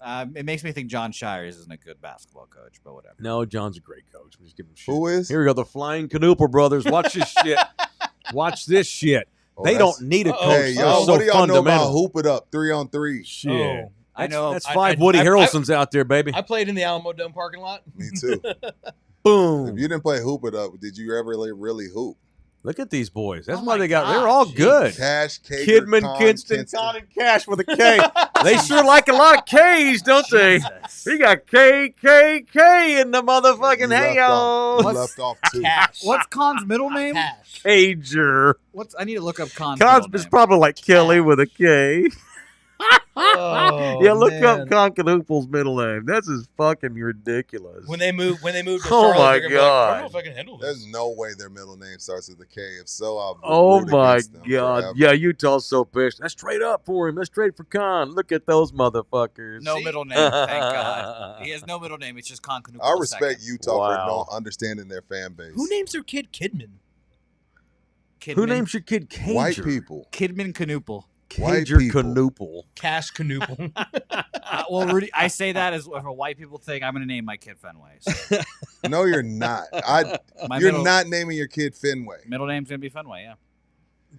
Speaker 5: It makes me think John Shires isn't a good basketball coach, but whatever.
Speaker 2: no, John's a great coach. Just give him shit.
Speaker 3: Who is?
Speaker 2: Here we go. The Flying Canoopler brothers. Watch this shit. Watch this shit.
Speaker 3: Oh,
Speaker 2: They
Speaker 3: that's-
Speaker 2: don't need a
Speaker 4: Uh-oh.
Speaker 2: coach.
Speaker 3: Hey,
Speaker 2: They're
Speaker 3: y'all,
Speaker 2: so
Speaker 3: what do y'all know about
Speaker 2: fundamental.
Speaker 3: hoop it up 3-on-3?
Speaker 2: Shit.
Speaker 4: Oh.
Speaker 5: I know.
Speaker 2: That's
Speaker 4: I-
Speaker 2: 5
Speaker 4: I-
Speaker 2: Woody
Speaker 4: I-
Speaker 2: Harrelsons out there, baby.
Speaker 4: I played in the Alamo Dome parking lot.
Speaker 3: Me too.
Speaker 2: Boom.
Speaker 3: If you didn't play hoop it up, did you ever really hoop?
Speaker 2: Look at these boys. That's
Speaker 5: Oh
Speaker 2: why
Speaker 5: my
Speaker 2: they got.
Speaker 5: God,
Speaker 2: They're all
Speaker 5: jeez.
Speaker 2: good.
Speaker 3: Cash, Kager,
Speaker 2: Kidman,
Speaker 3: Kahn,
Speaker 2: Kinston, Con, and Cash with a K. They sure like a lot of K's, don't they?
Speaker 5: Jesus.
Speaker 2: We got KKK in the motherfucking
Speaker 3: You left off- you
Speaker 2: hey
Speaker 3: left off two.
Speaker 4: Cash.
Speaker 5: What's Khan's middle name?
Speaker 4: Cash.
Speaker 2: Cager.
Speaker 5: I need to look up Khan's
Speaker 2: Con's
Speaker 5: middle
Speaker 2: is
Speaker 5: name.
Speaker 2: probably like Kelly with a K.
Speaker 4: Oh,
Speaker 2: Yeah, look
Speaker 4: man.
Speaker 2: up Concadoople's middle name. That's just fucking ridiculous.
Speaker 4: When they moved to
Speaker 2: Oh,
Speaker 4: Charlotte,
Speaker 2: my
Speaker 4: they're gonna be like, I don't know
Speaker 2: God.
Speaker 4: if I can handle this.
Speaker 3: There's no way their middle name starts with a K. If so, I'll
Speaker 2: Oh
Speaker 3: root
Speaker 2: my
Speaker 3: against them
Speaker 2: God!
Speaker 3: forever.
Speaker 2: Yeah, Utah's so pissed. That's straight up for him. That's straight for Con. Look at those motherfuckers.
Speaker 5: No
Speaker 4: See?
Speaker 5: middle name, thank God. He has no middle name. It's just Khan Canoopler
Speaker 3: I
Speaker 5: II.
Speaker 3: respect Utah
Speaker 2: Wow.
Speaker 3: for not understanding their fan base.
Speaker 4: Who names their kid Kidman?
Speaker 5: Kidman,
Speaker 2: Who names your kid Cager?
Speaker 3: White people?
Speaker 5: Kidman Canoopel.
Speaker 3: White
Speaker 2: Cager
Speaker 3: people.
Speaker 2: Canoopel.
Speaker 4: Cash Canoopel.
Speaker 5: Well, Rudy, I say that as if a white people thing. I'm going to name my kid Fenway. So
Speaker 3: No, you're not.
Speaker 5: my
Speaker 3: You're
Speaker 5: middle,
Speaker 3: not naming your kid Fenway.
Speaker 5: Middle name's going to be Fenway. Yeah,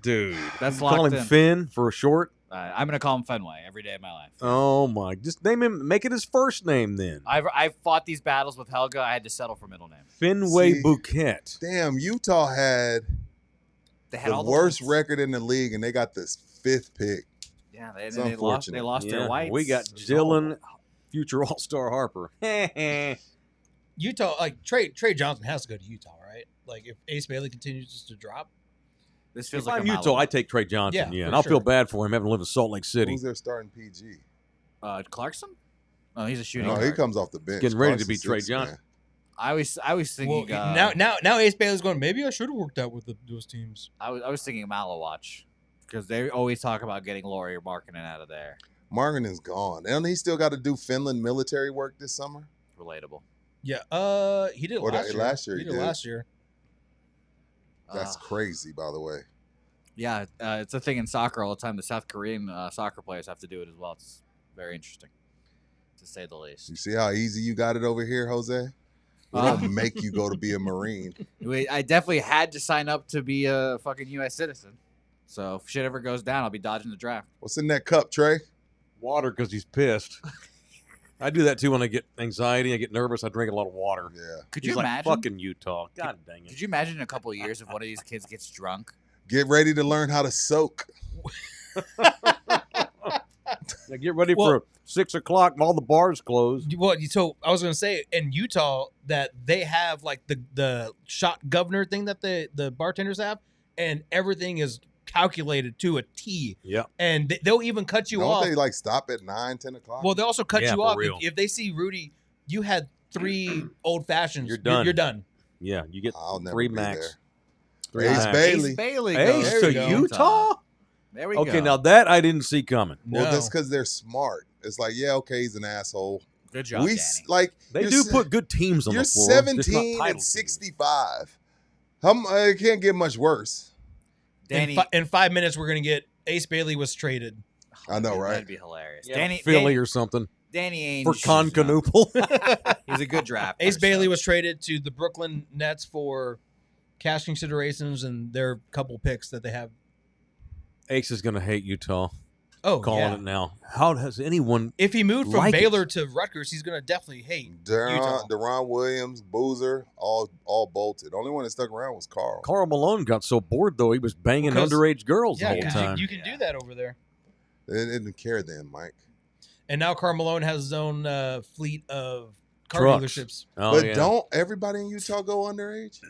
Speaker 2: Dude.
Speaker 5: that's
Speaker 2: Call
Speaker 5: locked
Speaker 2: him
Speaker 5: in.
Speaker 2: Finn for a short.
Speaker 5: I'm going to call him Fenway every day of my life.
Speaker 2: Oh my! Just name him. Make it his first name then.
Speaker 5: I've fought these battles with Helga. I had to settle for middle name.
Speaker 2: Fenway
Speaker 3: See,
Speaker 2: Bouquet.
Speaker 3: Damn, Utah had
Speaker 5: They had
Speaker 3: the
Speaker 5: all
Speaker 3: worst
Speaker 5: whites.
Speaker 3: record in the league, and they got this 5th pick.
Speaker 5: Yeah,
Speaker 3: It's
Speaker 5: they lost. They
Speaker 3: unfortunate.
Speaker 5: lost their whites.
Speaker 2: We got
Speaker 5: It was
Speaker 2: Dylan,
Speaker 5: horrible.
Speaker 2: future All-Star Harper.
Speaker 4: Utah, like Trey Johnson has to go to Utah, right? Like if Ace Bailey continues just to drop.
Speaker 5: This feels
Speaker 2: If
Speaker 5: like
Speaker 2: I'm
Speaker 5: a
Speaker 2: Utah,
Speaker 5: Malibu.
Speaker 2: I take Trey Johnson.
Speaker 4: Yeah,
Speaker 2: Yeah,
Speaker 4: for
Speaker 2: and I'll feel
Speaker 4: sure.
Speaker 2: bad for him having to live in Salt Lake City.
Speaker 3: Who's their starting PG?
Speaker 5: Clarkson. Oh, he's a shooting
Speaker 3: No,
Speaker 5: guard.
Speaker 3: he comes off the bench.
Speaker 2: Getting ready to
Speaker 3: Clarkson's
Speaker 2: be Trey
Speaker 3: sixth
Speaker 2: Johnson.
Speaker 3: man.
Speaker 5: I was thinking.
Speaker 4: Well, now Ace Bailey's going. Maybe I should have worked out with those teams.
Speaker 5: I was thinking Malawatch because they always talk about getting Laurie Markkinen out of there.
Speaker 3: Marvin is gone. And he still got to do Finland military work this summer?
Speaker 5: Relatable.
Speaker 4: Yeah, he did
Speaker 3: Or
Speaker 4: last year.
Speaker 3: last year
Speaker 4: he
Speaker 3: he
Speaker 4: did
Speaker 3: did.
Speaker 4: last year.
Speaker 3: That's crazy, by the way.
Speaker 5: Yeah, it's a thing in soccer all the time. The South Korean soccer players have to do it as well. It's very interesting, to say the least.
Speaker 3: You see how easy you got it over here, Jose? We
Speaker 5: Uh,
Speaker 3: don't make you go to be a Marine.
Speaker 5: I definitely had to sign up to be a fucking U.S. citizen. So if shit ever goes down, I'll be dodging the draft.
Speaker 3: What's in that cup, Trey?
Speaker 2: Water because he's pissed. I do that too when I get anxiety. I get nervous. I drink a lot of water.
Speaker 3: Yeah.
Speaker 5: Could
Speaker 2: He's
Speaker 5: you
Speaker 2: like,
Speaker 5: imagine?
Speaker 2: fucking Utah. God dang it.
Speaker 5: Could you imagine in a couple of years if one of these kids gets drunk
Speaker 3: Get ready to learn how to soak.
Speaker 2: Now get ready for 6 o'clock and all the bars closed.
Speaker 4: Well, so I was going to say in Utah that they have like the shot governor thing that the bartenders have, and everything is calculated to a T.
Speaker 2: Yeah.
Speaker 4: And they'll even cut you off.
Speaker 3: Don't they like stop at 9, 10 o'clock?
Speaker 4: Well, they also cut
Speaker 2: Yeah,
Speaker 4: you
Speaker 2: for
Speaker 4: off
Speaker 2: real.
Speaker 4: if they see Rudy. You had 3 old fashions.
Speaker 2: You're done.
Speaker 4: You're done.
Speaker 2: Yeah, you get
Speaker 3: I'll never
Speaker 2: 3
Speaker 3: be
Speaker 2: max.
Speaker 3: there.
Speaker 2: 3
Speaker 3: Ace
Speaker 2: max.
Speaker 3: Bailey.
Speaker 5: Ace Bailey
Speaker 2: Ace
Speaker 5: goes
Speaker 2: to
Speaker 3: we go.
Speaker 2: Utah?
Speaker 5: There we go.
Speaker 2: Okay, now that I didn't see coming.
Speaker 3: Well,
Speaker 4: No.
Speaker 3: that's because they're smart. It's like, yeah, okay, he's an asshole.
Speaker 5: Good job,
Speaker 3: We
Speaker 5: Danny.
Speaker 3: like
Speaker 2: They
Speaker 3: you're
Speaker 2: do
Speaker 3: se-
Speaker 2: put good teams on
Speaker 3: You're
Speaker 2: the floor. just not
Speaker 3: 17
Speaker 2: title
Speaker 3: and 65. It can't get much worse.
Speaker 5: Danny,
Speaker 4: In 5 minutes, we're going to get Ace Bailey was traded.
Speaker 3: I know, right?
Speaker 5: That'd be hilarious.
Speaker 2: teams.
Speaker 5: Danny,
Speaker 2: Philly
Speaker 5: Danny,
Speaker 2: or something
Speaker 5: Danny Ainge
Speaker 2: for
Speaker 5: is,
Speaker 2: Concanoople.
Speaker 5: he's a good draft.
Speaker 4: Ace Bailey was traded to the Brooklyn Nets for cash considerations and their couple picks that they have.
Speaker 2: Ace is going to hate Utah.
Speaker 4: Oh,
Speaker 2: Calling
Speaker 4: yeah.
Speaker 2: it now. How has anyone?
Speaker 4: If he moved from
Speaker 2: Like it.
Speaker 4: Baylor to Rutgers, he's going to definitely hate Utah.
Speaker 3: Deron Williams, Boozer, all bolted. Only one that stuck around was Carl.
Speaker 2: Carl Malone got so bored though he was banging
Speaker 4: Because-
Speaker 2: underage girls
Speaker 4: Yeah,
Speaker 2: the whole
Speaker 4: because
Speaker 2: time.
Speaker 4: you can do that over there.
Speaker 3: They didn't care then, Mike.
Speaker 4: And now Karl Malone has his own fleet of car
Speaker 2: Trucks.
Speaker 4: dealerships.
Speaker 2: Oh,
Speaker 3: But
Speaker 2: yeah.
Speaker 3: don't everybody in Utah go underage?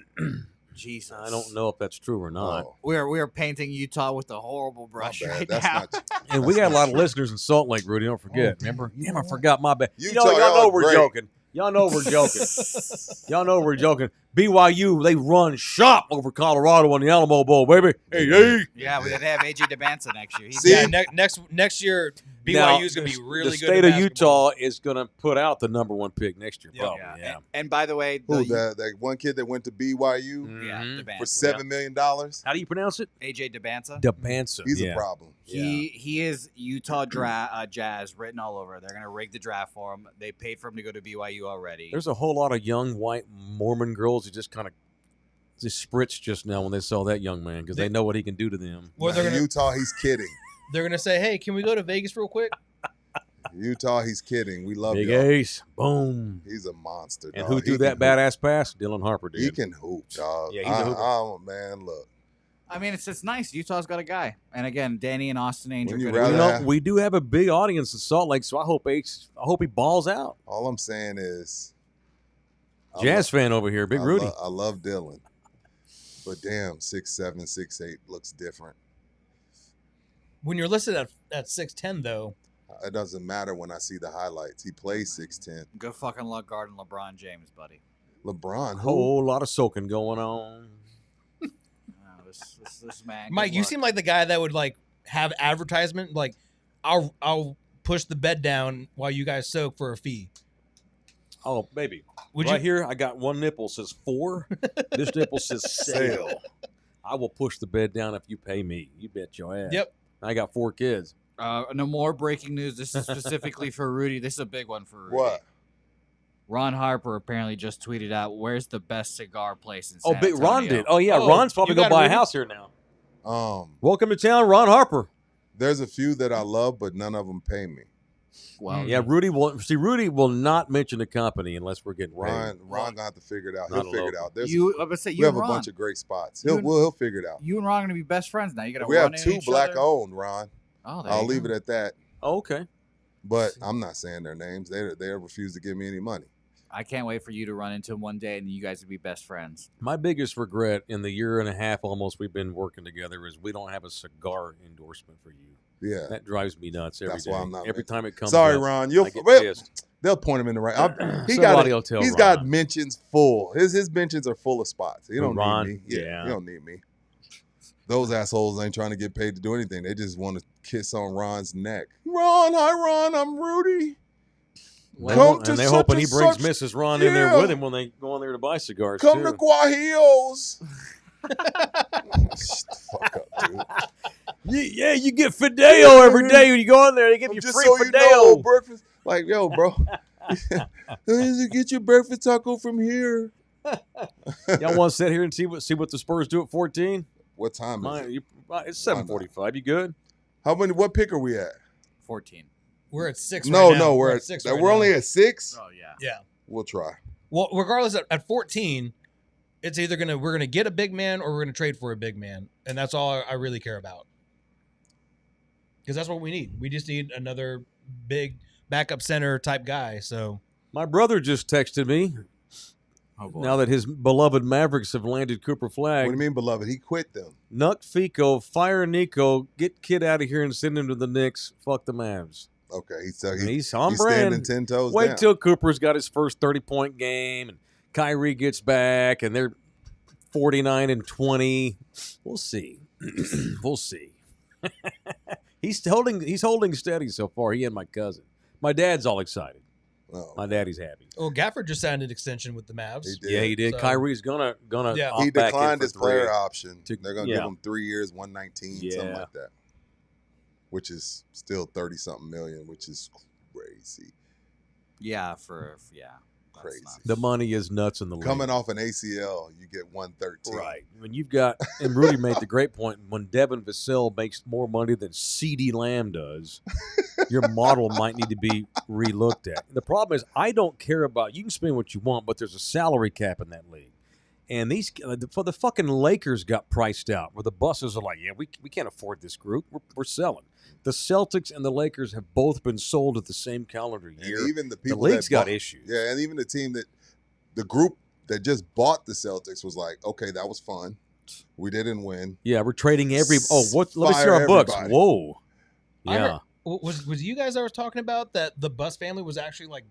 Speaker 5: Jesus.
Speaker 2: I don't know if that's true or not.
Speaker 3: Oh,
Speaker 5: We are painting Utah with a horrible
Speaker 3: my
Speaker 5: brush
Speaker 3: bad.
Speaker 5: right
Speaker 3: That's
Speaker 5: now.
Speaker 3: not.
Speaker 2: And we got a lot of listeners in Salt Lake, Rudy. Don't forget. Remember? Damn, I forgot. My bad.
Speaker 3: Utah,
Speaker 2: y'all know
Speaker 3: y'all
Speaker 2: we're
Speaker 3: great.
Speaker 2: joking. Y'all know we're joking. Y'all know we're joking. BYU, they run shop over Colorado on the Alamo Bowl, baby. Hey, hey.
Speaker 5: Yeah, we did have AJ DeBanza next year. He's
Speaker 3: See?
Speaker 4: Yeah, next year BYU is
Speaker 2: Now,
Speaker 4: going to be really
Speaker 2: the
Speaker 4: good.
Speaker 2: state
Speaker 4: at
Speaker 2: of
Speaker 4: basketball.
Speaker 2: Utah is going to put out the number 1 pick next year,
Speaker 4: Yeah.
Speaker 2: probably.
Speaker 5: Yeah.
Speaker 2: Yeah.
Speaker 5: And by the way,
Speaker 3: Who, that one kid that went to BYU
Speaker 5: yeah,
Speaker 2: Mhm.
Speaker 5: DeBanza.
Speaker 3: for $7 million?
Speaker 2: How do you pronounce it?
Speaker 5: AJ DeBanza.
Speaker 2: Debanza.
Speaker 3: He's
Speaker 2: yeah.
Speaker 3: a problem.
Speaker 5: He is Utah Jazz written all over. They're gonna rig the draft for him. They paid for him to go to BYU already.
Speaker 2: There's a whole lot of young white Mormon girls who just kind of just spritzed just now when they saw that young man because they know what he can do to them.
Speaker 4: Well, they're
Speaker 3: Now,
Speaker 4: gonna
Speaker 3: Utah, he's kidding.
Speaker 4: they're gonna say, "Hey, can we go to Vegas real quick?"
Speaker 3: Utah, he's kidding. We love
Speaker 2: Big
Speaker 3: y'all.
Speaker 2: Ace. Boom.
Speaker 3: He's a monster.
Speaker 2: And
Speaker 3: dog.
Speaker 2: who
Speaker 3: He
Speaker 2: threw
Speaker 3: can
Speaker 2: that
Speaker 3: hoop.
Speaker 2: badass pass? Dylan Harper did.
Speaker 3: He can hoop, dog.
Speaker 2: Yeah, he's a hooper.
Speaker 3: Oh man, look.
Speaker 5: I mean, it's nice. Utah's got a guy. And again, Danny and Austin Ainge are
Speaker 3: Wouldn't you
Speaker 5: good.
Speaker 3: rather
Speaker 2: You know,
Speaker 3: have-
Speaker 2: we do have a big audience in Salt Lake, so I hope he balls out.
Speaker 3: All I'm saying is, I
Speaker 2: Jazz fan over here, Big Rudy.
Speaker 3: I love Dylan, but damn, 6'7", 6'8" looks different.
Speaker 4: When you're listed at 6'10", though,
Speaker 3: It doesn't matter when I see the highlights. He plays 6'10".
Speaker 5: Good fucking luck guarding LeBron James, buddy.
Speaker 3: LeBron,
Speaker 2: A
Speaker 3: who?
Speaker 2: whole lot of soaking going on.
Speaker 5: Oh, this man.
Speaker 4: Mike,
Speaker 5: good
Speaker 4: you
Speaker 5: luck.
Speaker 4: seem like the guy that would like have advertisement like, "I'll push the bed down while you guys soak for a fee."
Speaker 2: Oh, baby.
Speaker 4: Would
Speaker 2: right
Speaker 4: you?
Speaker 2: here, I got one nipple says 4. This nipple says sale. I will push the bed down if you pay me. You bet your ass.
Speaker 4: Yep.
Speaker 2: I got 4 kids.
Speaker 5: No more breaking news. This is specifically for Rudy. This is a big one for Rudy.
Speaker 3: What?
Speaker 5: Ron Harper apparently just tweeted out, "Where's the best cigar place in
Speaker 2: Oh,
Speaker 5: San
Speaker 2: big Ron
Speaker 5: Antonio?"
Speaker 2: did. Oh, yeah.
Speaker 4: Oh,
Speaker 2: Ron's probably
Speaker 4: you
Speaker 2: going to
Speaker 4: got it,
Speaker 2: buy a
Speaker 4: Rudy?
Speaker 2: house here now.
Speaker 3: Welcome
Speaker 2: to town, Ron Harper.
Speaker 3: There's a few that I love, but none of them pay me.
Speaker 5: Well,
Speaker 2: Yeah, Rudy will not mention the company unless we're getting paid.
Speaker 3: Ron gonna have to figure it out.
Speaker 2: Not
Speaker 3: He'll
Speaker 2: a
Speaker 3: figure it
Speaker 2: local.
Speaker 3: out. There's
Speaker 5: you. I would say
Speaker 3: we
Speaker 5: you
Speaker 3: have
Speaker 5: and
Speaker 3: a
Speaker 5: Ron.
Speaker 3: bunch of great spots.
Speaker 5: You and-
Speaker 3: He'll figure it out.
Speaker 5: You and Ron are gonna be best friends now. You gotta.
Speaker 3: We
Speaker 5: run
Speaker 3: have
Speaker 5: into
Speaker 3: 2
Speaker 5: each
Speaker 3: black
Speaker 5: other.
Speaker 3: owned, Ron.
Speaker 5: Oh, there
Speaker 3: I'll
Speaker 5: you
Speaker 3: leave
Speaker 5: go.
Speaker 3: it at that.
Speaker 2: Oh, okay.
Speaker 3: But I'm not saying their names. They refuse to give me any money.
Speaker 5: I can't wait for you to run into him one day and you guys will be best friends.
Speaker 2: My biggest regret in the year and a half almost we've been working together is we don't have a cigar endorsement for you.
Speaker 3: Yeah.
Speaker 2: That drives me nuts every
Speaker 3: That's
Speaker 2: day.
Speaker 3: why I'm not
Speaker 2: Every
Speaker 3: mentioning-
Speaker 2: time it comes
Speaker 3: Sorry,
Speaker 2: up,
Speaker 3: Ron.
Speaker 2: I get pissed.
Speaker 3: They'll point him in the right.
Speaker 2: Somebody will tell
Speaker 3: He's
Speaker 2: Ron.
Speaker 3: got mentions full. His mentions are full of spots. He
Speaker 2: Who,
Speaker 3: don't
Speaker 2: Ron?
Speaker 3: need me.
Speaker 2: Yeah.
Speaker 3: He don't need me. Those assholes ain't trying to get paid to do anything. They just want to kiss on Ron's neck. Ron, hi Ron, I'm Rudy. Come to
Speaker 2: and they're
Speaker 3: such
Speaker 2: hoping
Speaker 3: and
Speaker 2: he brings
Speaker 3: such-
Speaker 2: Mrs. Ron in there
Speaker 3: Yeah.
Speaker 2: with him when they go in there to buy cigars.
Speaker 3: Come
Speaker 2: too.
Speaker 3: to Guajillos. Shut the fuck up, dude.
Speaker 2: Yeah, you get Fideo every day when you go in there. They give you
Speaker 3: Just
Speaker 2: free
Speaker 3: so
Speaker 2: Fideo.
Speaker 3: you know, breakfast. Like, yo, bro. Get your breakfast taco from here.
Speaker 2: Y'all want to sit here and see what the Spurs do at 14?
Speaker 3: What time is it?
Speaker 2: It's 7:45. You good?
Speaker 3: What pick are we at?
Speaker 5: 14.
Speaker 4: We're at 6.
Speaker 3: No,
Speaker 4: right now.
Speaker 3: no, we're
Speaker 4: at
Speaker 3: at
Speaker 4: 6.
Speaker 3: we're only at 6.
Speaker 5: Oh yeah.
Speaker 4: Yeah.
Speaker 3: We'll try.
Speaker 4: Well, regardless, at 14, it's either we're gonna get a big man or we're gonna trade for a big man, and that's all I really care about. Because that's what we need. We just need another big backup center type guy. So
Speaker 2: My brother just texted me
Speaker 5: Oh boy.
Speaker 2: now that his beloved Mavericks have landed Cooper Flag.
Speaker 3: What do you mean, beloved? He quit them.
Speaker 2: Nuck Fico, fire Nico, get Kid out of here and send him to the Knicks. Fuck the Mavs.
Speaker 3: Okay,
Speaker 2: He's
Speaker 3: he's
Speaker 2: on
Speaker 3: standing
Speaker 2: brand.
Speaker 3: 10 toes
Speaker 2: Wait
Speaker 3: down.
Speaker 2: till Cooper's got his first 30-point game and Kyrie gets back and they're 49-20. We'll see. We'll see. He's holding steady so far. He and my cousin. My dad's all excited.
Speaker 3: Oh,
Speaker 2: My daddy's happy.
Speaker 4: well, Gafford just signed an extension with the Mavs.
Speaker 3: he did.
Speaker 2: Yeah, he did.
Speaker 4: So-
Speaker 2: Kyrie's gonna
Speaker 4: Yeah.
Speaker 2: opt
Speaker 3: He
Speaker 2: back in
Speaker 3: declined
Speaker 2: for
Speaker 3: his
Speaker 2: 3.
Speaker 3: player option.
Speaker 2: To-
Speaker 3: They're gonna
Speaker 2: yeah.
Speaker 3: give him 3 years, 119, something
Speaker 2: Yeah.
Speaker 3: like that. Which is still 30-something million, which is crazy.
Speaker 5: Yeah, yeah. That's
Speaker 3: Crazy.
Speaker 5: nuts.
Speaker 2: The money is nuts in the league.
Speaker 3: Coming off an ACL, you get 113.
Speaker 2: Right. When you've got, and Rudy made the great point, when Devin Vassell makes more money than CeeDee Lamb does, your model might need to be relooked at. The problem is, I don't care about, you can spend what you want, but there's a salary cap in that league. And the fucking Lakers got priced out, where the buses are like, yeah, we can't afford this group. We're selling. The Celtics and the Lakers have both been sold at the same calendar year.
Speaker 3: And even the
Speaker 2: The
Speaker 3: people
Speaker 2: league's
Speaker 3: that
Speaker 2: got
Speaker 3: bought-
Speaker 2: issues.
Speaker 3: Yeah, and even the group that just bought the Celtics was like, okay, that was fun. We didn't win.
Speaker 2: Yeah, we're trading every. Oh, what? Let me see
Speaker 3: Fire
Speaker 2: our books.
Speaker 3: everybody.
Speaker 2: Whoa.
Speaker 4: I heard-
Speaker 2: Yeah.
Speaker 4: Was you guys ever talking about that the Bus family was actually like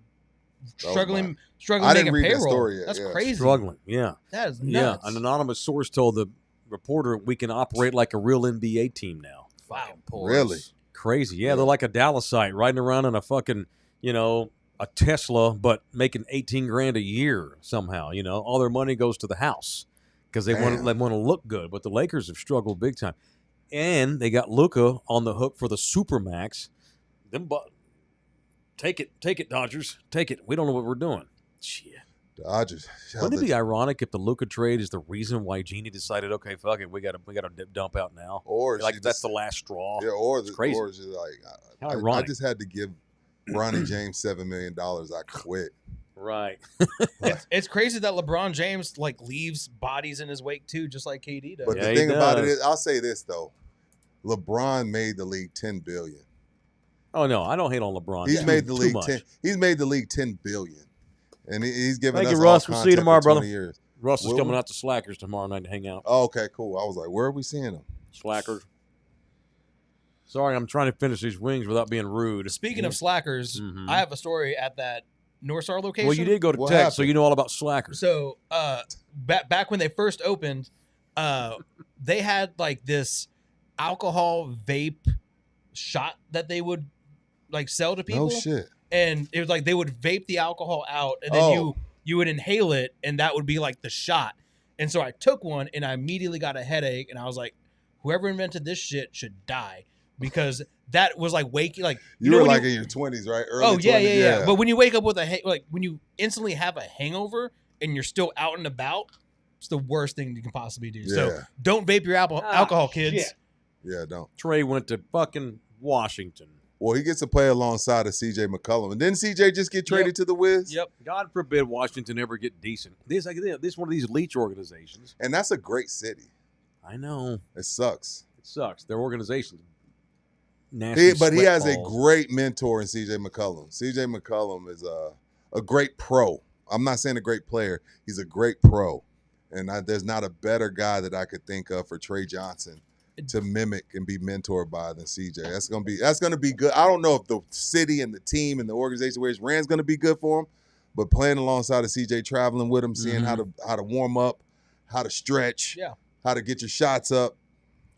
Speaker 3: Oh,
Speaker 4: struggling
Speaker 3: I didn't
Speaker 4: making
Speaker 3: read that
Speaker 4: payroll?
Speaker 3: story yet,
Speaker 4: That's
Speaker 3: yeah.
Speaker 4: crazy.
Speaker 2: Struggling. Yeah.
Speaker 4: That is
Speaker 2: Yeah.
Speaker 4: nuts.
Speaker 2: An anonymous source told the reporter we can operate like a real NBA team now.
Speaker 4: Wow.
Speaker 5: Fucking pores.
Speaker 3: Really?
Speaker 2: Crazy. Yeah, they're like a Dallasite riding around in a fucking, a Tesla, but making $18,000 a year somehow. All their money goes to the house because they want
Speaker 3: Damn.
Speaker 2: to look good. But the Lakers have struggled big time, and they got Luka on the hook for the Supermax. Take it, Dodgers. Take it. We don't know what we're doing. Shit.
Speaker 3: Dodgers.
Speaker 2: Wouldn't it be ironic if the Luka trade is the reason why Genie decided, okay, fuck it, we got to dump out now?
Speaker 3: Or
Speaker 2: Like
Speaker 3: she
Speaker 2: that's
Speaker 3: just-
Speaker 2: the last straw.
Speaker 3: Yeah, or
Speaker 2: It's crazy.
Speaker 3: or it's just like
Speaker 2: How
Speaker 3: I
Speaker 2: ironic.
Speaker 3: just had to give Ronnie James $7 million. I quit.
Speaker 2: Right.
Speaker 4: It's crazy that LeBron James like leaves bodies in his wake too, just like KD does.
Speaker 3: But
Speaker 2: Yeah,
Speaker 3: the
Speaker 2: he
Speaker 3: thing about it
Speaker 2: does.
Speaker 3: is, I'll say this though, LeBron made the league $10 billion.
Speaker 2: Oh no, I don't hate on LeBron.
Speaker 3: He's
Speaker 2: Too-
Speaker 3: made the
Speaker 2: too
Speaker 3: league
Speaker 2: much.
Speaker 3: 10. He's made the league $10 billion, and he's given
Speaker 2: Thank
Speaker 3: us
Speaker 2: you,
Speaker 3: all
Speaker 2: Russ. We'll see you
Speaker 3: content
Speaker 2: tomorrow,
Speaker 3: for 20
Speaker 2: brother.
Speaker 3: years.
Speaker 2: Russ is
Speaker 3: Will
Speaker 2: coming
Speaker 3: we?
Speaker 2: out to Slackers tomorrow night to hang out.
Speaker 3: Oh, okay, cool. I was like, where are we seeing him?
Speaker 2: Slackers. Sorry, I'm trying to finish these wings without being rude.
Speaker 4: Speaking of slackers,
Speaker 2: Mhm.
Speaker 4: I have a story at that North Star location.
Speaker 2: Well, you did go to
Speaker 3: What
Speaker 2: Tech, so
Speaker 3: happened?
Speaker 2: you know all about Slackers.
Speaker 4: So, back when they first opened, they had like this alcohol vape shot that they would like sell to people,
Speaker 3: No shit.
Speaker 4: and it was like they would vape the alcohol out, and then
Speaker 3: Oh.
Speaker 4: you would inhale it, and that would be like the shot. And so I took one, and I immediately got a headache, and I was like, whoever invented this shit should die, because that was like waking like
Speaker 3: You
Speaker 4: know
Speaker 3: were
Speaker 4: when
Speaker 3: like in your 20s, right? Early
Speaker 4: oh yeah,
Speaker 3: 20s?
Speaker 4: yeah. But when you wake up with like when you instantly have a hangover and you're still out and about, it's the worst thing you can possibly do. So
Speaker 3: Yeah.
Speaker 4: don't vape your alcohol, kids.
Speaker 2: shit.
Speaker 3: Yeah, don't.
Speaker 2: Trey went to fucking Washington.
Speaker 3: Well, he gets to play alongside of CJ McCollum. And didn't CJ just get traded to the Wiz?
Speaker 4: Yep.
Speaker 2: God forbid Washington ever get decent. This is one of these leech organizations.
Speaker 3: And that's a great city.
Speaker 2: I know.
Speaker 3: It sucks.
Speaker 2: It sucks. Their organization's nasty.
Speaker 3: But he has a
Speaker 2: sweatballs.
Speaker 3: great mentor in CJ McCollum. CJ McCollum is a great pro. I'm not saying a great player. He's a great pro. And there's not a better guy that I could think of for Trey Johnson to mimic and be mentored by than CJ. That's gonna be good. I don't know if the city and the team and the organization where he's ran is gonna be good for him, but playing alongside of CJ, traveling with him, seeing how to warm up, how to stretch,
Speaker 4: Yeah.
Speaker 3: how to get your shots up.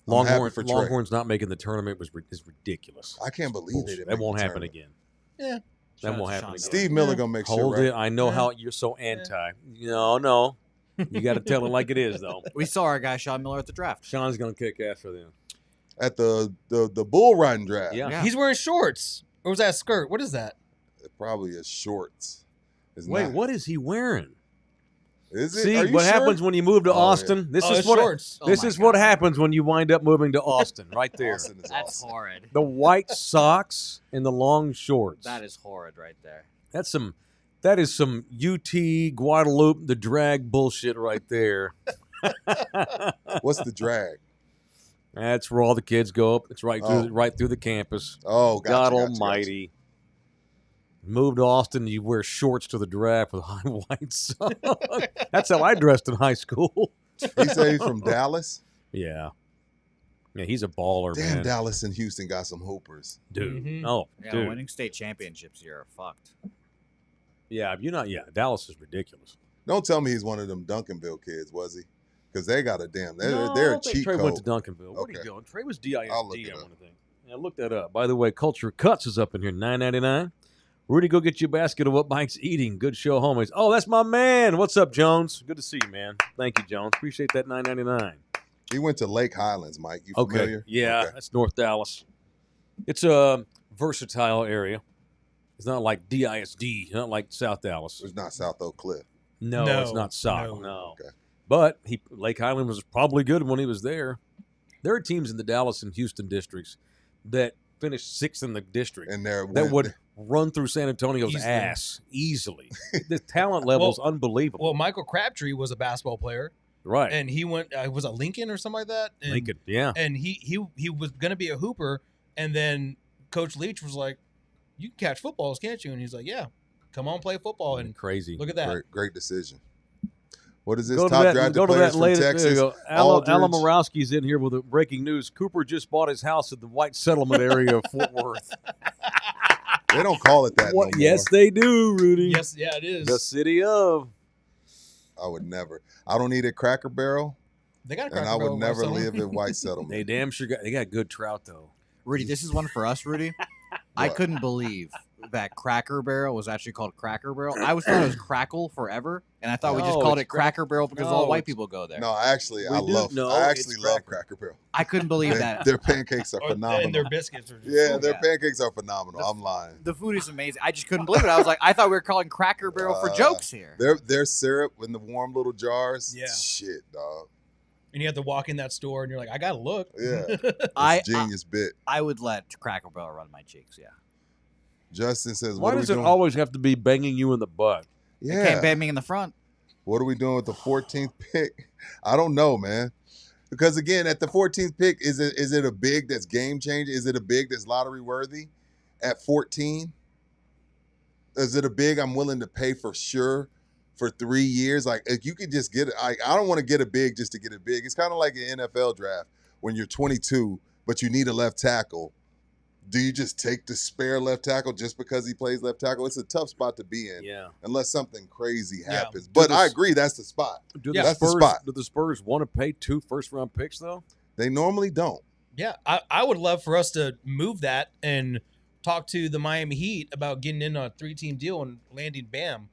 Speaker 3: I'm happy for Trey.
Speaker 2: Longhorns not making the tournament is ridiculous.
Speaker 3: I can't believe they
Speaker 2: Bullshit.
Speaker 3: didn't
Speaker 2: That
Speaker 3: make
Speaker 2: weve
Speaker 3: the
Speaker 2: happen
Speaker 3: tournament.
Speaker 2: again.
Speaker 5: Shout
Speaker 2: That
Speaker 5: out
Speaker 2: won't
Speaker 5: to
Speaker 2: happen
Speaker 5: Sean
Speaker 2: again.
Speaker 3: Steve Miller gonna make
Speaker 2: Hold
Speaker 3: sure.
Speaker 2: it.
Speaker 3: Right?
Speaker 2: I know
Speaker 4: Yeah.
Speaker 2: how you're so anti. No. You got to tell it like it is, though.
Speaker 5: We saw our guy Sean Miller at the draft.
Speaker 2: Sean's gonna kick ass for them.
Speaker 3: At the bull riding draft.
Speaker 2: Yeah.
Speaker 5: Yeah.
Speaker 4: He's wearing shorts. Or was that a skirt? What is that?
Speaker 3: Probably his shorts. It's
Speaker 2: Wait,
Speaker 3: not-
Speaker 2: what is he wearing?
Speaker 3: is it?
Speaker 2: See
Speaker 3: Are you
Speaker 2: what
Speaker 3: sure?
Speaker 2: happens when you move to
Speaker 3: Oh, yeah.
Speaker 2: Austin. This
Speaker 4: Oh,
Speaker 2: is
Speaker 4: it's
Speaker 2: what
Speaker 4: shorts.
Speaker 5: Oh
Speaker 2: this
Speaker 5: my
Speaker 2: is what
Speaker 5: God.
Speaker 2: happens when you wind up moving to Austin. Right there,
Speaker 3: Austin is
Speaker 5: That's
Speaker 3: awesome.
Speaker 5: horrid.
Speaker 2: the white socks and the long shorts.
Speaker 5: That is horrid right there.
Speaker 2: That's some That is some UT Guadalupe the drag bullshit right there.
Speaker 3: What's the drag?
Speaker 2: That's where all the kids go up. It's right through the campus.
Speaker 3: Oh,
Speaker 2: God
Speaker 3: gotcha.
Speaker 2: Almighty. Moved to Austin, you wear shorts to the draft with high whites. That's how I dressed in high school.
Speaker 3: He said he's from Dallas.
Speaker 2: Yeah. Yeah, he's a baller,
Speaker 3: Damn,
Speaker 2: man.
Speaker 3: Dallas and Houston got some hoopers.
Speaker 2: Dude.
Speaker 4: Mhm.
Speaker 2: Oh,
Speaker 5: Yeah,
Speaker 2: dude.
Speaker 5: winning state championships here are fucked.
Speaker 2: Yeah, Dallas is ridiculous.
Speaker 3: Don't tell me he's one of them Duncanville kids, was he? Because they got a damn. They're
Speaker 2: No, I
Speaker 3: a
Speaker 2: don't think
Speaker 3: cheat
Speaker 2: Trey
Speaker 3: code.
Speaker 2: went to Duncanville. Where'd he
Speaker 3: Okay.
Speaker 2: go? Trey was DISD, I
Speaker 3: I'll look it
Speaker 2: want
Speaker 3: up.
Speaker 2: to think. Yeah, look that up. By the way, Culture Cuts is up in here, $9.99. Rudy, go get you a basket of what Mike's eating. Good show, homies. Oh, that's my man. What's up, Jones? Good to see you, man. Thank you, Jones. Appreciate that $9.99.
Speaker 3: He went to Lake Highlands, Mike. You
Speaker 2: Okay.
Speaker 3: familiar?
Speaker 2: Yeah,
Speaker 3: Okay.
Speaker 2: that's North Dallas. It's a versatile area. It's not like DISD, not like South Dallas.
Speaker 3: It's not South Oak Cliff.
Speaker 2: No,
Speaker 4: No,
Speaker 2: it's not South.
Speaker 4: no.
Speaker 2: No.
Speaker 3: Okay.
Speaker 2: But Lake Highland was probably good when he was there. There are teams in the Dallas and Houston districts that finished sixth in the district
Speaker 3: And there
Speaker 2: that would run through San Antonio's
Speaker 4: Easily.
Speaker 2: ass easily. The talent level is unbelievable.
Speaker 4: Well, Michael Crabtree was a basketball player,
Speaker 2: right.
Speaker 4: and he went. Was it Lincoln or something like that? And,
Speaker 2: Lincoln, yeah.
Speaker 4: And he was going to be a hooper, and then Coach Leach was like, "You can catch footballs, can't you?" And he's like, "Yeah, come on, play football." And
Speaker 2: Crazy.
Speaker 4: look at that.
Speaker 3: great decision. What is this?
Speaker 2: Go to
Speaker 3: Top
Speaker 2: that,
Speaker 3: drafted
Speaker 2: go to
Speaker 3: players
Speaker 2: that
Speaker 3: from
Speaker 2: latest.
Speaker 3: Texas.
Speaker 2: There you go. Alan
Speaker 3: Aldridge.
Speaker 2: Morowski's in here with the breaking news. Cooper just bought his house in the white settlement area of Fort Worth.
Speaker 3: They don't call it that no more.
Speaker 2: Yes, they do, Rudy.
Speaker 4: Yes, yeah, it is.
Speaker 2: The city of.
Speaker 3: I would never. I don't eat at Cracker Barrel,
Speaker 4: They got a
Speaker 3: and
Speaker 4: Cracker
Speaker 3: I
Speaker 4: Barrel
Speaker 3: would never
Speaker 4: Barcelona.
Speaker 3: live in White Settlement.
Speaker 2: They damn sure got. They got good trout though.
Speaker 5: Rudy, this is one for us, Rudy. I
Speaker 3: What?
Speaker 5: couldn't believe that Cracker Barrel was actually called Cracker Barrel. I always thought it was Crackle forever, and I thought we just
Speaker 2: No,
Speaker 5: called
Speaker 2: it's
Speaker 5: it Cracker Barrel because
Speaker 2: No,
Speaker 5: all white
Speaker 2: it's-
Speaker 5: people go there.
Speaker 3: No, actually,
Speaker 2: We
Speaker 3: I
Speaker 2: do-
Speaker 3: love.
Speaker 2: no,
Speaker 3: I
Speaker 2: it's
Speaker 3: actually love
Speaker 2: Cracker.
Speaker 3: Cracker Barrel.
Speaker 5: I couldn't believe that.
Speaker 3: Their pancakes are
Speaker 4: Oh,
Speaker 3: phenomenal.
Speaker 4: and their biscuits are just
Speaker 3: Yeah, their
Speaker 5: Yeah.
Speaker 3: pancakes are phenomenal. I'm lying.
Speaker 5: The food is amazing. I just couldn't believe it. I was like, I thought we were calling Cracker Barrel for jokes here.
Speaker 3: Their syrup in the warm little jars.
Speaker 4: Yeah.
Speaker 3: Shit, dog.
Speaker 4: And you have to walk in that store, and you're like, "I gotta look."
Speaker 3: Yeah.
Speaker 5: I,
Speaker 3: It's genius bit.
Speaker 5: I would let Cracker Barrel run my cheeks. Yeah,
Speaker 3: Justin says,
Speaker 2: Why
Speaker 3: "What are we
Speaker 2: does it
Speaker 3: doing?"
Speaker 2: always have to be banging you in the butt?
Speaker 5: It can't
Speaker 3: Yeah.
Speaker 5: bang me in the front.
Speaker 3: What are we doing with the 14th pick? I don't know, man. Because again, at the 14th pick, is it a big that's game changing? Is it a big that's lottery worthy at 14? Is it a big I'm willing to pay for sure for 3 years? Like if you could just get it. I don't want to get a big just to get it big. It's kind of like an NFL draft when you're 22, but you need a left tackle. Do you just take the spare left tackle just because he plays left tackle? It's a tough spot to be in
Speaker 2: Yeah.
Speaker 3: unless something crazy
Speaker 4: Yeah.
Speaker 3: happens. But
Speaker 2: Do
Speaker 3: I
Speaker 2: this-
Speaker 3: agree, that's the spot.
Speaker 2: Do
Speaker 4: Yeah.
Speaker 2: the
Speaker 3: That's the
Speaker 2: Spurs?
Speaker 3: spot.
Speaker 2: Do the Spurs want to pay 2 first-round picks though?
Speaker 3: They normally don't.
Speaker 4: Yeah, I would love for us to move that and talk to the Miami Heat about getting in on a 3-team deal and landing Bam.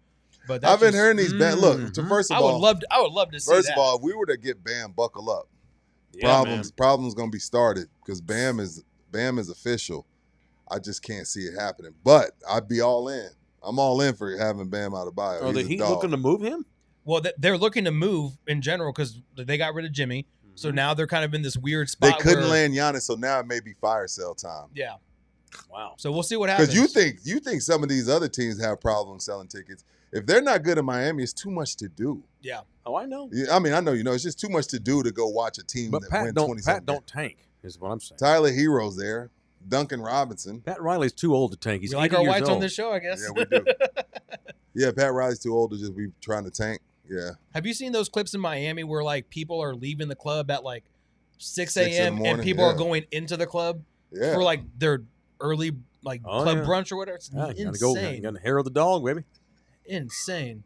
Speaker 4: But that's
Speaker 3: I've been
Speaker 4: just-
Speaker 3: hearing these bad. Look,
Speaker 2: Mhm.
Speaker 3: first of
Speaker 4: I would
Speaker 3: all,
Speaker 4: love to see
Speaker 3: first
Speaker 4: that.
Speaker 3: of all, if we were to get Bam, buckle up.
Speaker 2: Yeah,
Speaker 3: Problems gonna be started because Bam is official. I just can't see it happening. But I'd be all in. I'm all in for having Bam out of bio.
Speaker 2: Are the
Speaker 3: He's a
Speaker 2: Heat
Speaker 3: dog.
Speaker 2: looking to move him?
Speaker 4: Well, they're looking to move in general because they got rid of Jimmy. So now they're kind of in this weird
Speaker 3: They
Speaker 4: spot.
Speaker 3: couldn't
Speaker 4: where,
Speaker 3: land Giannis, so now it may be fire sale time.
Speaker 4: Yeah.
Speaker 2: Wow.
Speaker 4: So we'll see what happens.
Speaker 3: Because you think some of these other teams have problems selling tickets. If they're not good in Miami, it's too much to do.
Speaker 4: Yeah.
Speaker 2: Oh, I know.
Speaker 3: Yeah, I mean, I know you know it's just too much to do to go watch a team
Speaker 2: But
Speaker 3: that
Speaker 2: Pat
Speaker 3: win
Speaker 2: don't
Speaker 3: 20
Speaker 2: Pat don't tank. Is what I'm saying.
Speaker 3: Tyler Hero's there. Duncan Robinson.
Speaker 2: Pat Riley's too old to tank. He's
Speaker 4: We like
Speaker 2: 80
Speaker 4: our
Speaker 2: years
Speaker 4: whites
Speaker 2: old.
Speaker 4: on this show, I guess.
Speaker 3: Yeah, we do. Yeah, Pat Riley's too old to just be trying to tank. Yeah.
Speaker 4: Have you seen those clips in Miami where like people are leaving the club at like 6
Speaker 3: 6 in the
Speaker 4: a.m. and
Speaker 3: morning,
Speaker 4: people are
Speaker 3: yeah.
Speaker 4: going into the club
Speaker 3: Yeah.
Speaker 4: for like their early like
Speaker 2: Oh,
Speaker 4: club
Speaker 2: yeah.
Speaker 4: brunch or whatever? It's
Speaker 2: Yeah, you
Speaker 4: insane.
Speaker 2: gotta go. You gotta hair of the dog, baby.
Speaker 4: Insane.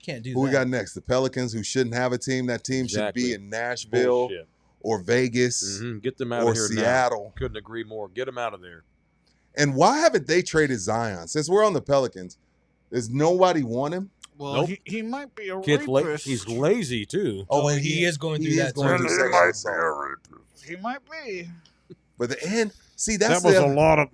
Speaker 4: Can't do
Speaker 3: Who
Speaker 4: that.
Speaker 3: we got next? The Pelicans, who shouldn't have a team. That team should be
Speaker 2: Exactly.
Speaker 3: in Nashville
Speaker 2: Bullshit.
Speaker 3: or Vegas
Speaker 2: Mhm. Get them out
Speaker 3: or
Speaker 2: of here now.
Speaker 3: Seattle.
Speaker 2: Couldn't agree more. Get them out of there.
Speaker 3: And why haven't they traded Zion? Since we're on the Pelicans, does nobody want him?
Speaker 5: Well,
Speaker 2: Nope.
Speaker 5: he might be a
Speaker 2: Kid's
Speaker 5: rapist.
Speaker 2: he's lazy too.
Speaker 4: Oh,
Speaker 3: and
Speaker 4: he is going
Speaker 3: he
Speaker 4: through
Speaker 3: is
Speaker 4: that.
Speaker 3: going
Speaker 4: too.
Speaker 3: through sexual assault.
Speaker 5: He might be.
Speaker 3: But the end, see, that's
Speaker 1: There
Speaker 3: the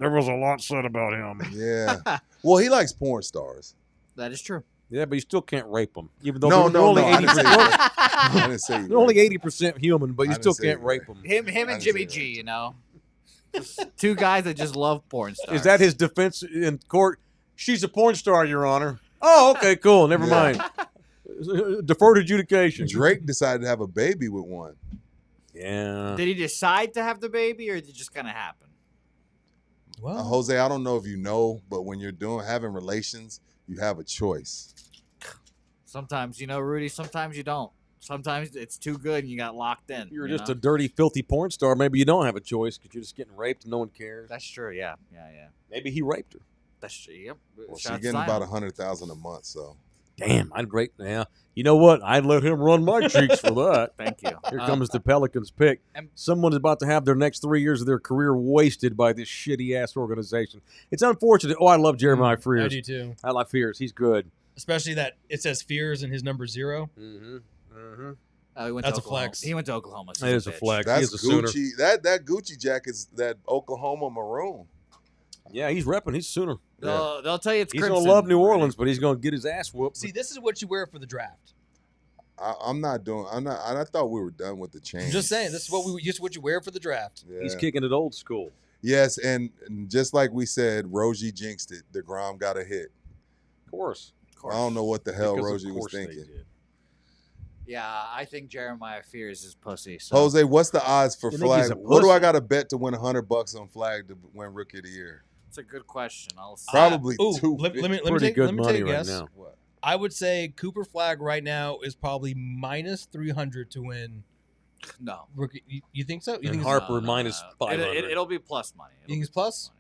Speaker 1: was a lot said about him.
Speaker 3: yeah. Well, he likes porn stars.
Speaker 5: That is true.
Speaker 2: Yeah, but you still can't rape them. Even though
Speaker 3: No,
Speaker 2: they're
Speaker 3: no,
Speaker 2: only
Speaker 3: no. I didn't say
Speaker 2: 80%.
Speaker 3: rape. I didn't say
Speaker 2: They're only
Speaker 3: rape.
Speaker 2: 80% human, but
Speaker 3: I
Speaker 2: you
Speaker 3: didn't
Speaker 2: still
Speaker 3: say
Speaker 2: can't rape
Speaker 3: rape.
Speaker 2: them.
Speaker 5: Him
Speaker 3: I
Speaker 5: and
Speaker 3: didn't
Speaker 5: Jimmy
Speaker 3: say
Speaker 5: G,
Speaker 3: that.
Speaker 5: you know. Just two guys that just love porn stars.
Speaker 2: Is that his defense in court? She's a porn star, Your Honor. Oh, okay, cool. Never mind. Deferred adjudication.
Speaker 3: Drake decided to have a baby with one.
Speaker 2: Yeah.
Speaker 5: Did he decide to have the baby, or did it just kind of happen?
Speaker 4: Well,
Speaker 3: Jose, I don't know if you know, but when you're having relations, you have a choice.
Speaker 5: Sometimes you know, Rudy. Sometimes you don't. Sometimes it's too good and you got locked in.
Speaker 2: You're just a dirty, filthy porn star. Maybe you don't have a choice because you're just getting raped and no one cares.
Speaker 5: That's true. Yeah.
Speaker 2: Maybe he raped her.
Speaker 5: That's true. Yep.
Speaker 3: Well, she's
Speaker 5: Shout out to
Speaker 3: getting
Speaker 5: Zion.
Speaker 3: about $100,000 a month, so.
Speaker 2: Damn, I'd rape. Yeah. You know what? I'd let him run my cheeks for that.
Speaker 5: Thank you.
Speaker 2: Here comes the Pelicans pick. Someone's about to have their next 3 years of their career wasted by this shitty-ass organization. It's unfortunate. Oh, I love Jeremiah Fears.
Speaker 4: I do too.
Speaker 2: I like Fears. He's good.
Speaker 4: Especially that it says Fears and his number 0.
Speaker 2: Mm-hmm. Mm-hmm.
Speaker 5: He went
Speaker 4: That's
Speaker 5: to
Speaker 4: a
Speaker 5: Oklahoma.
Speaker 4: flex.
Speaker 5: He went to Oklahoma. So
Speaker 2: That
Speaker 5: he's
Speaker 2: is a
Speaker 5: bitch.
Speaker 2: flex.
Speaker 3: That's
Speaker 2: He is a Sooner.
Speaker 3: Gucci. That Gucci jacket's that Oklahoma maroon.
Speaker 2: Yeah, he's repping. He's Sooner.
Speaker 5: They'll tell you it's
Speaker 2: He's
Speaker 5: crimson.
Speaker 2: going to love New Orleans, but he's going to get his ass whooped.
Speaker 4: See, this is what you wear for the draft.
Speaker 3: I'm not. I thought we were done with the change.
Speaker 4: I'm just saying, this is what you wear for the draft.
Speaker 3: Yeah.
Speaker 2: He's kicking it old school.
Speaker 3: Yes, and just like we said, Rosie jinxed it. DeGrom got a hit.
Speaker 2: Of course.
Speaker 3: I don't know what the hell
Speaker 2: Because of
Speaker 3: Rosie was
Speaker 2: course they
Speaker 3: thinking.
Speaker 2: did.
Speaker 5: Yeah, I think Jeremiah Fears is pussy. So.
Speaker 3: Jose, what's the odds for
Speaker 2: You think he's
Speaker 3: Flag?
Speaker 2: a
Speaker 3: What do I
Speaker 2: pussy?
Speaker 3: got to bet to win $100 on Flag to win Rookie of the Year?
Speaker 5: It's a good question. I'll see.
Speaker 3: Probably
Speaker 4: Ooh,
Speaker 3: two.
Speaker 4: let me
Speaker 2: Pretty
Speaker 4: take,
Speaker 2: good
Speaker 4: let me
Speaker 2: money
Speaker 4: take a
Speaker 2: right
Speaker 4: guess.
Speaker 2: now.
Speaker 3: What?
Speaker 4: I would say Cooper Flag right now is probably minus 300 to win
Speaker 5: No.
Speaker 4: rookie. You think so? You
Speaker 2: And
Speaker 4: think
Speaker 2: Harper minus 500.
Speaker 5: It'll be plus money.
Speaker 4: You think it's plus?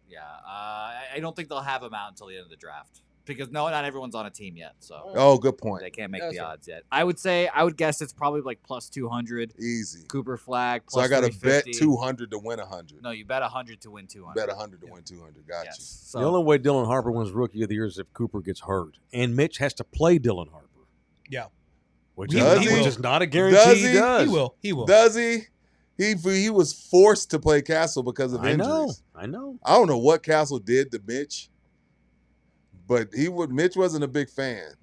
Speaker 5: Yeah. I don't think they'll have him out until the end of the draft because not everyone's on a team yet, so
Speaker 3: Oh, good point.
Speaker 5: they can't make
Speaker 4: That's
Speaker 5: the
Speaker 4: right.
Speaker 5: odds yet. I would guess it's probably like plus 200.
Speaker 3: Easy.
Speaker 5: Cooper Flag.
Speaker 3: So I
Speaker 5: Plus
Speaker 3: got to bet
Speaker 5: 350.
Speaker 3: 200 to win 100.
Speaker 5: No, you bet 100 to win 200.
Speaker 3: Bet 100 to win 200. Got
Speaker 5: Yes.
Speaker 3: you.
Speaker 5: So,
Speaker 2: The only way Dylan Harper wins Rookie of the Year is if Cooper gets hurt. And Mitch has to play Dylan Harper.
Speaker 4: Yeah.
Speaker 2: Which
Speaker 3: Does
Speaker 2: is
Speaker 3: he?
Speaker 2: just not a guarantee
Speaker 3: Does
Speaker 2: he
Speaker 3: he?
Speaker 2: does.
Speaker 4: He will. He will.
Speaker 3: Does he? He was forced to play Castle because of
Speaker 2: I
Speaker 3: injuries.
Speaker 2: know. I know.
Speaker 3: I don't know what Castle did to Mitch, but Mitch wasn't a big fan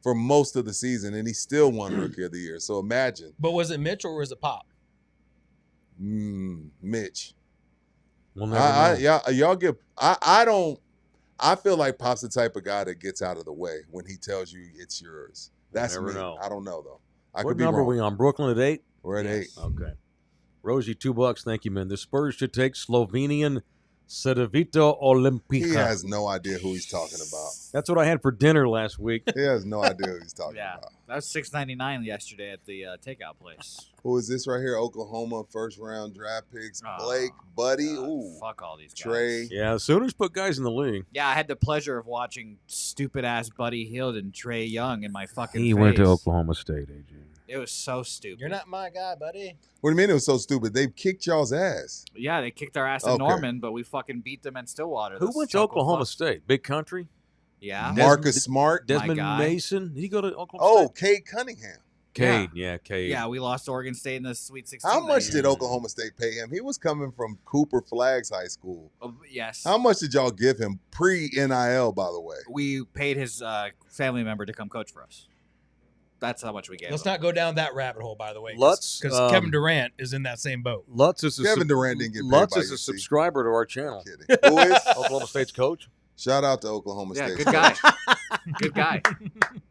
Speaker 3: for most of the season, and he still won Rookie of the Year. So imagine,
Speaker 4: But was it Mitch or was it Pop?
Speaker 3: Mitch.
Speaker 2: We'll never know.
Speaker 3: Y'all get. I don't. I feel like Pop's the type of guy that gets out of the way when he tells you it's yours. That's
Speaker 2: Never
Speaker 3: me.
Speaker 2: know.
Speaker 3: I don't know though. I
Speaker 2: What
Speaker 3: could be
Speaker 2: number
Speaker 3: wrong.
Speaker 2: are we on? Brooklyn at 8?
Speaker 3: We're at 8.
Speaker 2: Okay. Rosie, $2. Thank you, man. The Spurs should take Slovenian Cedevita Olimpica.
Speaker 3: He has no idea who he's talking about.
Speaker 2: That's what I had for dinner last week.
Speaker 3: He has no idea who he's talking
Speaker 5: yeah,
Speaker 3: about.
Speaker 5: that was $6.99 yesterday at the takeout place.
Speaker 3: Who is this right here? Oklahoma first round draft picks.
Speaker 5: Oh,
Speaker 3: Blake, Buddy,
Speaker 5: God,
Speaker 3: ooh,
Speaker 5: fuck all these guys.
Speaker 3: Trey.
Speaker 2: Yeah, the Sooners put guys in the league.
Speaker 5: Yeah, I had the pleasure of watching stupid ass Buddy Hield and Trey Young in my fucking
Speaker 2: He
Speaker 5: face.
Speaker 2: went to Oklahoma State, AJ.
Speaker 5: It was so stupid.
Speaker 4: You're not my guy, buddy.
Speaker 3: What do you mean it was so stupid? They kicked y'all's ass.
Speaker 5: Yeah, they kicked our ass in
Speaker 3: Okay.
Speaker 5: Norman, but we fucking beat them in Stillwater.
Speaker 2: Who
Speaker 5: Those
Speaker 2: went to
Speaker 5: chuckle
Speaker 2: Oklahoma
Speaker 5: fucks.
Speaker 2: State? Big country?
Speaker 5: Yeah.
Speaker 3: Marcus Smart.
Speaker 2: Desmond
Speaker 5: guy.
Speaker 2: Mason? Did he go to Oklahoma
Speaker 3: Oh,
Speaker 2: State?
Speaker 3: Cade Cunningham.
Speaker 2: Cade. Yeah, Cade.
Speaker 5: Yeah, we lost to Oregon State in the Sweet 16.
Speaker 3: How
Speaker 5: that
Speaker 3: much
Speaker 5: year.
Speaker 3: did Oklahoma State pay him? He was coming from Cooper Flags High School.
Speaker 5: Yes.
Speaker 3: How much did y'all give him pre-NIL, by the way?
Speaker 5: We paid his family member to come coach for us. That's how much we gave
Speaker 4: Let's
Speaker 5: him.
Speaker 4: not go down that rabbit hole, by the way.
Speaker 2: Lutz,
Speaker 4: Because Kevin Durant is in that same boat.
Speaker 2: Lutz is a
Speaker 3: Kevin Durant didn't get paid
Speaker 2: Lutz
Speaker 3: by
Speaker 2: is a
Speaker 3: UC.
Speaker 2: subscriber to our channel.
Speaker 3: I'm kidding. Who is?
Speaker 2: Oklahoma State's coach.
Speaker 3: Shout out to Oklahoma
Speaker 5: Yeah,
Speaker 3: State.
Speaker 5: good guy. Good guy.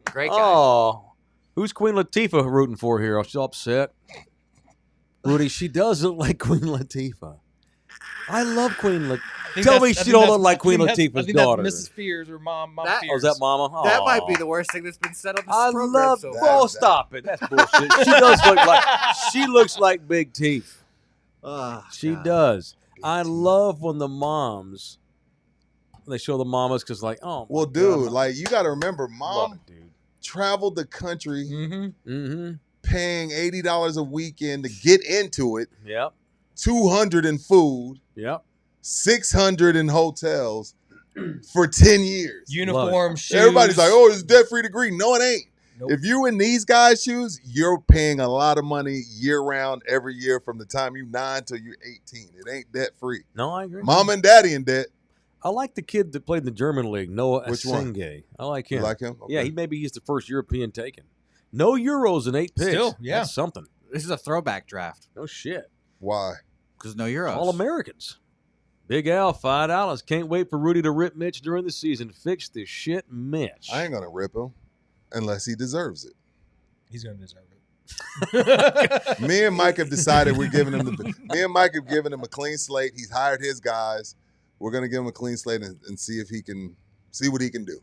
Speaker 5: Great guy.
Speaker 2: Oh, who's Queen Latifah rooting for here? She's upset. Rudy, she does look like Queen Latifah. I love Queen Latifah. Tell me she don't look like Queen Latifah's daughter.
Speaker 4: Mrs. Fears or Mom
Speaker 5: That-
Speaker 4: Fears.
Speaker 2: Oh, is that Mama?
Speaker 5: That
Speaker 2: Aw.
Speaker 5: might be the worst thing that's been said on this
Speaker 2: I
Speaker 5: program
Speaker 2: love.
Speaker 5: so
Speaker 3: that.
Speaker 5: far.
Speaker 2: Oh, stop it! That's bullshit. She does look like. She looks like Big Teeth. She
Speaker 5: God.
Speaker 2: does. I love when the moms. They show the mamas because, like, oh, my
Speaker 3: Well, dude,
Speaker 2: God.
Speaker 3: like you got to remember,
Speaker 2: Love
Speaker 3: Mom
Speaker 2: it, dude.
Speaker 3: traveled the country
Speaker 4: Mm-hmm.
Speaker 2: Mm-hmm.
Speaker 3: paying $80 a weekend to get into it,
Speaker 2: Yep.
Speaker 3: $200 in food,
Speaker 2: Yep.
Speaker 3: $600 in hotels for 10 years.
Speaker 4: Uniform, shoes.
Speaker 3: Everybody's like, "Oh, it's debt-free degree." No, it ain't.
Speaker 4: Nope.
Speaker 3: If you in these guys' shoes, you're paying a lot of money year-round, every year from the time you're 9 till you're 18. It ain't debt-free.
Speaker 2: No, I agree.
Speaker 3: Mom and daddy in debt.
Speaker 2: I like the kid that played in the German league, Noah
Speaker 3: Which one?
Speaker 2: Asenge. I like
Speaker 3: You
Speaker 2: him.
Speaker 3: like him?
Speaker 2: Yeah,
Speaker 3: Okay.
Speaker 2: he's the first European taken. No Euros in 8 picks.
Speaker 4: Still, yeah.
Speaker 2: That's something.
Speaker 5: This is a throwback draft
Speaker 2: No shit.
Speaker 3: Why?
Speaker 5: because no Euros.
Speaker 2: All Americans. Big Al, $5. Can't wait for Rudy to rip Mitch during the season. Fix the shit, Mitch.
Speaker 3: I ain't gonna rip him unless he deserves it.
Speaker 4: He's going to deserve it.
Speaker 3: Me and Mike have decided we're giving him me and Mike have given him a clean slate. He's hired his guys. We're gonna give him a clean slate and see if he can see what he can do.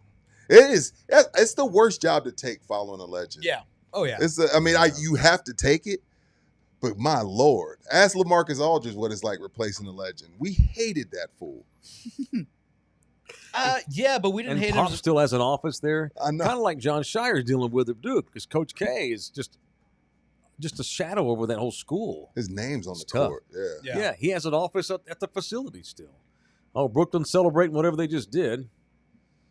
Speaker 3: It's the worst job to take following a legend.
Speaker 4: Yeah. Oh, yeah.
Speaker 3: You have to take it, but my Lord, ask LaMarcus Aldridge what it's like replacing a legend. We hated that fool.
Speaker 4: Yeah, but we didn't
Speaker 2: and
Speaker 4: hate
Speaker 2: Pop
Speaker 4: him.
Speaker 2: still has an office there.
Speaker 3: I know.
Speaker 2: Kind of like John Shire's dealing with it, too, because Coach K is just a shadow over that whole school.
Speaker 3: His name's on
Speaker 2: It's
Speaker 3: the
Speaker 2: tough.
Speaker 3: court. Yeah.
Speaker 2: Yeah, he has an office at the facility still. Oh, Brooklyn's celebrating whatever they just did.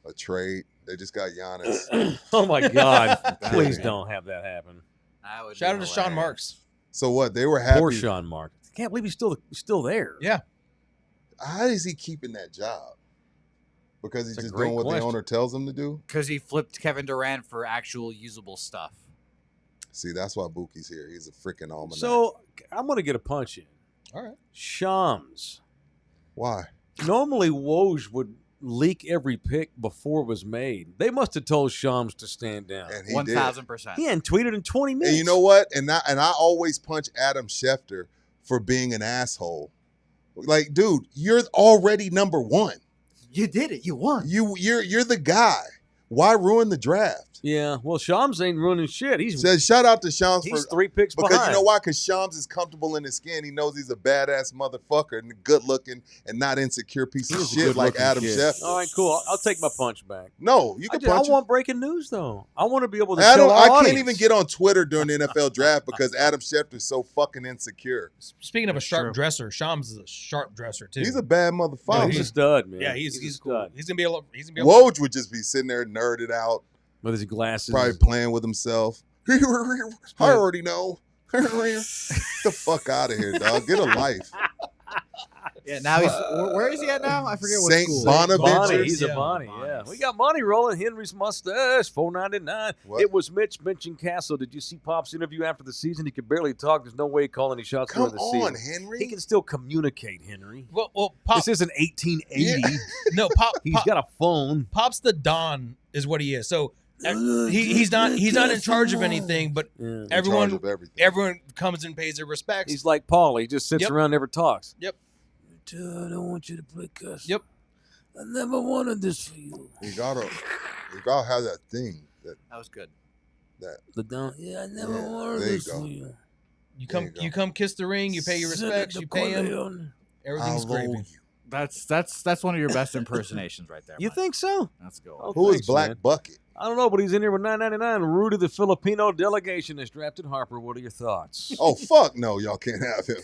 Speaker 3: A trade. They just got Giannis.
Speaker 2: Oh, my God. Please don't have that happen.
Speaker 5: That would
Speaker 4: Shout
Speaker 5: be
Speaker 4: out to Sean
Speaker 5: hilarious.
Speaker 4: Marks.
Speaker 3: So what? They were happy.
Speaker 2: Poor Sean Mark. I can't believe he's still there.
Speaker 4: Yeah.
Speaker 3: How is he keeping that job? Because he's
Speaker 2: That's a
Speaker 3: just
Speaker 2: great
Speaker 3: doing what
Speaker 2: question.
Speaker 3: the owner tells him to do?
Speaker 5: Because he flipped Kevin Durant for actual usable stuff.
Speaker 3: See, that's why Bookie's here. He's a freaking almanac.
Speaker 2: So I'm going to get a punch in.
Speaker 4: All right.
Speaker 2: Shams.
Speaker 3: Why?
Speaker 2: Normally, Woj would leak every pick before it was made. They must have told Shams to stand down.
Speaker 3: And he did.
Speaker 5: 1,000%.
Speaker 2: He hadn't tweeted in 20 minutes.
Speaker 3: And you know what? And I always punch Adam Schefter for being an asshole. Like, dude, you're already number one.
Speaker 5: You did it. You won.
Speaker 3: You're the guy. Why ruin the draft?
Speaker 2: Yeah, well, Shams ain't ruining shit.
Speaker 3: Says shout out to Shams
Speaker 2: He's
Speaker 3: for
Speaker 2: 3 picks
Speaker 3: because
Speaker 2: behind.
Speaker 3: you know why? Because Shams is comfortable in his skin. He knows he's a badass motherfucker and good looking and not insecure piece of
Speaker 2: He's a
Speaker 3: shit like
Speaker 2: good-looking
Speaker 3: Adam
Speaker 2: kid.
Speaker 3: Schefter.
Speaker 2: All right, cool. I'll take my punch back.
Speaker 3: No, you can punch
Speaker 2: I
Speaker 3: him.
Speaker 2: want breaking news, though. I want to be able to
Speaker 3: I
Speaker 2: tell our
Speaker 3: can't
Speaker 2: audience.
Speaker 3: even get on Twitter during the NFL draft because Adam Schefter is so fucking insecure.
Speaker 4: Speaking of a sharp
Speaker 5: true.
Speaker 4: dresser, Shams is a sharp dresser too.
Speaker 3: He's a bad
Speaker 2: No,
Speaker 3: motherfucker.
Speaker 2: he's a stud, man.
Speaker 4: yeah, he's
Speaker 2: a
Speaker 4: cool.
Speaker 2: stud.
Speaker 4: He's gonna be able.
Speaker 3: Woj would just be sitting there nerded out,
Speaker 2: With his glasses.
Speaker 3: probably playing with himself. I already know. Get the fuck out of here, dog. Get a life.
Speaker 5: Yeah, now he's where is he at now? I forget what
Speaker 3: Saint
Speaker 5: school.
Speaker 3: Bonaventure.
Speaker 2: Bonnie, he's a
Speaker 4: Yeah.
Speaker 2: Bonnie, yeah.
Speaker 5: Bonnie's.
Speaker 2: We got Bonnie rolling. Henry's mustache, $4.99.
Speaker 3: What?
Speaker 2: It was Mitch Castle. Did you see Pop's interview after the season? He could barely talk. There's no way he called any shots
Speaker 3: Come
Speaker 2: during the
Speaker 3: on,
Speaker 2: season.
Speaker 3: Henry.
Speaker 2: He can still communicate, Henry.
Speaker 4: Well, Pop.
Speaker 2: This isn't 1880.
Speaker 4: No, Pop.
Speaker 2: He's
Speaker 4: Pop
Speaker 2: got a phone.
Speaker 4: Pop's the Don is what he is. So he's not in charge of anything, but
Speaker 2: Yeah.
Speaker 3: In charge
Speaker 4: everyone
Speaker 3: of everything.
Speaker 4: everyone comes and pays their respects.
Speaker 2: He's like Paul. He just sits
Speaker 4: Yep.
Speaker 2: around, never talks.
Speaker 4: Yep.
Speaker 2: I don't want you to play cuss.
Speaker 4: Yep.
Speaker 2: I never wanted this for you.
Speaker 3: You gotta have that thing. That
Speaker 5: That was good.
Speaker 2: The Don. Yeah, I never
Speaker 3: Yeah,
Speaker 2: wanted
Speaker 3: there you
Speaker 2: this
Speaker 3: go.
Speaker 2: for you.
Speaker 4: You
Speaker 3: There
Speaker 4: come
Speaker 3: you go.
Speaker 4: you come kiss the ring. You pay your respects. You pay him. Everything's
Speaker 3: I'll
Speaker 4: gravy.
Speaker 3: roll you.
Speaker 5: That's one of your best impersonations right there.
Speaker 2: You
Speaker 5: Mike.
Speaker 2: think so?
Speaker 5: Let's go.
Speaker 2: Oh,
Speaker 3: Who is
Speaker 2: thanks,
Speaker 3: Black
Speaker 2: man.
Speaker 3: Bucket?
Speaker 2: I don't know, but he's in here with $9.99. Rudy, the Filipino delegation, has drafted Harper. What are your thoughts?
Speaker 3: Oh fuck no, y'all can't have him.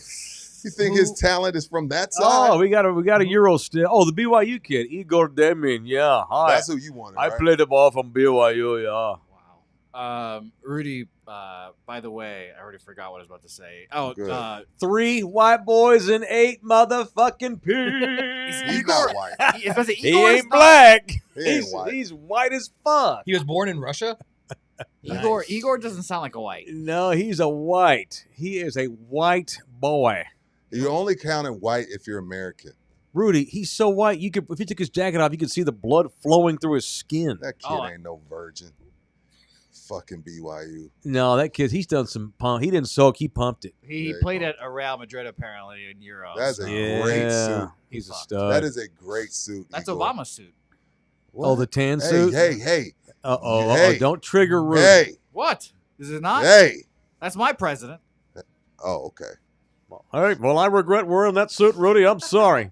Speaker 3: You think his talent is from that side?
Speaker 2: Oh, we got a Euro still. Oh, the BYU kid, Igor Demin. Yeah, hi.
Speaker 3: That's who you wanted.
Speaker 2: I
Speaker 3: right?
Speaker 2: played the ball from BYU. Yeah.
Speaker 5: Wow. Rudy, by the way, I already forgot what I was about to say. Oh,
Speaker 3: Good.
Speaker 2: 3 white boys and 8 motherfucking pigs.
Speaker 3: He's not white.
Speaker 2: He ain't black.
Speaker 3: He ain't white.
Speaker 2: He's white as fuck.
Speaker 4: He was born in Russia.
Speaker 5: Igor doesn't sound like a white.
Speaker 2: No, he's a white. He is a white boy.
Speaker 3: You only counted white if you're American.
Speaker 2: Rudy, he's so white. You could, if he took his jacket off, you could see the blood flowing through his skin.
Speaker 3: That kid
Speaker 5: Oh,
Speaker 3: ain't no virgin. Fucking BYU.
Speaker 2: No, that kid, he's done some pump. He didn't soak. He pumped it.
Speaker 5: He
Speaker 3: There you
Speaker 5: played
Speaker 3: go.
Speaker 5: at Real Madrid apparently in Euros.
Speaker 3: That's a
Speaker 5: so-
Speaker 3: great suit.
Speaker 2: He's a
Speaker 5: Fuck.
Speaker 2: stud.
Speaker 3: That is a great suit.
Speaker 5: That's
Speaker 3: Igor.
Speaker 5: Obama's suit.
Speaker 2: Oh, the tan
Speaker 3: Hey,
Speaker 2: suit?
Speaker 3: hey.
Speaker 2: Uh-oh.
Speaker 3: Hey.
Speaker 2: Don't trigger Rudy.
Speaker 3: Hey,
Speaker 5: What? Is it not?
Speaker 3: hey.
Speaker 5: That's my president.
Speaker 3: Oh, okay.
Speaker 2: All right. Well, I regret wearing that suit, Rudy. I'm sorry.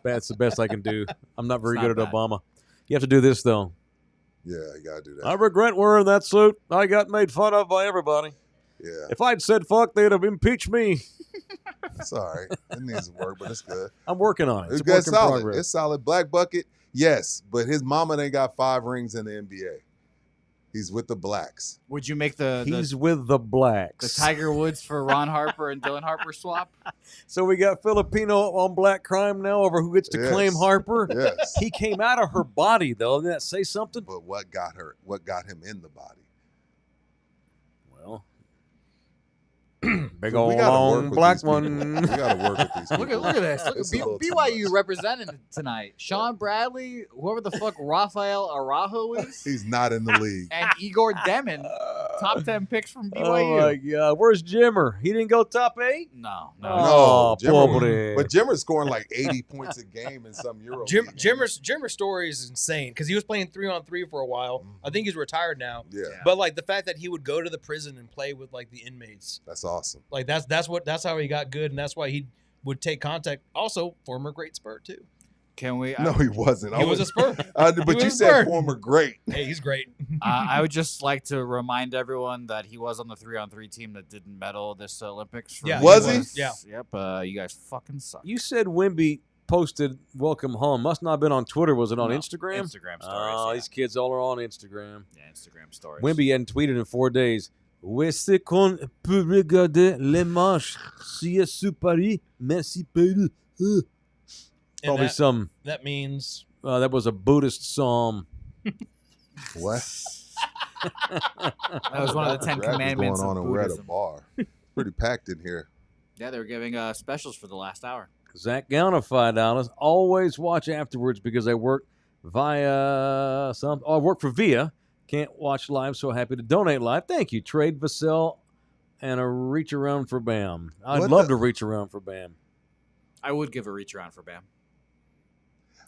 Speaker 2: That's the best I can do. I'm not very
Speaker 5: It's
Speaker 2: good
Speaker 5: not
Speaker 2: at
Speaker 5: bad.
Speaker 2: Obama. You have to do this, though.
Speaker 3: Yeah, you gotta do that.
Speaker 2: I regret wearing that suit. I got made fun of by everybody.
Speaker 3: Yeah,
Speaker 2: If I'd said fuck, they'd have impeached me.
Speaker 3: it's all right. It needs to work, but it's good.
Speaker 2: I'm working on it.
Speaker 3: It's
Speaker 2: It's a
Speaker 3: good,
Speaker 2: work in
Speaker 3: solid.
Speaker 2: progress.
Speaker 3: It's solid. Black Bucket, yes, but his mama ain't got 5 rings in the NBA. He's with the Blacks.
Speaker 5: Would you make the
Speaker 2: He's with the Blacks.
Speaker 5: Tiger Woods for Ron Harper and Dylan Harper swap?
Speaker 2: So we got Filipino on black crime now over who gets to
Speaker 3: Yes.
Speaker 2: claim Harper.
Speaker 3: Yes,
Speaker 2: He came out of her body, though. Didn't that say something?
Speaker 3: but what got her? What got him in the body?
Speaker 2: Well, Big
Speaker 3: We
Speaker 2: old
Speaker 3: gotta work
Speaker 2: long
Speaker 3: with
Speaker 2: black
Speaker 3: these people.
Speaker 2: one.
Speaker 3: We got to work with these people.
Speaker 5: Look at this. Look
Speaker 3: It's
Speaker 5: at
Speaker 3: a little too
Speaker 5: BYU
Speaker 3: much.
Speaker 5: representing tonight. Sean Bradley, whoever the fuck Rafael Araujo is,
Speaker 3: He's not in the league.
Speaker 5: and Igor Demon, top 10 picks from BYU.
Speaker 2: Oh my God, where's Jimmer? He didn't go top 8.
Speaker 5: No.
Speaker 2: Oh,
Speaker 3: Jimmer,
Speaker 2: pobre.
Speaker 3: but Jimmer's scoring like 80 points a game in some Euro. league.
Speaker 4: Jimmer's story is insane because he was playing 3-on-3 for a while. I think he's retired now.
Speaker 3: Yeah,
Speaker 4: But like the fact that he would go to the prison and play with like the inmates,
Speaker 3: that's awesome.
Speaker 4: like that's how he got good, and that's why he would take contact. Also, former great Spur too.
Speaker 5: Can we?
Speaker 3: No, he wasn't.
Speaker 4: He was a Spur.
Speaker 3: But
Speaker 4: was
Speaker 3: you
Speaker 4: a
Speaker 3: said
Speaker 4: Spur.
Speaker 3: former great.
Speaker 4: Hey, he's great.
Speaker 5: I would just like to remind everyone that he was on the 3-on-3 team that didn't medal this Olympics. For
Speaker 4: Yeah,
Speaker 3: Was
Speaker 4: he
Speaker 3: he?
Speaker 4: was. Yeah.
Speaker 5: Yep. You guys fucking suck.
Speaker 2: You said Wimby posted "Welcome Home." Must not have been on Twitter. Was it on
Speaker 5: No,
Speaker 2: Instagram?
Speaker 5: Instagram stories.
Speaker 2: Oh,
Speaker 5: yeah.
Speaker 2: these kids all are on Instagram.
Speaker 5: Yeah, Instagram stories.
Speaker 2: Wimby hadn't tweeted in 4 days. Où est-ce qu'on peut regarder les matchs? Si sur Paris, merci Paris.
Speaker 4: And
Speaker 2: Probably
Speaker 4: that means
Speaker 2: that was a Buddhist psalm.
Speaker 3: What?
Speaker 5: That was one of the 10
Speaker 3: Rap is
Speaker 5: commandments
Speaker 3: going on,
Speaker 5: of
Speaker 3: and we're at a
Speaker 5: Buddhism.
Speaker 3: bar. Pretty packed in here.
Speaker 5: Yeah, they were giving specials for the last hour.
Speaker 2: Zach Gowna, $5. Always watch afterwards because I work via some. Oh, I work for Via. Can't watch live, so happy to donate live. Thank you. Trade Vassell and a reach around for Bam. I'd
Speaker 3: What
Speaker 2: love
Speaker 3: the-
Speaker 2: to reach around for Bam.
Speaker 5: I would give a reach around for Bam.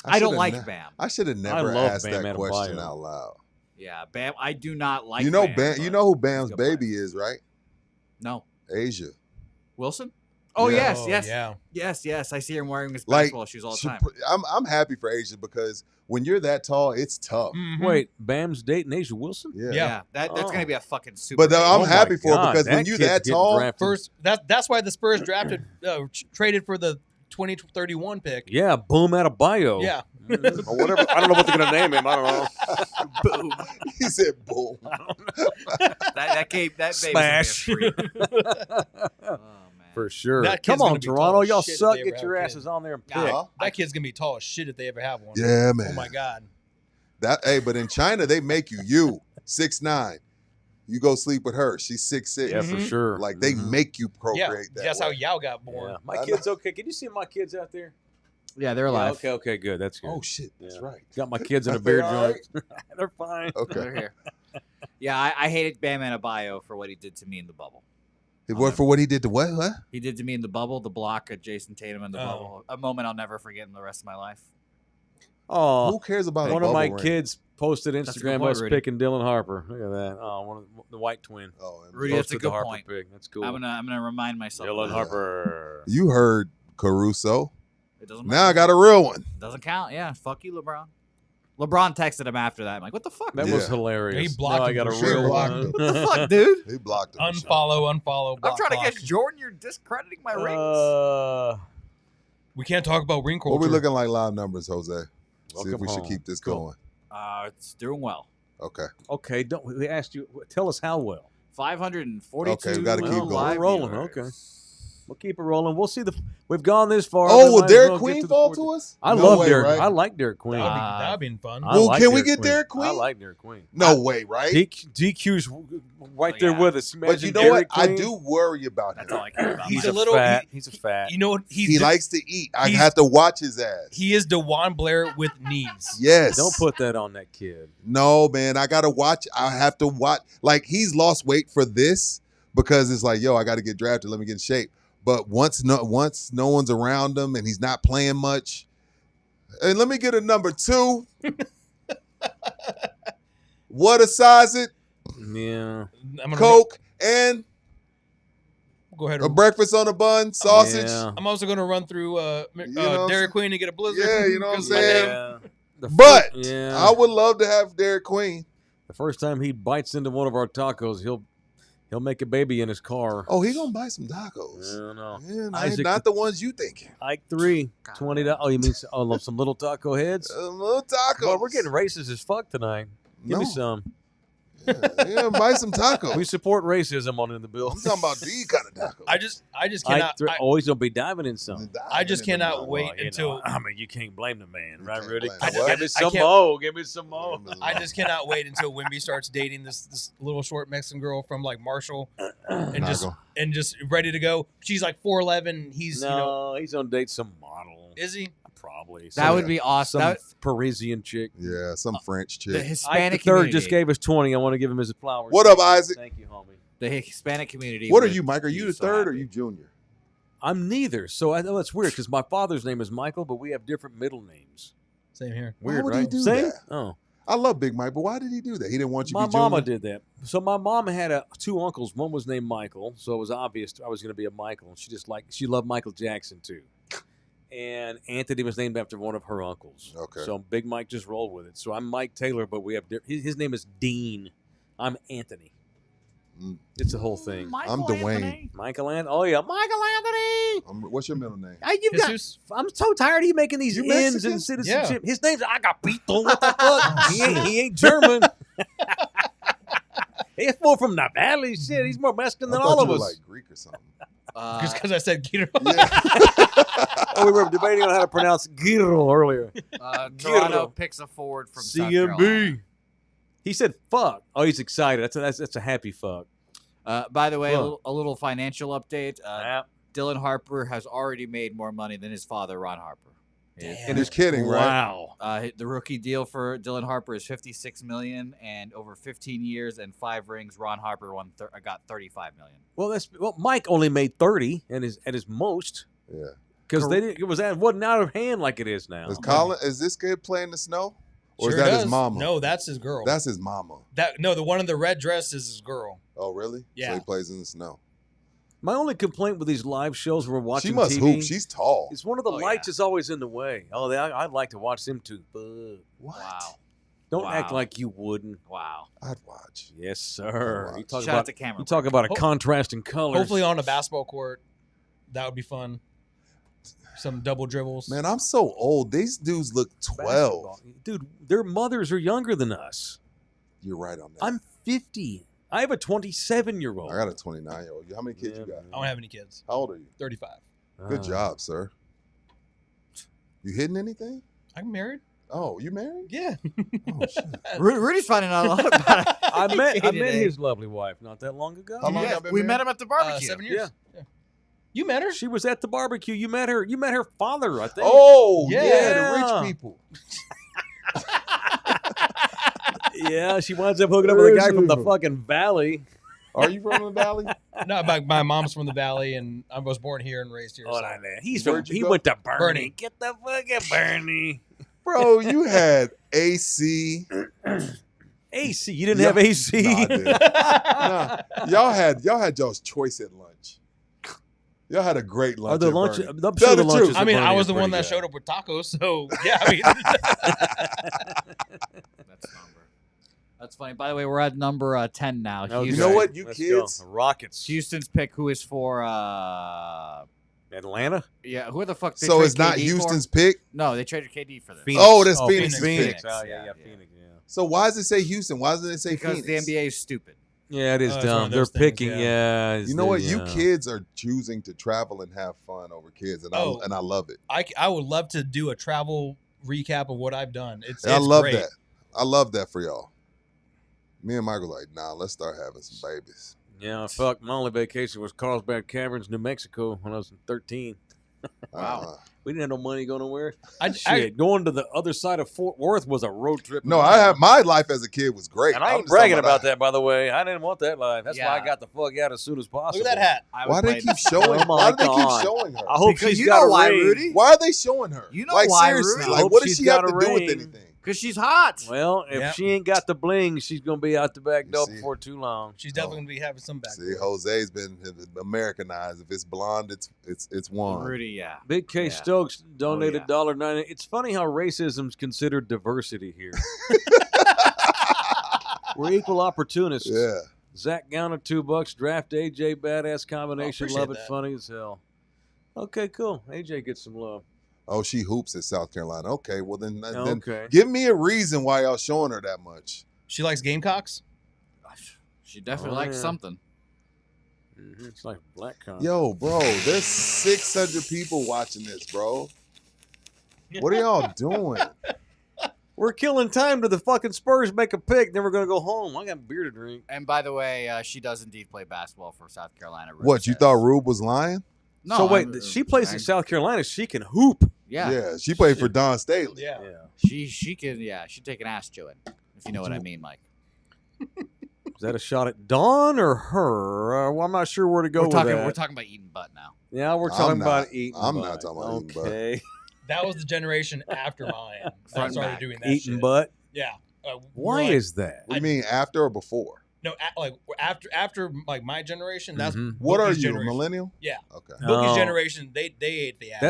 Speaker 5: I don't
Speaker 3: should've
Speaker 5: like Bam.
Speaker 3: I should have never
Speaker 2: love
Speaker 3: asked
Speaker 2: Bam
Speaker 3: that question
Speaker 2: Adebayo.
Speaker 3: out loud.
Speaker 5: Yeah, Bam. I do not like
Speaker 3: you know
Speaker 5: Bam.
Speaker 3: Bam.
Speaker 5: but
Speaker 3: You know who
Speaker 5: he's a
Speaker 3: Bam's
Speaker 5: good player.
Speaker 3: baby is, right?
Speaker 5: No.
Speaker 3: Asia.
Speaker 5: Wilson? Oh,
Speaker 3: Yeah.
Speaker 5: yes.
Speaker 4: yeah.
Speaker 5: Yes. I see him wearing his
Speaker 3: Like,
Speaker 5: basketball shoes all the
Speaker 3: she-
Speaker 5: time.
Speaker 3: I'm happy for Asia because when you're that tall, it's tough.
Speaker 4: Mhm.
Speaker 2: Wait, Bam's dating Asia Wilson?
Speaker 3: Yeah.
Speaker 5: Yeah, that's
Speaker 2: Oh.
Speaker 5: going to be a fucking super.
Speaker 3: But
Speaker 5: date.
Speaker 3: I'm
Speaker 2: Oh my
Speaker 3: happy for it
Speaker 2: God,
Speaker 3: because when
Speaker 2: that
Speaker 3: you
Speaker 2: kid's
Speaker 3: that
Speaker 2: getting
Speaker 3: tall,
Speaker 2: drafted.
Speaker 4: First, that's why the Spurs traded for the 2031 pick.
Speaker 2: Yeah, Boom Adebayo.
Speaker 4: Yeah.
Speaker 2: Or whatever. I don't know what they're going to name him. I don't know.
Speaker 5: Boom.
Speaker 3: he said, "Boom."
Speaker 5: that baby's gonna be a
Speaker 2: Smash.
Speaker 5: freak. Oh, man.
Speaker 2: For sure.
Speaker 4: That kid's
Speaker 2: Come
Speaker 4: gonna
Speaker 2: on,
Speaker 4: be
Speaker 2: Toronto.
Speaker 4: tall as
Speaker 2: Y'all
Speaker 4: shit if
Speaker 2: suck.
Speaker 4: they ever
Speaker 2: Get your
Speaker 4: have a
Speaker 2: asses
Speaker 4: kid.
Speaker 2: on there and pick.
Speaker 3: Uh-huh.
Speaker 4: That kid's gonna be tall as shit if they ever have one.
Speaker 3: Yeah, man.
Speaker 4: Oh my god.
Speaker 3: But in China they make you 6'9". You go sleep with her. She's 6'6".
Speaker 2: Yeah, for
Speaker 4: Mhm.
Speaker 2: sure.
Speaker 3: Like they
Speaker 2: Mhm.
Speaker 3: make you
Speaker 4: Yeah.
Speaker 3: procreate that
Speaker 4: That's
Speaker 3: way.
Speaker 4: how Yao got born.
Speaker 2: Yeah. My
Speaker 3: I
Speaker 2: kids okay. Can you see my kids out there?
Speaker 5: Yeah, they're
Speaker 2: Yeah,
Speaker 5: alive.
Speaker 2: okay, good. That's good.
Speaker 3: Oh shit, that's
Speaker 2: Yeah.
Speaker 3: right.
Speaker 2: Got my kids in a
Speaker 3: They
Speaker 2: beer
Speaker 3: all
Speaker 2: joint. They're fine.
Speaker 3: Okay.
Speaker 5: They're here. Yeah, I hated Bam Adebayo for what he did to me in the bubble.
Speaker 3: For what he did to what? What?
Speaker 5: He did to me in the bubble, the block at Jason Tatum in the
Speaker 4: Oh.
Speaker 5: bubble. A moment I'll never forget in the rest of my life.
Speaker 2: Oh,
Speaker 3: Who cares about a
Speaker 2: one of my
Speaker 3: bubble ring?
Speaker 2: kids posted
Speaker 5: That's a good
Speaker 2: Instagram
Speaker 5: point,
Speaker 2: us
Speaker 5: Rudy.
Speaker 2: picking Dylan Harper. Look at that. Oh, one of the white twin.
Speaker 3: Oh, and
Speaker 5: Rudy, that's a
Speaker 2: Posted
Speaker 5: good
Speaker 2: the Harper
Speaker 5: point.
Speaker 2: pick. That's cool.
Speaker 5: I'm gonna remind myself.
Speaker 2: Dylan
Speaker 5: of that.
Speaker 2: Harper.
Speaker 3: you heard Caruso.
Speaker 5: It doesn't
Speaker 3: Now I
Speaker 5: matter.
Speaker 3: got a real one.
Speaker 5: Doesn't count. Yeah, fuck you, LeBron. LeBron texted him after that. I'm like, what the fuck?
Speaker 2: That
Speaker 5: dude?
Speaker 2: was
Speaker 3: Yeah.
Speaker 2: hilarious.
Speaker 4: He blocked
Speaker 2: now I
Speaker 4: him
Speaker 2: got a
Speaker 4: for sure.
Speaker 2: real
Speaker 3: Blocked
Speaker 2: one.
Speaker 3: him.
Speaker 5: What the fuck, dude?
Speaker 3: He blocked him.
Speaker 4: Unfollow.
Speaker 5: I'm
Speaker 4: block,
Speaker 5: trying to
Speaker 4: block.
Speaker 5: catch Jordan. You're discrediting my rings.
Speaker 4: We can't talk about ring culture.
Speaker 3: What we looking like live numbers, Jose? See if
Speaker 2: Welcome
Speaker 3: we should
Speaker 2: home.
Speaker 3: keep this
Speaker 2: Cool.
Speaker 3: going.
Speaker 5: It's doing well.
Speaker 3: Okay.
Speaker 2: Okay, don't. They asked you. Tell us how well.
Speaker 5: 542.
Speaker 3: Okay, we gotta keep going.
Speaker 5: live
Speaker 2: We're rolling,
Speaker 5: viewers.
Speaker 2: okay. We'll keep it rolling. We'll see the. We've gone this far.
Speaker 3: Oh,
Speaker 2: we
Speaker 3: will
Speaker 2: might as
Speaker 3: Derek
Speaker 2: well get
Speaker 3: Queen
Speaker 2: the
Speaker 3: fall
Speaker 2: 40.
Speaker 3: to us?
Speaker 2: I
Speaker 3: No
Speaker 2: love
Speaker 3: way,
Speaker 2: Derek.
Speaker 3: right?
Speaker 2: I like Derek Queen.
Speaker 4: That'd be fun.
Speaker 2: I
Speaker 3: Well,
Speaker 2: like
Speaker 3: can we
Speaker 2: Derek
Speaker 3: get
Speaker 2: Queen.
Speaker 3: Derek Queen?
Speaker 2: I like Derek Queen.
Speaker 3: No way, right?
Speaker 2: DQ's right
Speaker 5: Oh,
Speaker 2: there
Speaker 5: yeah.
Speaker 2: with us.
Speaker 3: But
Speaker 2: Imagine
Speaker 3: you know
Speaker 2: Derek
Speaker 3: what? I
Speaker 2: Queen.
Speaker 3: do worry about
Speaker 5: That's
Speaker 3: him.
Speaker 5: all I care about.
Speaker 4: He's
Speaker 2: He's
Speaker 4: a little-
Speaker 2: fat.
Speaker 4: he-
Speaker 2: He's a fat.
Speaker 4: You know what?
Speaker 3: He likes to eat. I
Speaker 4: he's-
Speaker 3: have to watch his ass.
Speaker 4: He is DeJuan Blair with knees.
Speaker 3: Yes.
Speaker 2: Don't put that on that kid.
Speaker 3: No, man. I gotta watch. I have to watch. Like he's lost weight for this because it's like, yo, I got to get drafted. Let me get in shape. But once no one's around him and he's not playing much, and let me get a number 2. What a size it,
Speaker 2: Yeah.
Speaker 4: I'm gonna
Speaker 3: Coke and
Speaker 4: go ahead.
Speaker 3: a breakfast on a bun, sausage.
Speaker 2: Yeah.
Speaker 4: I'm also gonna run through
Speaker 3: know what I'm
Speaker 4: Derek
Speaker 3: saying?
Speaker 4: Queen to get a blizzard.
Speaker 3: Yeah, you know what I'm
Speaker 4: 'cause my
Speaker 3: saying?
Speaker 4: dad-
Speaker 2: The
Speaker 3: But
Speaker 2: yeah.
Speaker 3: I would love to have Derek Queen.
Speaker 2: The first time he bites into one of our tacos, he'll make a baby in his car.
Speaker 3: Oh, he gonna buy some tacos.
Speaker 2: I don't know.
Speaker 3: Yeah,
Speaker 2: Isaac-
Speaker 3: not the ones you thinking.
Speaker 2: Ike 3, $20. Oh, you mean some little taco heads?
Speaker 3: Little tacos.
Speaker 2: Well, we're getting racist as fuck tonight. Give me some.
Speaker 3: Yeah, buy some tacos.
Speaker 2: We support racism on In the Bill.
Speaker 3: I'm talking about these kind of tacos.
Speaker 4: I just cannot.
Speaker 2: Always gonna be diving in some.
Speaker 4: I just cannot wait
Speaker 2: Well, you
Speaker 4: until.
Speaker 2: know, I mean, you can't blame the man,
Speaker 3: You
Speaker 2: right,
Speaker 3: can't
Speaker 2: Rudy?
Speaker 3: blame him.
Speaker 2: Give me
Speaker 4: I
Speaker 2: some
Speaker 4: can't-
Speaker 2: more. Give me some more.
Speaker 4: I just cannot wait until Wimby starts dating this little short Mexican girl from like Marshall, and just ready to go. She's like 4'11". He's
Speaker 2: No, he's gonna date some model.
Speaker 4: is he?
Speaker 2: Probably.
Speaker 5: That would be awesome.
Speaker 2: Some
Speaker 5: That,
Speaker 2: Parisian chick.
Speaker 3: Yeah, some French
Speaker 5: the
Speaker 3: chick.
Speaker 2: Ike
Speaker 5: Hispanic
Speaker 2: the third
Speaker 5: community.
Speaker 2: just gave us 20. I want to give him his flowers.
Speaker 3: What up, Isaac?
Speaker 2: Thank you, homie.
Speaker 5: The Hispanic community.
Speaker 3: What are
Speaker 5: would
Speaker 3: you, Mike? Are you
Speaker 5: be
Speaker 3: the
Speaker 5: so
Speaker 3: third or
Speaker 5: happy.
Speaker 3: you junior?
Speaker 2: I'm neither. So I know it's weird because my father's name is Michael, but we have different middle names.
Speaker 4: Same here.
Speaker 3: Why
Speaker 2: Weird,
Speaker 3: would he
Speaker 2: right?
Speaker 3: do
Speaker 2: Same?
Speaker 3: that?
Speaker 2: Oh.
Speaker 3: I love Big Mike, but why did he do that? He didn't want you
Speaker 2: My
Speaker 3: to be junior?
Speaker 2: mama did that. So my mom had two uncles. One was named Michael, so it was obvious I was going to be a Michael. And she loved Michael Jackson too. And Anthony was named after one of her uncles.
Speaker 3: Okay.
Speaker 2: So Big Mike just rolled with it. So I'm Mike Taylor, but we have his name is Dean. I'm Anthony.
Speaker 3: Mm.
Speaker 2: It's a whole thing.
Speaker 3: I'm Dwayne.
Speaker 2: Michael Anthony. Oh yeah, Michael Anthony.
Speaker 3: What's your middle name?
Speaker 2: Hey,
Speaker 4: Jesus.
Speaker 2: I'm so tired of you making these
Speaker 3: You
Speaker 2: ends
Speaker 3: Mexican?
Speaker 2: in citizenship. His name's Agapito. What the fuck? he ain't German. He's more from the valley. Shit, he's more Mexican
Speaker 3: I
Speaker 2: than
Speaker 3: thought
Speaker 2: all of
Speaker 3: you were
Speaker 2: us.
Speaker 3: like Greek or something.
Speaker 4: Just because I said Guido.
Speaker 3: Yeah.
Speaker 2: Oh, we were debating on how to pronounce Giro earlier.
Speaker 5: Toronto picks a forward from South Carolina.
Speaker 2: CMB. He said fuck. Oh, he's excited. That's a happy fuck.
Speaker 5: By the way,
Speaker 2: Look.
Speaker 5: a little financial update. Dylan Harper has already made more money than his father, Ron Harper.
Speaker 3: And you're kidding, right?
Speaker 2: Wow.
Speaker 5: The rookie deal for Dylan Harper is $56 million, and over 15 years and 5 rings, Ron Harper got $35 million.
Speaker 2: Well, Mike only made 30 at his most
Speaker 3: Yeah.
Speaker 2: because it wasn't out of hand like it is now.
Speaker 3: Is this kid playing the snow? Or
Speaker 4: Sure
Speaker 3: is that
Speaker 4: does.
Speaker 3: his mama?
Speaker 4: No, that's his girl.
Speaker 3: That's his mama.
Speaker 4: The one in the red dress is his girl.
Speaker 3: Oh, really?
Speaker 4: Yeah.
Speaker 3: So he plays in the snow.
Speaker 2: My only complaint with these live shows we're watching
Speaker 3: She must
Speaker 2: TV,
Speaker 3: hoop. She's tall.
Speaker 2: it's one of the lights is always in the way. Oh, I'd like to watch them too. But
Speaker 3: What?
Speaker 5: Wow.
Speaker 2: don't
Speaker 5: Wow.
Speaker 2: act like you wouldn't.
Speaker 5: Wow.
Speaker 3: I'd watch.
Speaker 2: Yes, sir.
Speaker 3: Wow.
Speaker 2: You talk
Speaker 5: Shout out
Speaker 2: about
Speaker 5: to camera.
Speaker 2: you talk about a contrast in colors.
Speaker 4: Hopefully on a basketball court. That would be fun. Some double dribbles.
Speaker 3: Man, I'm so old. These dudes look 12.
Speaker 2: Basketball. Dude, their mothers are younger than us.
Speaker 3: You're right on that.
Speaker 2: I'm 50. I have a 27-year-old.
Speaker 3: I got a 29-year-old. How many kids you got?
Speaker 4: I don't have any kids.
Speaker 3: How old are you?
Speaker 4: 35.
Speaker 3: Good job, sir. You hitting anything?
Speaker 4: I'm married.
Speaker 3: Oh, you married?
Speaker 4: Yeah.
Speaker 3: Oh, shit.
Speaker 5: Rudy's finding out a lot about it.
Speaker 2: I met
Speaker 4: today.
Speaker 2: his lovely wife not that long ago.
Speaker 3: How long
Speaker 5: Yeah,
Speaker 3: y'all been
Speaker 5: we
Speaker 3: married?
Speaker 5: met him at the barbecue.
Speaker 4: 7 years. Yeah. You met her?
Speaker 2: She was at the barbecue. You met her. You met her father, I think.
Speaker 3: Oh, yeah,
Speaker 2: Yeah.
Speaker 3: the rich people.
Speaker 2: Yeah, she winds up hooking up with a guy from the
Speaker 3: Rich
Speaker 2: fucking valley.
Speaker 3: Are you from the valley?
Speaker 4: No, my mom's from the valley, and I was born here and raised here.
Speaker 2: Oh,
Speaker 4: so.
Speaker 2: no, man. He
Speaker 3: go?
Speaker 2: went to Bernie.
Speaker 4: Bernie.
Speaker 2: Get the fucking Bernie.
Speaker 3: Bro, you had AC.
Speaker 2: AC. You didn't
Speaker 3: Yeah.
Speaker 2: have AC.
Speaker 3: No, I didn't. Nah, y'all had y'all's choice at lunch. Y'all had a great lunch.
Speaker 2: Are the
Speaker 3: at
Speaker 2: lunch?
Speaker 3: Bernie.
Speaker 2: I'm
Speaker 3: Tell
Speaker 2: sure
Speaker 3: the
Speaker 2: the lunches.
Speaker 3: truth.
Speaker 4: I mean,
Speaker 2: at
Speaker 4: I
Speaker 2: Bernie
Speaker 4: was
Speaker 2: are
Speaker 4: the one
Speaker 2: pretty
Speaker 4: that
Speaker 2: good.
Speaker 4: showed up with tacos, so yeah. I mean,
Speaker 5: That's number. That's funny. By the way, we're at number 10 now.
Speaker 2: Okay.
Speaker 3: You know what, you
Speaker 2: Let's
Speaker 3: kids?
Speaker 2: go. Rockets.
Speaker 5: Houston's pick, who is for
Speaker 2: Atlanta.
Speaker 5: yeah, who the fuck? They
Speaker 3: So
Speaker 5: trade
Speaker 3: it's not
Speaker 5: KD
Speaker 3: Houston's
Speaker 5: for?
Speaker 3: pick.
Speaker 5: No, they traded KD for this.
Speaker 2: Phoenix.
Speaker 3: Oh, that's
Speaker 2: Oh,
Speaker 3: Phoenix.
Speaker 2: Phoenix.
Speaker 5: Phoenix.
Speaker 2: Oh, yeah,
Speaker 5: Yeah.
Speaker 2: Phoenix. Yeah.
Speaker 3: So why does it say Houston? Why doesn't it say
Speaker 5: Because
Speaker 3: Phoenix?
Speaker 5: the NBA is stupid.
Speaker 2: Yeah, it is
Speaker 4: Oh, it's one
Speaker 2: dumb.
Speaker 4: of
Speaker 2: They're
Speaker 4: those things,
Speaker 2: picking.
Speaker 4: yeah.
Speaker 2: Yeah.
Speaker 3: You know what? You kids are choosing to travel and have fun over kids, and
Speaker 4: Oh.
Speaker 3: I love it.
Speaker 4: I would love to do a travel recap of what I've done. It's
Speaker 3: I love
Speaker 4: great.
Speaker 3: that. I love that for y'all. Me and Michael like, nah, let's start having some babies.
Speaker 2: Yeah, fuck. My only vacation was Carlsbad Caverns, New Mexico, when I was 13.
Speaker 3: Uh,
Speaker 2: We didn't have no money going nowhere.
Speaker 4: I
Speaker 2: Shit, going to the other side of Fort Worth was a road trip.
Speaker 3: no, I have my life as a kid was great.
Speaker 2: And I
Speaker 3: I'm
Speaker 2: ain't
Speaker 3: just talking
Speaker 2: bragging about that, by the way. I didn't want that life. That's why I
Speaker 5: Yeah.
Speaker 2: got the fuck out as soon as possible.
Speaker 4: Look at that hat.
Speaker 5: I
Speaker 3: Why
Speaker 5: would
Speaker 3: they
Speaker 5: play-
Speaker 3: keep showing?
Speaker 2: Oh my
Speaker 3: Why do they keep
Speaker 2: God.
Speaker 3: showing her?
Speaker 2: I hope
Speaker 5: Because
Speaker 2: she's
Speaker 5: you
Speaker 2: got
Speaker 5: know
Speaker 2: a
Speaker 5: why,
Speaker 2: ring.
Speaker 5: Rudy?
Speaker 3: Why are they showing her?
Speaker 5: You know
Speaker 3: like,
Speaker 5: why,
Speaker 3: seriously,
Speaker 5: Rudy?
Speaker 3: like
Speaker 2: Hope
Speaker 3: what does
Speaker 2: she's
Speaker 3: she have
Speaker 2: got
Speaker 3: to
Speaker 2: a
Speaker 3: do with
Speaker 2: ring.
Speaker 3: anything?
Speaker 5: Because she's hot.
Speaker 2: Well, if
Speaker 4: Yep.
Speaker 2: she ain't got the bling, she's gonna be out the back
Speaker 3: You
Speaker 2: door
Speaker 3: see?
Speaker 2: before too long.
Speaker 4: She's definitely gonna be having some back.
Speaker 3: See, Jose's been Americanized. If it's blonde, it's one.
Speaker 5: Rudy, yeah.
Speaker 2: Big K
Speaker 5: Yeah.
Speaker 2: Stokes donated
Speaker 5: yeah.
Speaker 2: $1.90. It's funny how racism's considered diversity here. We're equal opportunists.
Speaker 3: Yeah.
Speaker 2: Zach Gowner, $2. Draft AJ, badass combination.
Speaker 4: appreciate
Speaker 2: Love it,
Speaker 4: that.
Speaker 2: funny as hell. Okay, cool. AJ gets some love.
Speaker 3: Oh, she hoops at South Carolina. Okay, well then
Speaker 2: Okay.
Speaker 3: give me a reason why y'all showing her that much.
Speaker 4: She likes Gamecocks.
Speaker 5: She definitely likes
Speaker 2: yeah.
Speaker 5: something.
Speaker 2: It's like black cock.
Speaker 3: Yo, bro, there's 600 people watching this, bro. What are y'all doing?
Speaker 2: We're killing time to the fucking Spurs make a pick. Then we're gonna go home. I got beer to drink.
Speaker 5: And by the way, she does indeed play basketball for South Carolina. Rube
Speaker 3: What, you
Speaker 5: says.
Speaker 3: thought Rube was lying?
Speaker 5: No.
Speaker 2: So wait, she plays in South Carolina. She can hoop.
Speaker 5: Yeah.
Speaker 3: She played for Don Staley.
Speaker 4: Yeah.
Speaker 5: She can. Yeah, she'd take an ass to it, if you know what I mean, Mike.
Speaker 2: Is that a shot at Dawn or her? Well, I'm not sure where to go
Speaker 5: We're
Speaker 2: with
Speaker 5: talking.
Speaker 2: that.
Speaker 5: We're talking about eating butt now.
Speaker 2: Yeah, we're
Speaker 3: I'm
Speaker 2: talking
Speaker 3: not.
Speaker 2: about eating.
Speaker 3: I'm
Speaker 2: butt.
Speaker 3: not talking about eating butt.
Speaker 2: Okay,
Speaker 4: That was the generation after mine that
Speaker 5: Front
Speaker 4: started
Speaker 5: back.
Speaker 4: doing that
Speaker 2: eating
Speaker 4: shit.
Speaker 2: butt.
Speaker 4: Yeah.
Speaker 2: Why
Speaker 4: like,
Speaker 2: is that?
Speaker 3: What do you mean, after or before?
Speaker 4: No, after like my generation, that's
Speaker 2: Mhm.
Speaker 3: What are
Speaker 4: Bookie's
Speaker 3: you, a
Speaker 4: generation.
Speaker 3: millennial?
Speaker 4: Yeah.
Speaker 3: Okay.
Speaker 4: Bookie's
Speaker 2: Oh.
Speaker 4: generation, they ate the ass.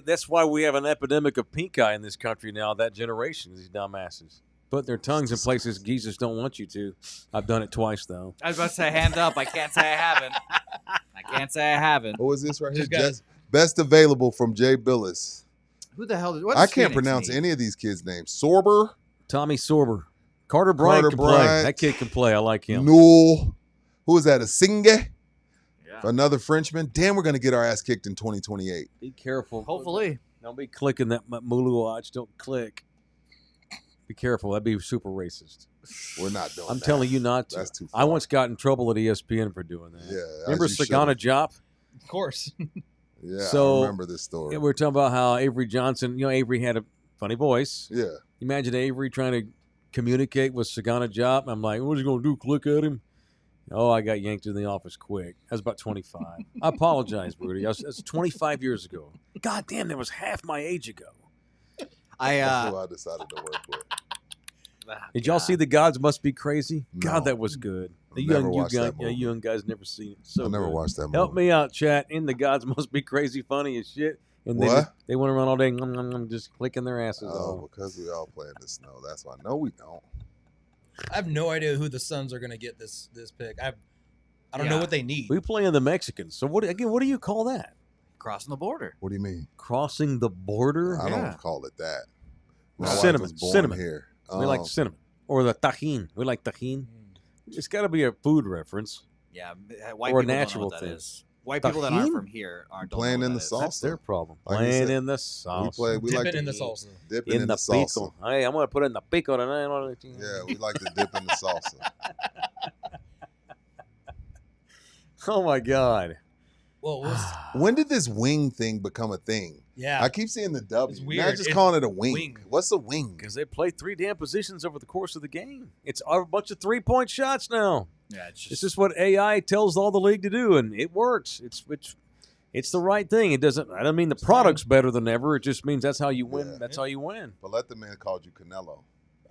Speaker 2: That's why we have an epidemic of pink eye in this country now. That generation, these dumbasses put their tongues in places Jesus don't want you to. I've done it twice though.
Speaker 5: I was about to say hand up. I can't say I haven't. I can't say I haven't.
Speaker 3: What was this right here?
Speaker 4: Just got-
Speaker 3: Best available from Jay Billis.
Speaker 5: Who the hell? What
Speaker 3: I
Speaker 5: does
Speaker 3: can't
Speaker 5: Phoenix
Speaker 3: pronounce
Speaker 5: need?
Speaker 3: any of these kids' names. Sorber,
Speaker 2: Tommy Sorber, Carter Bryant
Speaker 3: Carter
Speaker 2: can play.
Speaker 3: Bryant.
Speaker 2: That kid can play. I like him.
Speaker 3: Newell. Who is that? A Singe?
Speaker 5: Yeah.
Speaker 3: Another Frenchman? Damn, we're going to get our ass kicked in 2028.
Speaker 2: Be careful.
Speaker 5: Hopefully.
Speaker 2: Don't be clicking that Mulu watch. Don't click. Be careful. That'd be super racist.
Speaker 3: We're not doing
Speaker 2: I'm
Speaker 3: that.
Speaker 2: telling you not to.
Speaker 3: That's too far.
Speaker 2: I once got in trouble at ESPN for doing that.
Speaker 3: Yeah.
Speaker 2: Remember
Speaker 3: as you
Speaker 2: Sagana
Speaker 3: should've.
Speaker 2: Jop?
Speaker 4: Of course.
Speaker 3: Yeah,
Speaker 2: So-
Speaker 3: I remember this story.
Speaker 2: Yeah, we were talking about how Avery Johnson, Avery had a funny voice.
Speaker 3: Yeah.
Speaker 2: Imagine Avery trying to communicate with Sagana Jop. I'm like, what's he going to do? Click at him? Oh, I got yanked in the office quick. I was about 25. I apologize, Rudy. That's 25 years ago. God damn, that was half my age ago.
Speaker 3: That's who I decided to work with.
Speaker 2: Did y'all see The Gods Must Be Crazy?
Speaker 3: No.
Speaker 2: God, that was good. The
Speaker 3: Never
Speaker 2: young,
Speaker 3: watched that movie.
Speaker 2: young guys never seen it. So
Speaker 3: I never
Speaker 2: good.
Speaker 3: watched that movie.
Speaker 2: Help me out, chat. In The Gods Must Be Crazy, funny as shit. And
Speaker 3: What?
Speaker 2: they went around all day just clicking their asses
Speaker 3: Oh,
Speaker 2: off.
Speaker 3: because we all play in the snow. That's why. No, we don't.
Speaker 4: I have no idea who the Suns are going to get this pick. I don't know
Speaker 5: Yeah.
Speaker 4: what they need.
Speaker 2: We play in the Mexicans. So what do you call that?
Speaker 5: Crossing the border.
Speaker 3: What do you mean?
Speaker 2: Crossing the border?
Speaker 3: I
Speaker 5: Yeah.
Speaker 3: don't call it that. My
Speaker 2: Cinnamon,
Speaker 3: wife was born
Speaker 2: cinnamon.
Speaker 3: here.
Speaker 2: We like cinnamon. Or the tajin. We like tajin. It's got to be a food reference.
Speaker 5: Yeah, white
Speaker 2: Or a
Speaker 5: people
Speaker 2: natural
Speaker 5: don't know what that
Speaker 2: thing.
Speaker 5: is. White people that aren't
Speaker 2: Tajin?
Speaker 5: from here aren't don't
Speaker 3: Playing
Speaker 5: know
Speaker 3: in
Speaker 5: what
Speaker 3: the
Speaker 5: that
Speaker 3: sauce.
Speaker 5: is.
Speaker 2: That's their problem.
Speaker 3: Like you
Speaker 2: Playing
Speaker 3: said,
Speaker 2: in the
Speaker 3: We
Speaker 2: sauce.
Speaker 3: play. We like
Speaker 4: Dipping
Speaker 3: to
Speaker 4: in the salsa.
Speaker 3: dipping
Speaker 2: in
Speaker 3: in
Speaker 2: the
Speaker 3: the salsa.
Speaker 2: pico. Hey, I'm going to put it in the pico tonight.
Speaker 3: Yeah, we like to dip in the salsa.
Speaker 2: Oh, my God.
Speaker 4: Well,
Speaker 3: When did this wing thing become a thing?
Speaker 4: yeah.
Speaker 3: I keep seeing the W.
Speaker 4: It's
Speaker 3: Now
Speaker 4: weird.
Speaker 3: just
Speaker 4: It's
Speaker 3: calling it a wing.
Speaker 4: wing.
Speaker 3: What's a wing?
Speaker 2: Because they play 3 damn positions over the course of the game. It's a bunch of 3-point shots now.
Speaker 5: Yeah, it's
Speaker 2: It's
Speaker 5: just
Speaker 2: just what AI tells all the league to do, and it works. It's the right thing. It doesn't. I don't mean the product's better than ever. It just means that's how you win.
Speaker 3: Yeah.
Speaker 2: That's how you win.
Speaker 3: But let the man called you Canelo.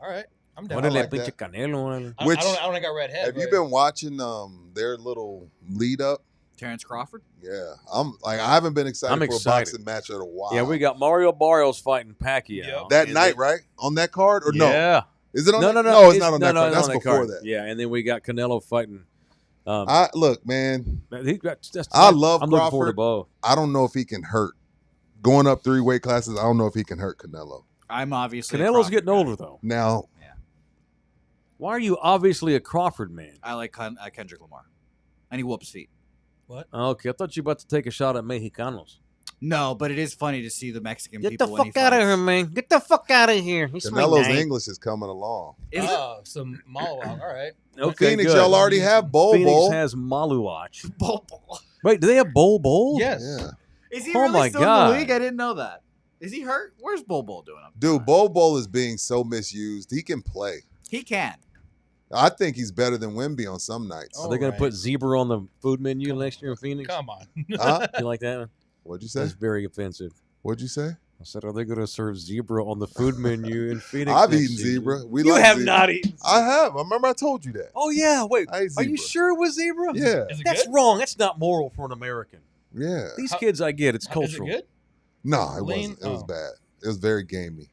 Speaker 4: All right. I'm down.
Speaker 3: I
Speaker 2: Órale,
Speaker 3: like
Speaker 2: pinche
Speaker 3: that.
Speaker 2: Canelo.
Speaker 4: I
Speaker 3: Which-
Speaker 4: don't think I got red head.
Speaker 3: Have you
Speaker 4: but-
Speaker 3: been watching their little lead up?
Speaker 5: Terrence Crawford.
Speaker 3: Yeah, I haven't been excited
Speaker 2: I'm
Speaker 3: for
Speaker 2: excited.
Speaker 3: a boxing match in a while.
Speaker 2: Yeah, we got Mario Barrios fighting Pacquiao.
Speaker 4: Yep.
Speaker 3: that
Speaker 2: And
Speaker 3: night,
Speaker 2: then-
Speaker 3: right? On that card or no?
Speaker 2: Yeah.
Speaker 3: Is it on?
Speaker 2: No,
Speaker 3: that?
Speaker 2: no, no.
Speaker 3: It's not on that
Speaker 2: no,
Speaker 3: card.
Speaker 2: no,
Speaker 3: That's
Speaker 2: on that
Speaker 3: before
Speaker 2: card.
Speaker 3: that.
Speaker 2: Yeah, and then we got Canelo fighting.
Speaker 3: Look, man.
Speaker 2: That's,
Speaker 3: I love
Speaker 2: I'm looking forward to
Speaker 3: Crawford.
Speaker 2: both.
Speaker 3: I don't know if he can hurt. Going up 3 weight classes, I don't know if he can hurt Canelo.
Speaker 5: I'm obviously a
Speaker 2: Canelo's
Speaker 5: Crawford
Speaker 2: getting
Speaker 5: guy.
Speaker 2: older though.
Speaker 3: Now,
Speaker 2: Why are you obviously a Crawford man?
Speaker 5: I like Kendrick Lamar, and he whoops feet.
Speaker 2: Okay, I thought you were about to take a shot at Mexicanos.
Speaker 5: No, but it is funny to see the Mexican
Speaker 2: Get the
Speaker 5: people when he
Speaker 2: fuck out of
Speaker 5: fights.
Speaker 2: here, man. Get the fuck out of here. He's my
Speaker 3: Canelo's
Speaker 2: name.
Speaker 3: English is coming along.
Speaker 5: Is it?
Speaker 4: Oh, some Malawak. All right.
Speaker 2: Okay,
Speaker 3: Phoenix,
Speaker 2: good.
Speaker 3: y'all already have Bol
Speaker 2: Phoenix
Speaker 3: Bol.
Speaker 2: has Maluach.
Speaker 5: Bol.
Speaker 2: Wait, do they have Bol?
Speaker 4: Yes.
Speaker 3: Yeah,
Speaker 5: Is he
Speaker 2: Oh
Speaker 5: really
Speaker 2: my
Speaker 5: still
Speaker 2: God.
Speaker 5: in the league? I didn't know that. Is he hurt? Where's Bol doing up?
Speaker 3: dude, Bol Bol is being so misused. He can play.
Speaker 5: He can.
Speaker 3: I think he's better than Wemby on some nights.
Speaker 2: Are they going
Speaker 4: Alright.
Speaker 2: to put zebra on the food menu next year in Phoenix?
Speaker 4: Come on.
Speaker 3: Huh?
Speaker 2: You like that?
Speaker 3: What'd you say?
Speaker 2: That's very offensive.
Speaker 3: What'd you say?
Speaker 2: I said, are they going to serve zebra on the food menu in Phoenix?
Speaker 3: I've
Speaker 2: next
Speaker 3: eaten
Speaker 2: season?
Speaker 3: zebra. We
Speaker 2: You
Speaker 3: like
Speaker 2: have
Speaker 3: zebra.
Speaker 2: not eaten.
Speaker 3: I have. I remember I told you that.
Speaker 2: Oh yeah, wait.
Speaker 3: I ate
Speaker 2: Are you
Speaker 3: zebra.
Speaker 2: sure it was zebra?
Speaker 3: Yeah,
Speaker 4: Is it
Speaker 2: That's
Speaker 4: good?
Speaker 2: wrong. That's not moral for an American.
Speaker 3: yeah.
Speaker 2: These
Speaker 4: How-
Speaker 2: kids, I get. It's
Speaker 4: Is it
Speaker 2: cultural.
Speaker 4: good?
Speaker 3: No, it
Speaker 4: Lean?
Speaker 3: wasn't. It was
Speaker 4: Oh.
Speaker 3: bad. It was very gamey.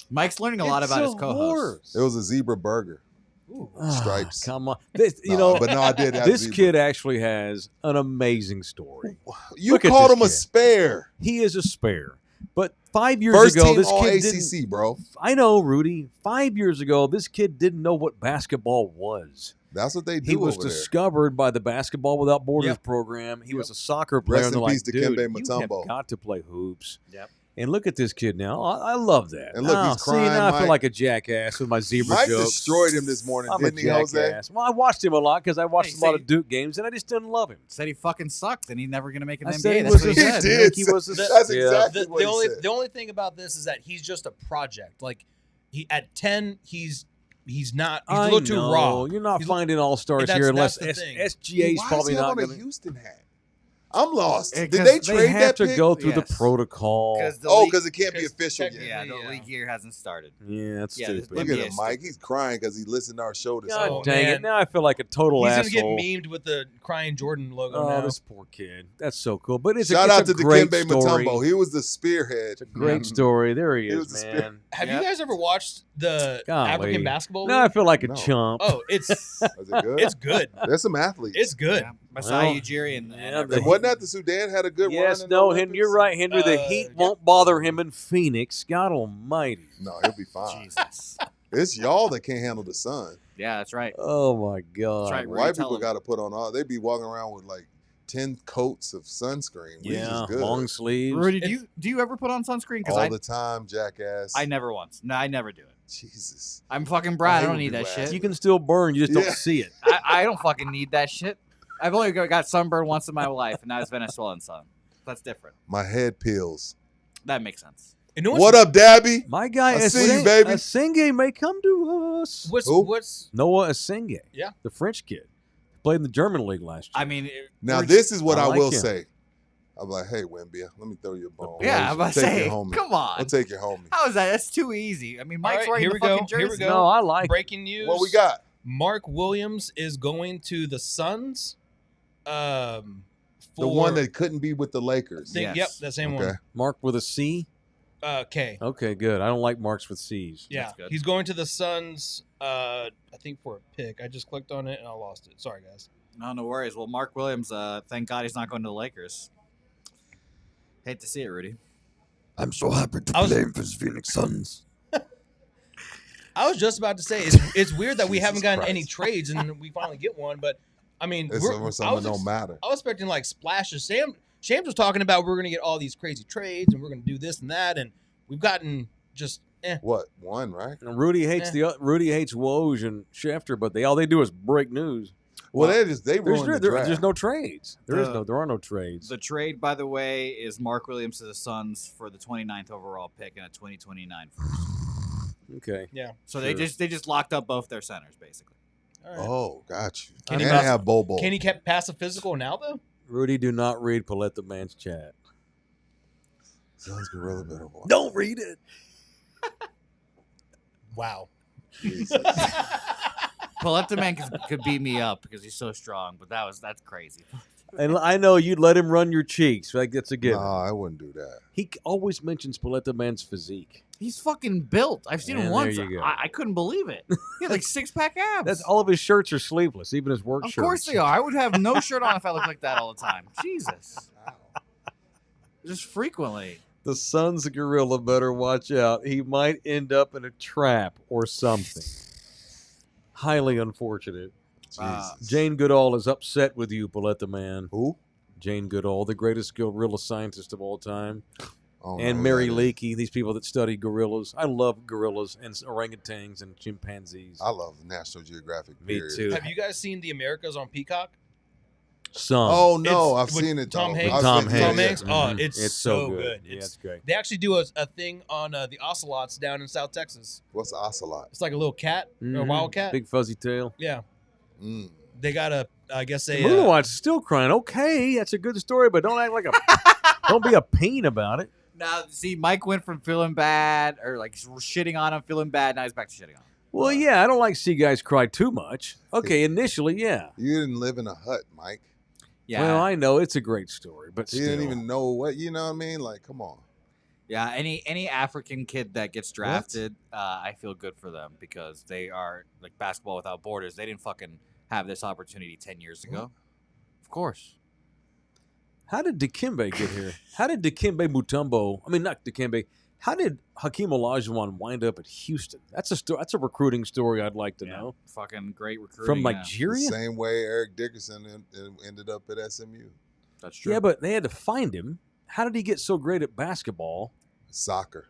Speaker 5: Mike's learning a lot
Speaker 2: It's
Speaker 5: about
Speaker 2: a
Speaker 5: his co-host.
Speaker 2: horse.
Speaker 3: It was a zebra burger.
Speaker 4: Ooh.
Speaker 3: Stripes.
Speaker 2: Come on. This, you
Speaker 3: No,
Speaker 2: know,
Speaker 3: but no, I did have
Speaker 2: this
Speaker 3: zebra.
Speaker 2: kid actually has an amazing story.
Speaker 3: You
Speaker 2: Look at
Speaker 3: called
Speaker 2: this
Speaker 3: him a
Speaker 2: kid.
Speaker 3: spare.
Speaker 2: He is a spare. But 5 years
Speaker 3: First
Speaker 2: ago,
Speaker 3: team
Speaker 2: this
Speaker 3: all
Speaker 2: kid
Speaker 3: ACC,
Speaker 2: didn't.
Speaker 3: bro.
Speaker 2: I know, Rudy. 5 years ago, this kid didn't know what basketball was.
Speaker 3: That's what they do
Speaker 2: He was
Speaker 3: over there.
Speaker 2: discovered by the Basketball Without Borders
Speaker 4: Yep.
Speaker 2: program. He was a soccer player.
Speaker 3: Rest
Speaker 2: and they're
Speaker 3: in peace
Speaker 2: like,
Speaker 3: to
Speaker 2: dude,
Speaker 3: Kembe
Speaker 2: you
Speaker 3: Mutombo.
Speaker 2: have got to play hoops.
Speaker 5: Yep.
Speaker 2: And look at this kid now. I love that.
Speaker 3: And look, he's
Speaker 2: See,
Speaker 3: crying,
Speaker 2: now I feel
Speaker 3: Mike.
Speaker 2: like a jackass with my zebra
Speaker 3: Mike
Speaker 2: jokes.
Speaker 3: destroyed him this morning,
Speaker 2: I'm a
Speaker 3: didn't he, Jose?
Speaker 2: jackass. Well, I watched him a lot because I watched
Speaker 5: Hey,
Speaker 2: a lot
Speaker 5: say-
Speaker 2: of Duke games, and I just didn't love him.
Speaker 5: Said he fucking sucked and he's never gonna make an
Speaker 2: I
Speaker 5: NBA.
Speaker 2: said he
Speaker 5: That's
Speaker 2: was
Speaker 5: what
Speaker 2: a
Speaker 5: he
Speaker 3: He
Speaker 5: said.
Speaker 3: did.
Speaker 2: He was a
Speaker 3: That's
Speaker 2: stiff.
Speaker 3: exactly what he said.
Speaker 4: The only thing about this is that he's just a project. Like he at 10, he's not. He's a little too raw.
Speaker 2: You're not
Speaker 4: He's-
Speaker 2: finding all-stars
Speaker 4: that's-
Speaker 2: here unless
Speaker 4: that's the thing.
Speaker 2: SGA's
Speaker 3: Why
Speaker 2: probably
Speaker 3: is he
Speaker 2: not
Speaker 3: on a
Speaker 2: going to.
Speaker 3: Houston hat? I'm lost.
Speaker 5: Yeah,
Speaker 3: Did
Speaker 5: 'cause
Speaker 3: they
Speaker 2: They
Speaker 3: trade
Speaker 2: have
Speaker 3: that
Speaker 2: to
Speaker 3: pick?
Speaker 2: go through the
Speaker 5: Yes.
Speaker 2: protocol.
Speaker 3: Oh, because it can't be
Speaker 4: 'cause
Speaker 3: official
Speaker 4: technically-
Speaker 3: yet.
Speaker 5: Yeah, the
Speaker 4: Yeah.
Speaker 5: league year hasn't started.
Speaker 2: Yeah, that's
Speaker 5: Yeah,
Speaker 2: stupid.
Speaker 3: Look
Speaker 5: NBA
Speaker 3: at him, Mike. He's crying because he listened to our show this
Speaker 2: God
Speaker 3: morning.
Speaker 2: dang
Speaker 4: man.
Speaker 2: it! Now I feel like a total
Speaker 4: He's
Speaker 2: asshole.
Speaker 4: gonna get memed with the crying Jordan logo
Speaker 2: Oh,
Speaker 4: now.
Speaker 2: this poor kid. That's so cool. But it's
Speaker 3: Shout
Speaker 2: a,
Speaker 3: out
Speaker 2: it's
Speaker 3: to
Speaker 2: a great
Speaker 3: Dikembe
Speaker 2: story.
Speaker 3: Mutombo. He was the spearhead.
Speaker 2: It's a great story. There he
Speaker 3: He was
Speaker 2: is,
Speaker 3: the
Speaker 2: man.
Speaker 3: spirit.
Speaker 4: Have
Speaker 5: Yep.
Speaker 4: you guys ever watched the
Speaker 2: Golly.
Speaker 4: African basketball
Speaker 2: Now I
Speaker 4: league?
Speaker 2: feel like a
Speaker 3: No.
Speaker 2: chump.
Speaker 4: Oh, it's
Speaker 3: Is it good?
Speaker 4: it's good.
Speaker 3: There's some athletes.
Speaker 4: It's good.
Speaker 5: Yeah. Masai
Speaker 2: Well,
Speaker 5: Ujiri and
Speaker 2: yeah,
Speaker 5: everything.
Speaker 3: And wasn't that the Sudan had a good run?
Speaker 2: Yes,
Speaker 3: in
Speaker 2: no,
Speaker 3: the
Speaker 2: Henry, you're
Speaker 3: Olympics?
Speaker 2: right, Henry. The Heat
Speaker 4: Yep.
Speaker 2: won't bother him in Phoenix. God Almighty.
Speaker 3: No, he'll be fine.
Speaker 5: Jesus.
Speaker 3: It's y'all that can't handle the sun.
Speaker 5: Yeah, that's right.
Speaker 2: Oh my God.
Speaker 5: That's right. Rudy,
Speaker 3: White
Speaker 5: tell
Speaker 3: people
Speaker 5: him.
Speaker 3: got to put on all. They be walking around with like 10 coats of sunscreen. We
Speaker 2: Yeah,
Speaker 3: just good
Speaker 2: long sleeves.
Speaker 5: Rudy, do you ever put on sunscreen? Because
Speaker 3: all the time, jackass.
Speaker 5: I never once. No, I never do it.
Speaker 3: Jesus.
Speaker 5: I'm fucking Brad. I
Speaker 3: hate
Speaker 5: don't
Speaker 3: when
Speaker 5: need that
Speaker 3: people
Speaker 5: shit.
Speaker 3: ask
Speaker 2: You can still burn. You just
Speaker 3: Yeah.
Speaker 2: don't see it.
Speaker 5: I don't fucking need that shit. I've only got sunburned once in my life, and that was Venezuelan sun. That's different.
Speaker 3: My head peels.
Speaker 5: That makes sense.
Speaker 4: You know
Speaker 3: What up, Dabby?
Speaker 2: My guy,
Speaker 3: I see you, baby.
Speaker 2: Asenge may come to us.
Speaker 3: Who?
Speaker 4: What's
Speaker 2: Noah Asenge.
Speaker 4: Yeah.
Speaker 2: The French kid. Played in the German league last year.
Speaker 5: I mean,
Speaker 3: Now,
Speaker 5: we're-
Speaker 3: this is what
Speaker 2: I
Speaker 3: I
Speaker 2: like
Speaker 3: will
Speaker 2: him.
Speaker 3: say. I'm like, hey, Wimbia, let me throw you a bone.
Speaker 5: yeah, I'm about to
Speaker 3: Take
Speaker 5: say,
Speaker 3: your homie.
Speaker 5: come on.
Speaker 3: I'll take your homie.
Speaker 5: How is that? That's too easy. I mean, Mike's
Speaker 4: right,
Speaker 5: wearing
Speaker 4: here
Speaker 5: the
Speaker 4: we go,
Speaker 5: fucking
Speaker 4: here we
Speaker 5: jersey.
Speaker 4: go.
Speaker 2: no, I like it.
Speaker 4: breaking news?
Speaker 3: What we got?
Speaker 4: Mark Williams is going to the Suns. For
Speaker 3: The one that couldn't be with the Lakers.
Speaker 5: Yes.
Speaker 4: Yep, that same
Speaker 3: Okay.
Speaker 4: one.
Speaker 2: Mark with a C.
Speaker 4: K.
Speaker 2: Okay, good. I don't like marks with C's.
Speaker 4: Yeah,
Speaker 5: That's good.
Speaker 4: he's going to the Suns. I think for a pick. I just clicked on it and I lost it. Sorry, guys.
Speaker 5: No worries. Well, Mark Williams, thank God he's not going to the Lakers. Hate to see it, Rudy.
Speaker 2: I'm so happy to
Speaker 4: I was-
Speaker 2: play him for the Phoenix Suns.
Speaker 4: I was just about to say it's weird that we
Speaker 3: Jesus
Speaker 4: haven't gotten
Speaker 3: Christ.
Speaker 4: any trades and we finally get one. But I mean,
Speaker 3: It's almost something that don't matter.
Speaker 4: I was expecting like splashes. Shams was talking about we're going to get all these crazy trades and we're going to do this and that, and we've gotten just
Speaker 3: What? One, right?
Speaker 2: And Rudy hates Rudy hates Woj and Schefter, but all they do is break news.
Speaker 3: Well, they
Speaker 2: There's,
Speaker 3: ruined the draft.
Speaker 2: there's no trades. There are no trades.
Speaker 5: The trade, by the way, is Mark Williams to the Suns for the 29th overall pick and a 2029 first.
Speaker 2: Okay.
Speaker 4: yeah.
Speaker 5: So
Speaker 2: Sure.
Speaker 5: they just locked up both their centers, basically.
Speaker 4: All right.
Speaker 3: Oh, got you.
Speaker 4: Can
Speaker 3: and
Speaker 4: he
Speaker 3: have Bobo.
Speaker 4: Can he pass a physical now though?
Speaker 2: Rudy, do not read Paulette the Man's chat.
Speaker 3: Sounds gorilla better boy.
Speaker 2: Don't read it.
Speaker 4: Wow.
Speaker 3: Jesus.
Speaker 5: Paletta Man could beat me up because he's so strong, but that's crazy.
Speaker 2: And I know you'd let him run your cheeks. Like that's a given.
Speaker 3: Nah, I wouldn't do that.
Speaker 2: He always mentions Paulette the Man's physique.
Speaker 5: He's fucking built. I've seen him
Speaker 2: And
Speaker 5: once.
Speaker 2: there you go.
Speaker 5: I couldn't believe it. He had like 6-pack abs.
Speaker 2: That's all of his shirts are sleeveless, even his work
Speaker 5: Of
Speaker 2: shirts.
Speaker 5: course they are. I would have no shirt on if I looked like that all the time. Jesus. Just frequently.
Speaker 2: The Suns gorilla better watch out. He might end up in a trap or something. Highly unfortunate.
Speaker 3: Jesus.
Speaker 2: Jane Goodall is upset with you, Paulette the Man.
Speaker 3: Who?
Speaker 2: Jane Goodall, the greatest gorilla scientist of all time.
Speaker 3: I don't know
Speaker 2: And
Speaker 3: who
Speaker 2: Mary
Speaker 3: that is.
Speaker 2: Leakey, these people that study gorillas. I love gorillas and orangutans and chimpanzees.
Speaker 3: I love National Geographic.
Speaker 2: Me
Speaker 3: period.
Speaker 2: too.
Speaker 4: Have you guys seen The Americas on Peacock?
Speaker 2: Some.
Speaker 3: Oh no,
Speaker 4: It's
Speaker 3: I've
Speaker 4: with
Speaker 3: seen it.
Speaker 4: Tom
Speaker 3: though.
Speaker 4: Hanks.
Speaker 3: I've
Speaker 2: Tom
Speaker 3: seen-
Speaker 2: Hanks.
Speaker 4: Tom Hanks? Oh,
Speaker 2: Mhm.
Speaker 4: it's so good.
Speaker 2: Yeah, it's great.
Speaker 4: They actually do a thing on the ocelots down in South Texas.
Speaker 3: What's ocelot?
Speaker 4: It's like a little cat, a
Speaker 2: Mhm.
Speaker 4: wild cat.
Speaker 2: Big fuzzy tail.
Speaker 4: Yeah,
Speaker 3: Mm.
Speaker 4: they got I guess a.
Speaker 2: Moonwatch is still crying. Okay, that's a good story, but don't act like don't be a pain about it.
Speaker 5: Now, see, Mike went from feeling bad or like shitting on him, feeling bad. Now he's back to shitting on him.
Speaker 2: Well, yeah, I don't like to see guys cry too much. Okay, initially, yeah.
Speaker 3: You didn't live in a hut, Mike.
Speaker 5: Yeah.
Speaker 2: Well, I know it's a great story, but
Speaker 3: He
Speaker 2: still.
Speaker 3: didn't even know what. You know what I mean? Like, come on.
Speaker 5: Yeah, any African kid that gets drafted, I feel good for them because they are like Basketball Without Borders. They didn't fucking have this opportunity 10 years ago. Of course.
Speaker 2: How did Dikembe get here? How did Dikembe Mutombo? I mean, not Dikembe. How did Hakeem Olajuwon wind up at Houston? That's a recruiting story I'd like to know.
Speaker 5: Fucking great recruiting.
Speaker 2: From
Speaker 5: yeah.
Speaker 3: The
Speaker 2: Nigeria?
Speaker 3: same way Eric Dickerson ended up at SMU.
Speaker 5: That's true.
Speaker 2: Yeah, but they had to find him. How did he get so great at basketball?
Speaker 3: Soccer.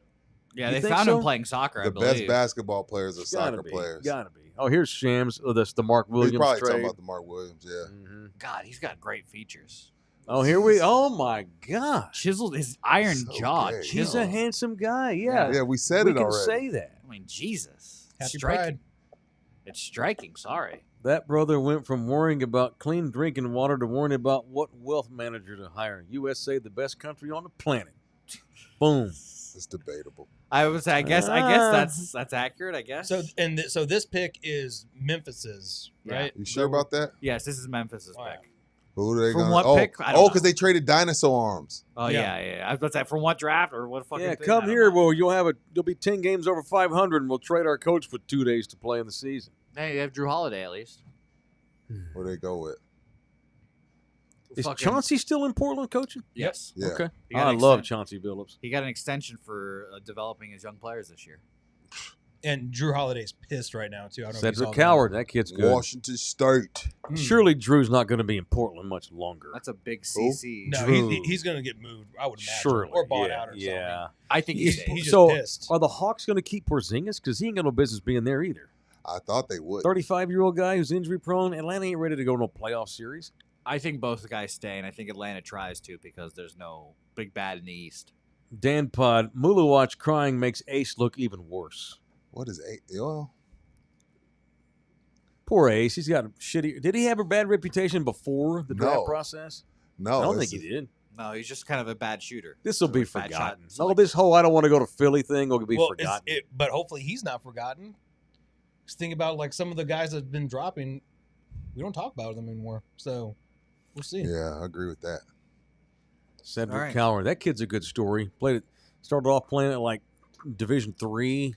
Speaker 5: Yeah,
Speaker 2: You
Speaker 5: they
Speaker 2: think
Speaker 5: found
Speaker 2: so?
Speaker 5: him playing soccer, I
Speaker 3: The
Speaker 5: believe.
Speaker 3: best basketball players are
Speaker 2: Gotta
Speaker 3: soccer
Speaker 2: be.
Speaker 3: players.
Speaker 2: Gotta be. Oh, here's Shams. Oh, that's the Mark Williams
Speaker 3: He's probably
Speaker 2: trade.
Speaker 3: talking about the Mark Williams, yeah.
Speaker 2: Mhm.
Speaker 5: God, he's got great features.
Speaker 2: Oh, here we. Oh my gosh,
Speaker 5: Chiseled his iron
Speaker 3: So
Speaker 5: jaw.
Speaker 3: great.
Speaker 2: he's a
Speaker 5: chiseled.
Speaker 2: handsome guy. Yeah,
Speaker 3: Yeah, we said
Speaker 2: we
Speaker 3: it
Speaker 2: can
Speaker 3: already.
Speaker 2: say that.
Speaker 5: I mean, Jesus.
Speaker 4: Happy
Speaker 5: Striking.
Speaker 4: Pride.
Speaker 5: It's striking. Sorry.
Speaker 2: That brother went from worrying about clean drinking water to worrying about what wealth manager to hire. USA, the best country on the planet. Boom.
Speaker 3: It's debatable.
Speaker 5: I would say. I guess that's accurate. I guess.
Speaker 4: So this pick is Memphis's,
Speaker 5: Yeah.
Speaker 4: right?
Speaker 3: You sure about that?
Speaker 5: yes, this is Memphis's
Speaker 4: Wow.
Speaker 5: pick.
Speaker 3: Who are they
Speaker 5: From
Speaker 3: gonna?
Speaker 5: what
Speaker 3: oh,
Speaker 5: pick? I don't know.
Speaker 3: because they traded dinosaur arms.
Speaker 5: Oh
Speaker 4: Yeah.
Speaker 5: yeah. I was about to say from what draft or what fucking.
Speaker 2: Yeah,
Speaker 5: thing?
Speaker 2: come
Speaker 5: I don't
Speaker 2: here.
Speaker 5: know.
Speaker 2: Well, you'll be 10 games over 500, and we'll trade our coach for 2 days to play in the season.
Speaker 5: Hey, you have Drew Holiday at least.
Speaker 3: Where they go with?
Speaker 2: Is
Speaker 5: Fucking-
Speaker 2: Chauncey still in Portland coaching?
Speaker 5: Yes.
Speaker 3: Yeah.
Speaker 2: Okay.
Speaker 5: He got
Speaker 2: I
Speaker 5: an
Speaker 2: love
Speaker 5: extent-
Speaker 2: Chauncey Billups.
Speaker 5: He got an extension for developing his young players this year.
Speaker 4: And Drew Holiday's pissed right now too. I don't know if you
Speaker 2: Cedric
Speaker 4: saw
Speaker 2: Coward, that kid's good.
Speaker 3: Washington State.
Speaker 4: that.
Speaker 2: Surely Drew's not going to be in Portland much longer.
Speaker 5: That's a big
Speaker 3: Who?
Speaker 5: CC.
Speaker 4: No,
Speaker 2: Drew.
Speaker 4: he's going to get moved. I would imagine,
Speaker 2: Surely.
Speaker 4: or bought
Speaker 2: yeah,
Speaker 4: out or
Speaker 2: yeah.
Speaker 5: I think
Speaker 4: He's,
Speaker 5: he's.
Speaker 4: he's just
Speaker 2: So,
Speaker 4: pissed.
Speaker 2: are the Hawks going to keep Porzingis? Because he ain't got no business being there either.
Speaker 3: I thought they would.
Speaker 2: 35-year-old guy who's injury prone. Atlanta ain't ready to go to a playoff series.
Speaker 5: I think both the guys stay, and I think Atlanta tries to because there's no big bad in the East.
Speaker 2: Dan Pod, Muluwatch crying makes Ace look even worse.
Speaker 3: What is well?
Speaker 2: Poor Ace. He's got a shitty. Did he have a bad reputation before the draft
Speaker 3: No.
Speaker 2: process?
Speaker 3: No,
Speaker 2: I don't
Speaker 3: this
Speaker 2: think he
Speaker 3: is-
Speaker 2: did.
Speaker 5: No, he's just kind of a bad shooter.
Speaker 2: This will be
Speaker 5: Bad shot
Speaker 2: forgotten.
Speaker 5: selection.
Speaker 2: Oh, this whole I don't want to go to Philly thing will be forgotten.
Speaker 4: But hopefully he's not forgotten. Just think about like some of the guys that have been dropping. We don't talk about them anymore, so we'll see.
Speaker 3: Yeah, I agree with that.
Speaker 2: Cedric
Speaker 5: All right.
Speaker 2: Coward. That kid's a good story. Started off playing at like Division III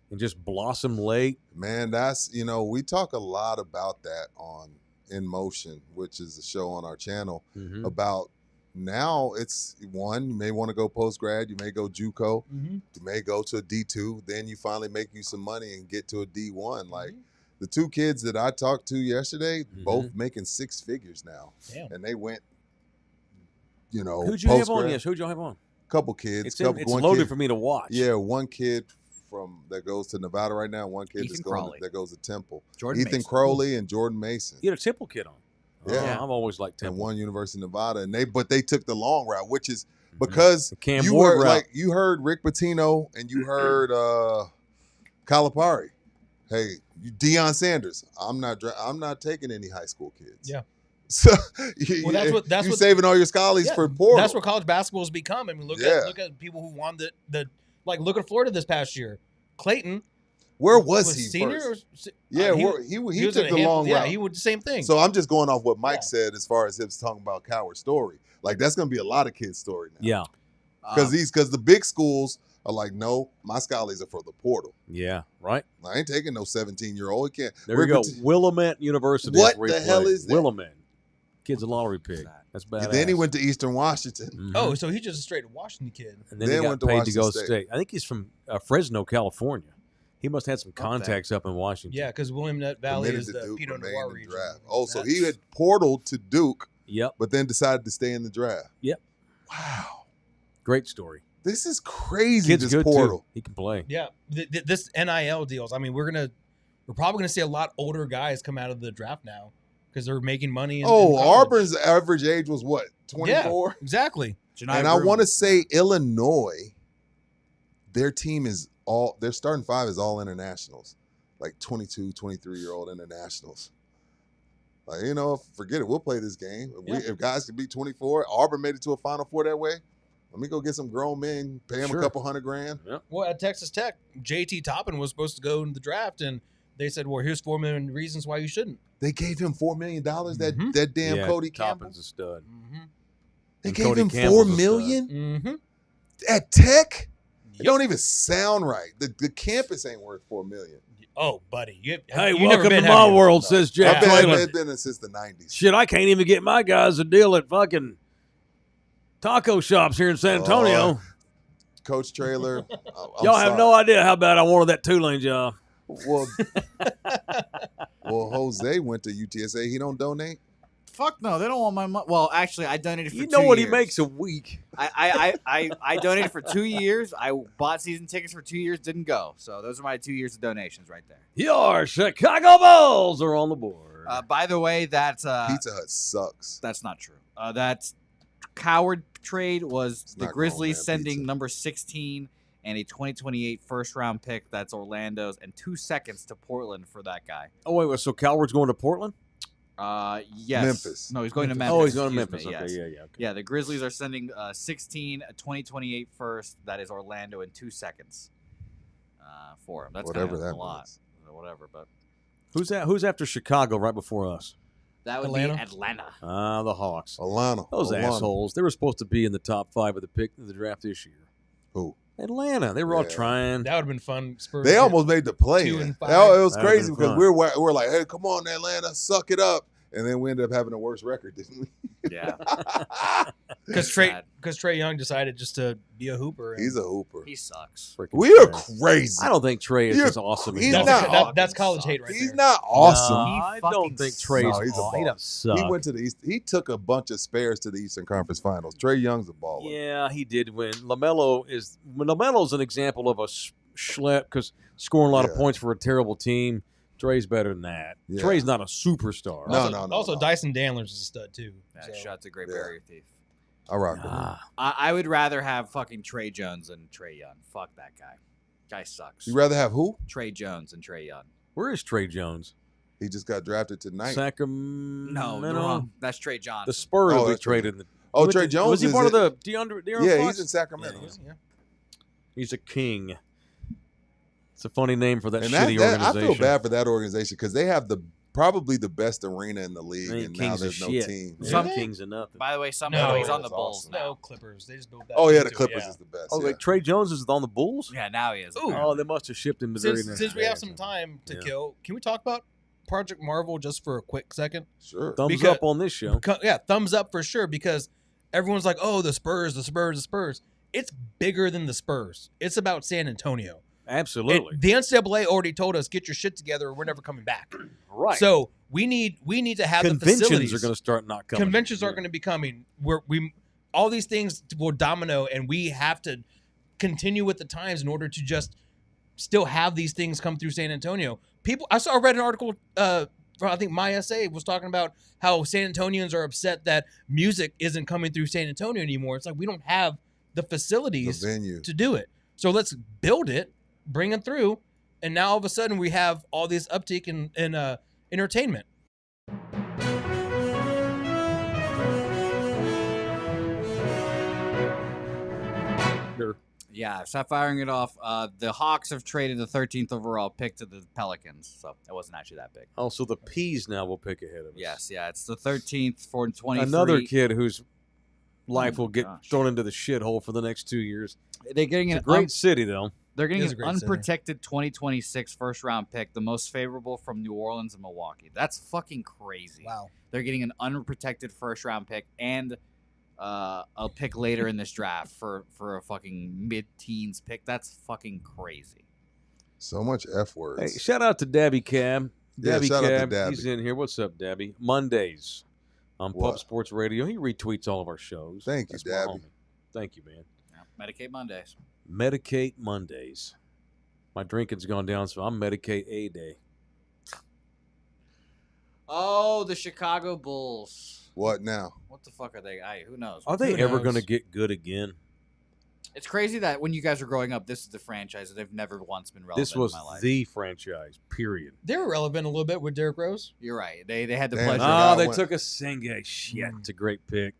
Speaker 2: and just blossomed late.
Speaker 3: Man, that's we talk a lot about that on In Motion, which is a show on our channel
Speaker 2: Mhm.
Speaker 3: about now it's one, you may want to go post grad, you may go JUCO,
Speaker 4: Mm-hmm.
Speaker 3: you may go to a D2, then you finally make you some money and get to a D1. Like
Speaker 4: Mm-hmm.
Speaker 3: the two kids that I talked to yesterday,
Speaker 2: Mhm.
Speaker 3: both making 6 figures now.
Speaker 4: Damn.
Speaker 3: And they went,
Speaker 2: Who'd you have on?
Speaker 3: post-grad.
Speaker 2: Yes, who'd you have on?
Speaker 3: Couple kids.
Speaker 2: It's
Speaker 3: one
Speaker 2: loaded
Speaker 3: kid-
Speaker 2: for me to watch.
Speaker 3: Yeah, one kid that goes to Nevada right now, one kid
Speaker 5: Ethan Crowley.
Speaker 3: that goes to Temple.
Speaker 5: Jordan
Speaker 3: Ethan
Speaker 5: Mason.
Speaker 3: Crowley and Jordan Mason.
Speaker 2: You had a Temple kid on.
Speaker 3: Yeah.
Speaker 2: I've always liked
Speaker 3: And
Speaker 2: Temple.
Speaker 3: one University of Nevada, and they took the long route, which is because
Speaker 2: The Cam
Speaker 3: you
Speaker 2: Ward
Speaker 3: heard
Speaker 2: route.
Speaker 3: you heard Rick Pitino and you heard Calipari. Hey, Deion Sanders. I'm not taking any high school kids.
Speaker 4: Yeah.
Speaker 3: So
Speaker 4: Well, that's
Speaker 3: you
Speaker 4: what-
Speaker 3: saving all your scholars
Speaker 4: Yeah,
Speaker 3: for portal.
Speaker 4: That's what college basketball has become. I mean, look at people who won look at Florida this past year. Clayton
Speaker 3: Where was he
Speaker 4: senior?
Speaker 3: first?
Speaker 4: Or,
Speaker 3: Yeah,
Speaker 4: he
Speaker 3: he
Speaker 4: was
Speaker 3: took
Speaker 4: in a
Speaker 3: the
Speaker 4: handful-
Speaker 3: long
Speaker 4: yeah,
Speaker 3: route.
Speaker 4: he would the same thing.
Speaker 3: So I'm just going off what Mike
Speaker 4: Yeah.
Speaker 3: said as far as him talking about Coward's story. Like that's going to be a lot of kids' story now.
Speaker 2: Yeah.
Speaker 3: Because the big schools are like, no, my scholars are for the portal.
Speaker 2: Yeah. Right.
Speaker 3: I ain't taking no 17-year-old. He can't.
Speaker 2: There we go. Willamette University.
Speaker 3: What
Speaker 2: is where he
Speaker 3: the hell
Speaker 2: played.
Speaker 3: is that?
Speaker 2: Willamette? Kid's a lottery pick. That's bad.
Speaker 3: Then he went to Eastern Washington.
Speaker 2: Mhm.
Speaker 4: Oh, so he's just a straight Washington kid.
Speaker 2: and then
Speaker 3: then
Speaker 2: he got
Speaker 3: went to
Speaker 2: paid to go
Speaker 3: Washington
Speaker 2: state.
Speaker 3: State.
Speaker 2: I think he's from Fresno, California. He must have had some contacts up in Washington.
Speaker 4: Yeah, because Willamette Valley
Speaker 3: Committed
Speaker 4: is
Speaker 3: to
Speaker 4: the
Speaker 3: Duke,
Speaker 4: Pinot
Speaker 3: remained
Speaker 4: Noir
Speaker 3: in
Speaker 4: region.
Speaker 3: draft. Oh, so he
Speaker 4: That's-
Speaker 3: had portaled to Duke,
Speaker 2: Yep.
Speaker 3: but then decided to stay in the draft.
Speaker 2: Yep.
Speaker 3: Wow.
Speaker 2: Great story.
Speaker 3: This is crazy,
Speaker 2: Kid's
Speaker 3: this
Speaker 2: good
Speaker 3: portal.
Speaker 2: too. He can play.
Speaker 4: Yeah, this NIL deals. I mean, we're probably gonna see a lot older guys come out of the draft now because they're making money. In college.
Speaker 3: Auburn's average age was what, 24?
Speaker 4: Exactly.
Speaker 3: And I want to say Illinois, their team is their starting five is all internationals, like 22, 23-year-old internationals. Like, forget it. We'll play this game. If guys can be 24, Auburn made it to a Final Four that way. Let me go get some grown men, pay them
Speaker 2: Sure.
Speaker 3: a couple $100,000.
Speaker 4: Well, at Texas Tech, JT Toppin was supposed to go in the draft, and they said, "Well, here's 4 million reasons why you shouldn't."
Speaker 3: They gave him $4 million.
Speaker 4: Mhm.
Speaker 3: That damn
Speaker 2: Yeah,
Speaker 3: Cody Campbell.
Speaker 2: Toppin's a stud.
Speaker 4: Mm-hmm.
Speaker 3: They
Speaker 2: And
Speaker 3: gave
Speaker 2: Cody
Speaker 3: him
Speaker 2: Campbell's
Speaker 3: $4
Speaker 2: a
Speaker 3: million
Speaker 4: Mm-hmm.
Speaker 3: at Tech. It don't even sound right. The campus ain't worth $4 million.
Speaker 4: Oh, buddy,
Speaker 2: Hey,
Speaker 4: you never
Speaker 2: welcome to
Speaker 4: been,
Speaker 2: my
Speaker 4: have you?
Speaker 2: world,
Speaker 4: No.
Speaker 2: says
Speaker 3: I've
Speaker 2: Jack
Speaker 3: been,
Speaker 2: Clayton.
Speaker 3: I've been in since the 90s.
Speaker 2: Shit, I can't even get my guys a deal at fucking Taco shops here in San Antonio.
Speaker 3: Coach Trailer.
Speaker 2: Y'all have no idea how bad I wanted that Tulane job.
Speaker 3: Well, Jose went to UTSA. He don't donate.
Speaker 5: Fuck no, they don't want my money. Well, actually, I donated for 2
Speaker 2: You
Speaker 5: years.
Speaker 2: know what he makes a week.
Speaker 5: I donated for 2 years. I bought season tickets for 2 years, didn't go. So those are my 2 years of donations right there.
Speaker 2: Your Chicago Bulls are on the board.
Speaker 5: By the way, that's
Speaker 3: Pizza Hut sucks.
Speaker 5: That's not true. That's coward trade was
Speaker 3: It's
Speaker 5: the
Speaker 3: not
Speaker 5: Grizzlies
Speaker 3: grown man
Speaker 5: sending
Speaker 3: pizza.
Speaker 5: number 16 and a 2028 first round pick. That's Orlando's and 2 seconds to Portland for that guy.
Speaker 2: Oh, wait, so Coward's going to Portland?
Speaker 5: Yes.
Speaker 3: Memphis.
Speaker 5: No, he's going to Memphis.
Speaker 2: Oh, he's going to
Speaker 5: Excuse
Speaker 2: Memphis.
Speaker 5: me,
Speaker 2: Okay,
Speaker 5: yes.
Speaker 2: yeah. Okay.
Speaker 5: Yeah, the Grizzlies are sending 16, a 2028 first. That is Orlando in 2 seconds for him. That's
Speaker 3: Whatever
Speaker 5: kind of
Speaker 3: that
Speaker 5: a lot.
Speaker 3: means.
Speaker 5: Whatever, but
Speaker 2: Who's after Chicago right before us?
Speaker 5: that would
Speaker 4: Atlanta?
Speaker 5: be Atlanta.
Speaker 2: The Hawks.
Speaker 3: Alana.
Speaker 2: Those assholes. They were supposed to be in the top 5 of the draft this year.
Speaker 3: Who?
Speaker 2: Atlanta. They were all
Speaker 3: Yeah.
Speaker 2: trying.
Speaker 4: That would have been fun. Spurs
Speaker 3: They
Speaker 4: get
Speaker 3: almost made the play.
Speaker 4: 2 and 5.
Speaker 3: It was
Speaker 2: That'd have
Speaker 3: crazy
Speaker 2: been
Speaker 3: because
Speaker 2: fun.
Speaker 3: we're like, hey, come on, Atlanta, suck it up. And then we ended up having a worse record, didn't we?
Speaker 5: Yeah.
Speaker 4: because
Speaker 5: sad.
Speaker 4: Trey Young decided just to be a hooper.
Speaker 3: He's a hooper.
Speaker 5: He sucks.
Speaker 2: Freaking
Speaker 3: We are
Speaker 2: Trey.
Speaker 3: crazy.
Speaker 2: I don't think Trey is
Speaker 3: You're-
Speaker 2: as awesome. as
Speaker 3: he's
Speaker 2: he
Speaker 4: that's,
Speaker 2: does.
Speaker 3: not.
Speaker 4: that's
Speaker 5: Fucking
Speaker 4: college
Speaker 5: sucks.
Speaker 4: hate right
Speaker 3: He's
Speaker 4: there.
Speaker 3: not awesome.
Speaker 2: No,
Speaker 5: He
Speaker 2: I
Speaker 5: fucking
Speaker 2: don't think
Speaker 5: sucks.
Speaker 2: Trey's
Speaker 3: No, he's a
Speaker 2: aw- he
Speaker 3: baller.
Speaker 2: does suck.
Speaker 3: He went to the East. He took a bunch of spares to the Eastern Conference Finals. Trey Young's a baller.
Speaker 2: Yeah, he did win. LaMelo's an example of a schlep because scoring a lot of
Speaker 3: Yeah.
Speaker 2: points for a terrible team. Trey's better than that.
Speaker 3: Yeah.
Speaker 2: Trey's not a superstar.
Speaker 3: No.
Speaker 4: Also, Dyson Dandler's is a stud too.
Speaker 5: Yeah,
Speaker 4: So.
Speaker 5: shot's a great
Speaker 3: Yeah.
Speaker 5: barrier thief.
Speaker 3: I rock with him.
Speaker 2: Nah.
Speaker 5: I would rather have fucking Trey Jones than Trey Young. Fuck that guy. Guy sucks.
Speaker 3: You rather have who?
Speaker 5: Trey Jones and Trey Young.
Speaker 2: Where is Trey Jones?
Speaker 3: He just got drafted tonight.
Speaker 2: Sacramento.
Speaker 5: No, you're wrong. That's Trey Johnson.
Speaker 2: The Spurs
Speaker 3: Oh,
Speaker 2: they
Speaker 3: that's Trey-
Speaker 2: traded.
Speaker 3: Oh,
Speaker 2: He
Speaker 3: Trey
Speaker 2: went to-
Speaker 3: Jones
Speaker 2: was he
Speaker 3: is
Speaker 2: part of
Speaker 3: it-
Speaker 2: the De'Aaron
Speaker 3: Yeah,
Speaker 2: Fox?
Speaker 3: he's in Sacramento.
Speaker 4: Yeah.
Speaker 2: He's a king. It's a funny name for that
Speaker 3: And
Speaker 2: shitty
Speaker 3: that, I
Speaker 2: organization.
Speaker 3: feel bad for that organization because they have probably the best arena in the league,
Speaker 2: They ain't
Speaker 3: and now
Speaker 2: kings of
Speaker 3: there's no
Speaker 2: shit.
Speaker 3: team.
Speaker 2: Some
Speaker 5: Some-
Speaker 2: kings of nothing.
Speaker 5: By the way, somehow he's on the
Speaker 3: that's
Speaker 5: Bulls
Speaker 3: awesome.
Speaker 5: now.
Speaker 4: No, Clippers. They just built that.
Speaker 3: Oh yeah, the
Speaker 4: into it,
Speaker 3: Clippers
Speaker 4: yeah.
Speaker 3: is the best.
Speaker 2: Oh,
Speaker 3: yeah.
Speaker 2: like Trey Jones is on the Bulls?
Speaker 5: Yeah, now he is.
Speaker 4: Ooh.
Speaker 2: Oh, they must have shipped him the very next
Speaker 4: Since we
Speaker 2: day
Speaker 4: have
Speaker 2: or
Speaker 4: some
Speaker 2: something.
Speaker 4: time to
Speaker 2: Yeah.
Speaker 4: kill, can we talk about Project Marvel just for a quick second?
Speaker 3: Sure.
Speaker 2: Thumbs
Speaker 4: Because-
Speaker 2: up on this show.
Speaker 4: Yeah, thumbs up for sure because everyone's like, "Oh, the Spurs, the Spurs, the Spurs." It's bigger than the Spurs. It's about San Antonio.
Speaker 2: Absolutely.
Speaker 4: The NCAA already told us, "Get your shit together, or we're never coming back."
Speaker 2: Right.
Speaker 4: So we need to have the
Speaker 2: conventions
Speaker 4: facilities.
Speaker 2: are going to start not coming.
Speaker 4: Conventions aren't going to be coming. All these things will domino, and we have to continue with the times in order to just still have these things come through San Antonio. I read an article. I think My SA was talking about how San Antonians are upset that music isn't coming through San Antonio anymore. It's like we don't have the
Speaker 3: The
Speaker 4: facilities
Speaker 3: venue.
Speaker 4: to do it. So let's build it, bring it through, and now all of a sudden we have all this uptick in entertainment.
Speaker 2: Sure.
Speaker 5: Yeah, stop firing it off. The Hawks have traded the 13th overall pick to the Pelicans, so it wasn't actually that big.
Speaker 2: Also, the Peas now will pick ahead of us.
Speaker 5: Yes, yeah, it's the 13th for 23.
Speaker 2: Another kid whose life
Speaker 5: Oh
Speaker 2: will
Speaker 5: my
Speaker 2: get
Speaker 5: gosh.
Speaker 2: thrown into the shithole for the next 2 years.
Speaker 5: They're getting
Speaker 2: It's a
Speaker 5: an
Speaker 2: great city, though.
Speaker 5: they're getting
Speaker 4: It is
Speaker 5: an
Speaker 4: a great city.
Speaker 5: unprotected 2026 first round pick, the most favorable from New Orleans and Milwaukee. That's fucking crazy.
Speaker 4: Wow.
Speaker 5: They're getting an unprotected first round pick and a pick later in this draft for a fucking mid-teens pick. That's fucking crazy.
Speaker 3: So much F words.
Speaker 2: Hey, shout out to Dabby Cab.
Speaker 3: Yeah,
Speaker 2: Dabby
Speaker 3: shout out to
Speaker 2: Cab,
Speaker 3: Dabby.
Speaker 2: he's in here. What's up, Dabby? Mondays on Pub
Speaker 3: What?
Speaker 2: Sports Radio. He retweets all of our shows.
Speaker 3: Thank you,
Speaker 2: That's my
Speaker 3: Dabby.
Speaker 2: homie. Thank you, man.
Speaker 5: Yeah, Medicaid Mondays.
Speaker 2: Medicate Mondays. My drinking's gone down, so I'm Medicate A Day.
Speaker 5: Oh, the Chicago Bulls.
Speaker 3: What now?
Speaker 5: What the fuck are they? Who knows?
Speaker 2: Are they
Speaker 4: Who
Speaker 2: ever
Speaker 4: knows?
Speaker 2: going to get good again?
Speaker 5: It's crazy that when you guys were growing up, this is the franchise that they've never once been relevant
Speaker 2: This was
Speaker 5: in my life.
Speaker 2: the franchise, period.
Speaker 4: They were relevant a little bit with Derrick Rose.
Speaker 5: You're right. They had the
Speaker 3: Damn,
Speaker 5: pleasure.
Speaker 3: I
Speaker 2: Oh, they
Speaker 3: went-
Speaker 2: took a Senge. Shit, it's a great pick.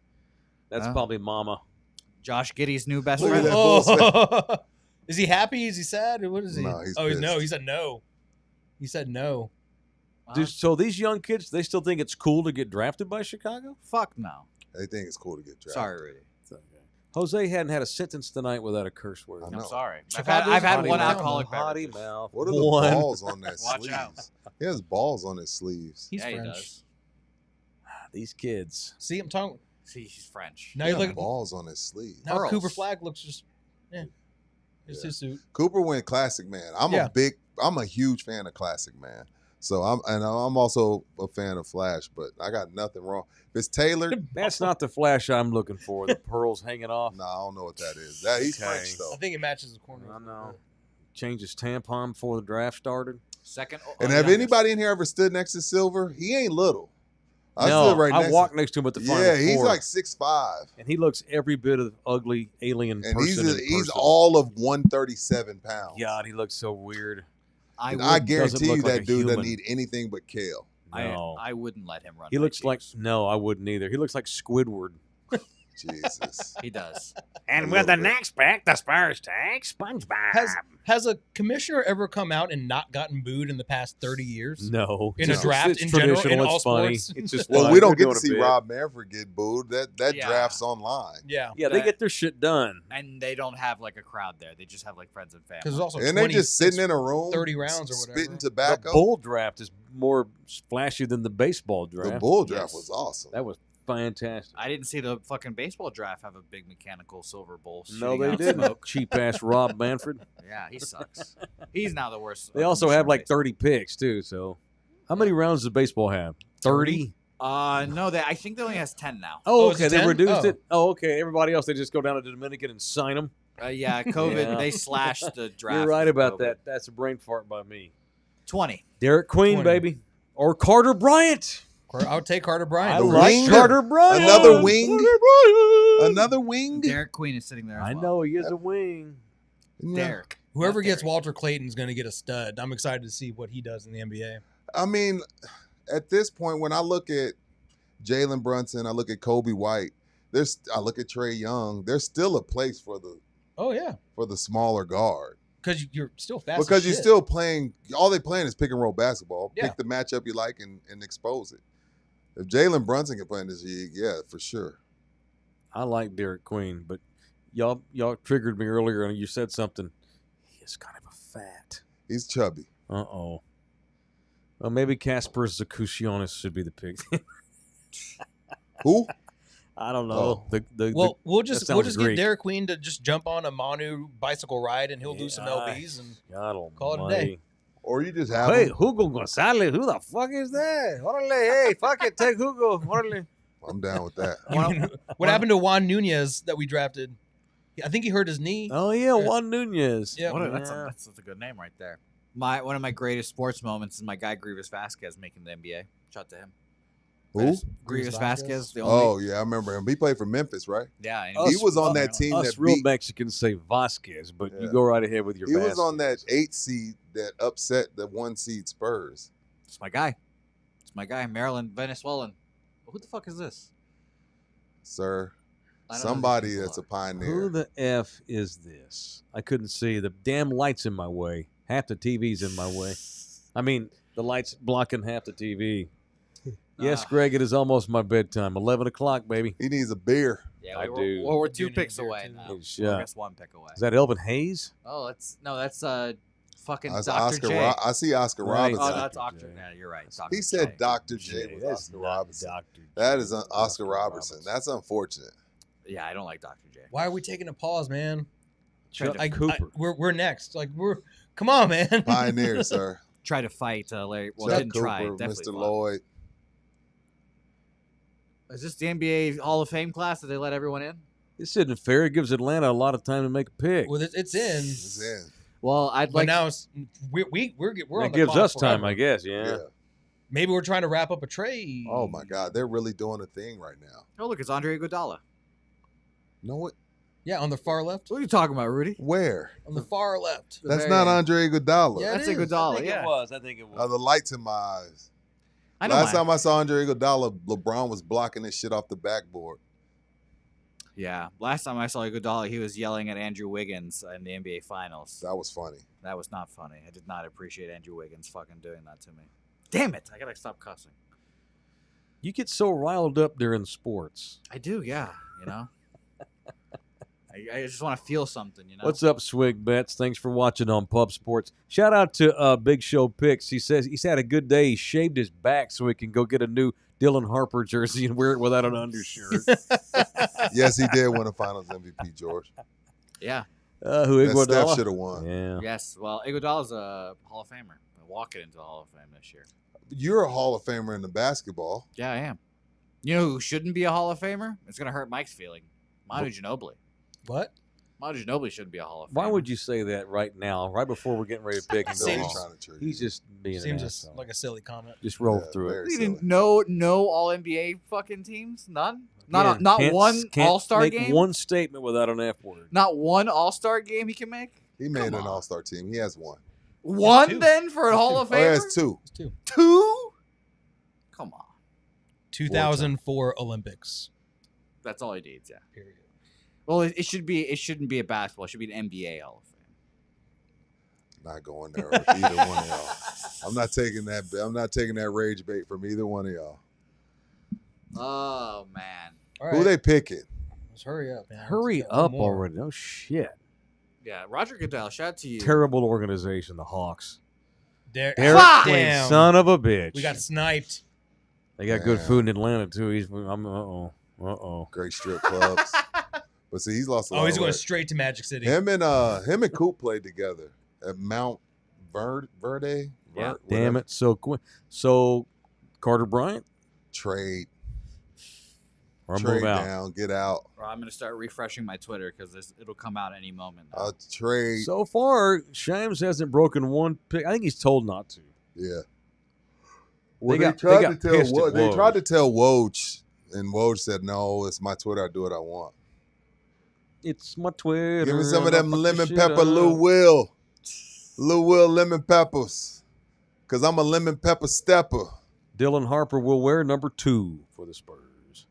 Speaker 2: That's
Speaker 5: Oh.
Speaker 2: probably Mama.
Speaker 5: Josh Giddey's new best
Speaker 3: Look at
Speaker 5: friend.
Speaker 3: that. Bulls
Speaker 4: Oh, is he happy? Is he sad? What is he?
Speaker 3: No, he's
Speaker 4: no.
Speaker 3: pissed.
Speaker 4: He said no. He said no.
Speaker 2: So these young kids, they still think it's cool to get drafted by Chicago?
Speaker 5: Fuck no.
Speaker 3: They think it's cool to get drafted.
Speaker 5: Sorry, Rudy.
Speaker 2: Jose hadn't had a sentence tonight without a curse word.
Speaker 3: I
Speaker 5: I'm
Speaker 3: know.
Speaker 5: sorry. I've
Speaker 4: Chicago's
Speaker 5: had
Speaker 2: Potty
Speaker 5: one
Speaker 2: mouth.
Speaker 5: alcoholic
Speaker 2: Potty
Speaker 5: beverage.
Speaker 2: mouth.
Speaker 3: What are the
Speaker 2: One.
Speaker 3: balls on that
Speaker 5: Watch
Speaker 3: sleeves?
Speaker 5: out.
Speaker 3: He has balls on his sleeves.
Speaker 4: He's
Speaker 5: Yeah, he
Speaker 4: French.
Speaker 5: does.
Speaker 2: These kids.
Speaker 4: See, I'm talking.
Speaker 5: See, he's French.
Speaker 4: Now
Speaker 3: He
Speaker 4: you
Speaker 3: got
Speaker 4: look.
Speaker 3: balls on his sleeve.
Speaker 4: Now
Speaker 5: Pearls.
Speaker 4: Cooper Flag looks just. Yeah. It's
Speaker 3: Yeah.
Speaker 4: his suit.
Speaker 3: Cooper went classic man. I'm a huge fan of classic man. So I'm also a fan of Flash, but I got nothing wrong. If it's tailored,
Speaker 2: That's not the Flash I'm looking for. The pearls hanging off.
Speaker 3: no, I don't know what that is. That he's
Speaker 2: Okay.
Speaker 3: French though.
Speaker 4: I think it matches the corner.
Speaker 2: I know. Change his tampon before the draft started.
Speaker 5: Second.
Speaker 3: And have anybody in here ever stood next to Silver? He ain't little. I stood right next.
Speaker 2: I walked next to him at the Final
Speaker 3: Yeah, he's
Speaker 2: Four,
Speaker 3: like 6'5",
Speaker 2: and he looks every bit of ugly alien
Speaker 3: and
Speaker 2: person.
Speaker 3: he's all of 137 pounds.
Speaker 2: God, he looks so weird.
Speaker 3: And
Speaker 5: would-
Speaker 3: I guarantee
Speaker 2: look
Speaker 3: you
Speaker 2: like
Speaker 3: that
Speaker 2: a
Speaker 3: dude doesn't
Speaker 2: human.
Speaker 3: need anything but kale.
Speaker 2: No,
Speaker 5: I wouldn't let him run.
Speaker 2: he
Speaker 5: my
Speaker 2: looks like
Speaker 5: teams.
Speaker 2: no, I wouldn't either. He looks like Squidward.
Speaker 3: Jesus.
Speaker 5: He does.
Speaker 2: And
Speaker 3: A
Speaker 2: with the
Speaker 3: little bit.
Speaker 2: next pick, the Spurs take SpongeBob.
Speaker 4: Has a commissioner ever come out and not gotten booed in the past 30 years?
Speaker 2: No,
Speaker 4: In a
Speaker 3: No.
Speaker 4: draft
Speaker 2: it's
Speaker 4: in general, in
Speaker 2: traditional,
Speaker 4: all
Speaker 2: it's funny.
Speaker 4: sports?
Speaker 2: It's just
Speaker 3: Well,
Speaker 2: fun.
Speaker 3: we don't
Speaker 2: They're
Speaker 3: get to
Speaker 2: doing a
Speaker 3: see
Speaker 2: bit.
Speaker 3: Rob Manfred get booed. That
Speaker 5: Yeah.
Speaker 3: draft's online.
Speaker 4: Yeah.
Speaker 2: Yeah, they
Speaker 5: That-
Speaker 2: get their shit done.
Speaker 5: And they don't have like a crowd there. They just have like friends and family.
Speaker 4: Because there's also
Speaker 3: And they just
Speaker 4: 26
Speaker 3: sitting in a room
Speaker 4: 30 rounds or whatever.
Speaker 3: spitting
Speaker 2: The
Speaker 3: tobacco.
Speaker 2: bull draft is more flashy than the baseball
Speaker 3: The
Speaker 2: draft.
Speaker 3: bull draft
Speaker 5: Yes.
Speaker 3: was awesome.
Speaker 2: That was fantastic.
Speaker 5: I didn't see the fucking baseball draft have a big mechanical silver bowl.
Speaker 2: No,
Speaker 5: shooting
Speaker 2: they
Speaker 5: out
Speaker 2: didn't.
Speaker 5: Smoke.
Speaker 2: Cheap ass Rob Manfred.
Speaker 5: Yeah, he sucks. He's now the worst.
Speaker 2: They also have like 30 picks too. So, how many rounds does baseball have? 30.
Speaker 5: No, I think they only has 10 now.
Speaker 2: Oh,
Speaker 4: Oh, is
Speaker 2: okay.
Speaker 4: it
Speaker 2: They
Speaker 4: 10?
Speaker 2: reduced
Speaker 4: Oh.
Speaker 2: it. Oh, okay. Everybody else, they just go down to the Dominican and sign them.
Speaker 5: Yeah, COVID.
Speaker 2: Yeah.
Speaker 5: They slashed the draft.
Speaker 2: You're right
Speaker 5: with
Speaker 2: about
Speaker 5: COVID.
Speaker 2: that. That's a brain fart by me.
Speaker 5: 20.
Speaker 2: Derek Queen,
Speaker 4: 20.
Speaker 2: baby, or Carter Bryant.
Speaker 4: I would take Carter
Speaker 2: I
Speaker 4: Bryant.
Speaker 3: The
Speaker 2: like
Speaker 3: wing?
Speaker 2: Carter Bryant.
Speaker 3: Another wing?
Speaker 2: Carter Bryant.
Speaker 3: Another wing.
Speaker 5: Derek Queen is sitting there. As
Speaker 2: I
Speaker 5: well.
Speaker 2: know he is a wing.
Speaker 3: Yeah.
Speaker 5: Derek.
Speaker 4: Whoever
Speaker 5: Not
Speaker 4: gets
Speaker 5: Derek.
Speaker 4: Walter Clayton's going to get a stud. I'm excited to see what he does in the NBA.
Speaker 3: I mean, at this point, when I look at Jalen Brunson, I look at Kobe White. I look at Trae Young. There's still a place for
Speaker 4: Oh, yeah.
Speaker 3: the smaller guard
Speaker 4: Because you're still fast.
Speaker 3: because
Speaker 4: as
Speaker 3: you're
Speaker 4: shit.
Speaker 3: still playing. All they playing is pick and roll basketball.
Speaker 4: Yeah.
Speaker 3: Pick the matchup you like and expose it. If Jalen Brunson can play in this league, yeah, for sure.
Speaker 2: I like Derek Queen, but y'all triggered me earlier, and you said something. He is kind of a fat.
Speaker 3: He's chubby.
Speaker 2: Uh-oh. Well, maybe Kasper Zakushionis should be the pick.
Speaker 3: Who?
Speaker 2: I don't know.
Speaker 3: Oh.
Speaker 2: The
Speaker 4: We'll
Speaker 2: that
Speaker 4: just
Speaker 2: sounds
Speaker 4: get
Speaker 2: Greek.
Speaker 4: Derek Queen to just jump on a Manu bicycle ride and he'll do some
Speaker 2: Yeah.
Speaker 4: LBs and
Speaker 2: God
Speaker 4: Call it a
Speaker 2: almighty.
Speaker 4: day.
Speaker 3: Or you just have
Speaker 2: Hey,
Speaker 3: him.
Speaker 2: Hugo Gonzalez, who the fuck is that? Orale, hey, fuck it, take Hugo. Orale.
Speaker 3: I'm down with that.
Speaker 4: what happened to Juan Nunez that we drafted? I think he hurt his knee.
Speaker 2: Oh yeah, Juan Nunez.
Speaker 4: Yeah.
Speaker 5: That's a good name right there. One of my greatest sports moments is my guy Grievous Vasquez making the NBA. Shout to him.
Speaker 3: Who?
Speaker 5: Grievous Vasquez, the only.
Speaker 3: Oh yeah, I remember him. He played for Memphis, right?
Speaker 5: Yeah, and
Speaker 2: Us-
Speaker 3: He was on that team
Speaker 2: Us
Speaker 3: that
Speaker 2: real
Speaker 3: beat.
Speaker 2: Mexicans say Vasquez, but you
Speaker 3: Yeah.
Speaker 2: go right ahead with your
Speaker 3: He was on that
Speaker 2: Vasquez.
Speaker 3: 8 seed that upset the 1 seed Spurs.
Speaker 5: it's my guy. It's my guy, Maryland Venezuelan. Who the fuck is this?
Speaker 3: Sir,
Speaker 5: I don't know who
Speaker 3: somebody
Speaker 5: these
Speaker 3: that's a
Speaker 5: people are.
Speaker 2: Who
Speaker 3: pioneer.
Speaker 2: the F is this? I couldn't see. The damn light's in my way. Half the TV's in my way. I mean, the light's blocking half the TV. Yes,
Speaker 5: Ah.
Speaker 2: Greg, it is almost my bedtime. 11 o'clock, baby.
Speaker 3: He needs a beer.
Speaker 5: Yeah,
Speaker 2: I
Speaker 5: we're,
Speaker 2: do.
Speaker 5: Well, we're
Speaker 4: I do
Speaker 5: 2
Speaker 4: need
Speaker 5: picks
Speaker 4: beer,
Speaker 5: away
Speaker 4: too.
Speaker 5: now.
Speaker 2: Good
Speaker 5: Well,
Speaker 2: shot.
Speaker 5: I guess 1 pick away.
Speaker 2: Is that Elvin Hayes?
Speaker 5: Oh, that's fucking
Speaker 3: That's
Speaker 5: Dr.
Speaker 3: Oscar.
Speaker 5: J.
Speaker 3: I see Oscar
Speaker 2: Right.
Speaker 5: Oh,
Speaker 3: Robinson.
Speaker 5: that's
Speaker 2: Dr.
Speaker 5: Dr.
Speaker 2: J.
Speaker 5: Yeah, you're right. Dr.
Speaker 3: He said
Speaker 5: J.
Speaker 3: Dr. J was
Speaker 2: That's
Speaker 3: Oscar
Speaker 2: not
Speaker 3: Robinson.
Speaker 2: Dr. J.
Speaker 3: That is
Speaker 2: That's
Speaker 3: Oscar Robertson. That's unfortunate.
Speaker 5: Yeah, I don't like Dr. J.
Speaker 4: Why are we taking a pause, man?
Speaker 2: Chuck
Speaker 4: I-
Speaker 2: Cooper.
Speaker 4: We're next. Come on, man.
Speaker 3: Pioneer, sir.
Speaker 5: Try to fight Larry. Well,
Speaker 3: Chuck
Speaker 5: didn't
Speaker 3: Cooper,
Speaker 5: try. Definitely
Speaker 3: Mr.
Speaker 5: fought.
Speaker 3: Lloyd.
Speaker 5: Is this the NBA Hall of Fame class that they let everyone in?
Speaker 2: This isn't fair. It gives Atlanta a lot of time to make a pick.
Speaker 4: Well, it's in.
Speaker 3: He's in.
Speaker 5: Well, I'd
Speaker 4: But
Speaker 5: like.
Speaker 4: now we're on
Speaker 2: That
Speaker 4: the
Speaker 2: gives
Speaker 4: clock
Speaker 2: us time,
Speaker 4: forever.
Speaker 2: I guess. Yeah.
Speaker 3: Yeah.
Speaker 4: Maybe we're trying to wrap up a trade.
Speaker 3: Oh my God, they're really doing a thing right now.
Speaker 5: Oh, look, it's Andre Iguodala.
Speaker 3: Know what?
Speaker 4: Yeah, on the far left.
Speaker 5: What are you talking about, Rudy?
Speaker 3: Where?
Speaker 4: On the far left.
Speaker 5: The
Speaker 3: That's
Speaker 5: very
Speaker 3: not
Speaker 5: end.
Speaker 3: Andre Iguodala.
Speaker 4: Yeah, it
Speaker 5: That's
Speaker 4: is.
Speaker 5: Iguodala.
Speaker 2: I think
Speaker 5: Yeah.
Speaker 2: it was. I think it was.
Speaker 3: The lights in my eyes.
Speaker 5: I know.
Speaker 3: Last time I saw Andre Iguodala, LeBron was blocking this shit off the backboard.
Speaker 5: Yeah. Last time I saw Iguodala, he was yelling at Andrew Wiggins in the NBA Finals.
Speaker 3: That was funny.
Speaker 5: That was not funny. I did not appreciate Andrew Wiggins fucking doing that to me. Damn it! I gotta stop cussing.
Speaker 2: You get so riled up during sports.
Speaker 5: I do, yeah. You know. I just want to feel something, you know.
Speaker 2: What's up, Swig Bets? Thanks for watching on Pub Sports. Shout out to Big Show Picks. He says he's had a good day. He shaved his back so he can go get a new Dylan Harper jersey and wear it without an undershirt.
Speaker 3: Yes, he did win a Finals MVP, George.
Speaker 5: Yeah.
Speaker 2: Who
Speaker 3: And Steph
Speaker 2: Iguodala?
Speaker 3: should have won.
Speaker 2: Yeah.
Speaker 5: Yes. Well, Iguodala's a Hall of Famer. Walking into the Hall of Fame this year.
Speaker 3: You're a Hall of Famer in the basketball.
Speaker 5: Yeah, I am. You know who shouldn't be a Hall of Famer? It's going to hurt Mike's feeling. Manu Ginobili.
Speaker 4: What?
Speaker 5: Manu Ginobili shouldn't be a Hall of Famer.
Speaker 2: Why would you say that right now, right before we're getting ready to pick? And go
Speaker 4: Seems-
Speaker 2: off?
Speaker 3: Trying to trigger
Speaker 2: He's
Speaker 3: you.
Speaker 2: just being an
Speaker 4: Seems just
Speaker 2: asshole.
Speaker 4: like a silly comment.
Speaker 2: Just roll
Speaker 3: Yeah,
Speaker 2: through it.
Speaker 3: very
Speaker 5: You
Speaker 3: silly.
Speaker 5: didn't no All NBA fucking teams? None? Not
Speaker 2: Again,
Speaker 5: not
Speaker 2: can't-
Speaker 5: one
Speaker 2: can't
Speaker 5: All Star
Speaker 2: make
Speaker 5: game?
Speaker 2: one statement without an F word.
Speaker 5: Not one All Star game he can make?
Speaker 3: He made
Speaker 5: Come
Speaker 3: an
Speaker 5: on.
Speaker 3: All-Star team. He has one.
Speaker 5: One
Speaker 4: two.
Speaker 5: then for a
Speaker 4: There's
Speaker 5: Hall
Speaker 4: two.
Speaker 5: of
Speaker 3: Oh, he
Speaker 5: Famer?
Speaker 3: has two.
Speaker 4: It's two.
Speaker 5: Two? Come on.
Speaker 4: 2004 Olympics.
Speaker 5: That's all he needs, yeah.
Speaker 4: Period.
Speaker 5: Well, it shouldn't be a basketball. It should be an NBA Hall of Fame.
Speaker 3: Not going there with either one of y'all. I'm not taking that. I'm not taking that rage bait from either one of y'all.
Speaker 5: Oh man.
Speaker 4: All right.
Speaker 3: Who they picking?
Speaker 4: Let's hurry up, man.
Speaker 2: Hurry
Speaker 4: Let's get one
Speaker 2: up
Speaker 4: more.
Speaker 2: already. No shit.
Speaker 5: Yeah, Roger Goodell, shout out to you.
Speaker 2: Terrible organization, the Hawks.
Speaker 4: Derek
Speaker 5: Fuck!
Speaker 2: Queen,
Speaker 4: Damn.
Speaker 2: son of a bitch.
Speaker 4: We got sniped.
Speaker 2: They got good
Speaker 3: Damn.
Speaker 2: food in Atlanta too. Uh-oh.
Speaker 3: Great strip clubs. But see, he's lost a lot.
Speaker 4: Oh, he's
Speaker 3: of
Speaker 4: going
Speaker 3: weight.
Speaker 4: straight to Magic City.
Speaker 3: Him and Coop played together at Mount Verde.
Speaker 5: Yeah.
Speaker 2: Damn it. So Carter Bryant
Speaker 3: Trade
Speaker 2: or
Speaker 3: trade
Speaker 2: move out.
Speaker 3: down, get out.
Speaker 5: Or I'm gonna start refreshing my Twitter because it'll come out any moment. now.
Speaker 3: Trade.
Speaker 2: So far, Shimes hasn't broken one pick. I think he's told not to.
Speaker 3: Yeah.
Speaker 2: They
Speaker 3: Well,
Speaker 2: got
Speaker 3: tried to
Speaker 2: pissed
Speaker 3: tell
Speaker 2: at
Speaker 3: they
Speaker 2: Woj.
Speaker 3: tried to tell Woj, and Woj said, "No, it's my Twitter. I do what I want."
Speaker 2: It's my Twitter.
Speaker 3: Give me some of
Speaker 2: and I'll
Speaker 3: them
Speaker 2: fuck
Speaker 3: lemon
Speaker 2: this shit
Speaker 3: pepper
Speaker 2: up.
Speaker 3: Lou Will lemon peppers, cause I'm a lemon pepper stepper.
Speaker 2: Dylan Harper will wear number 2 for the Spurs.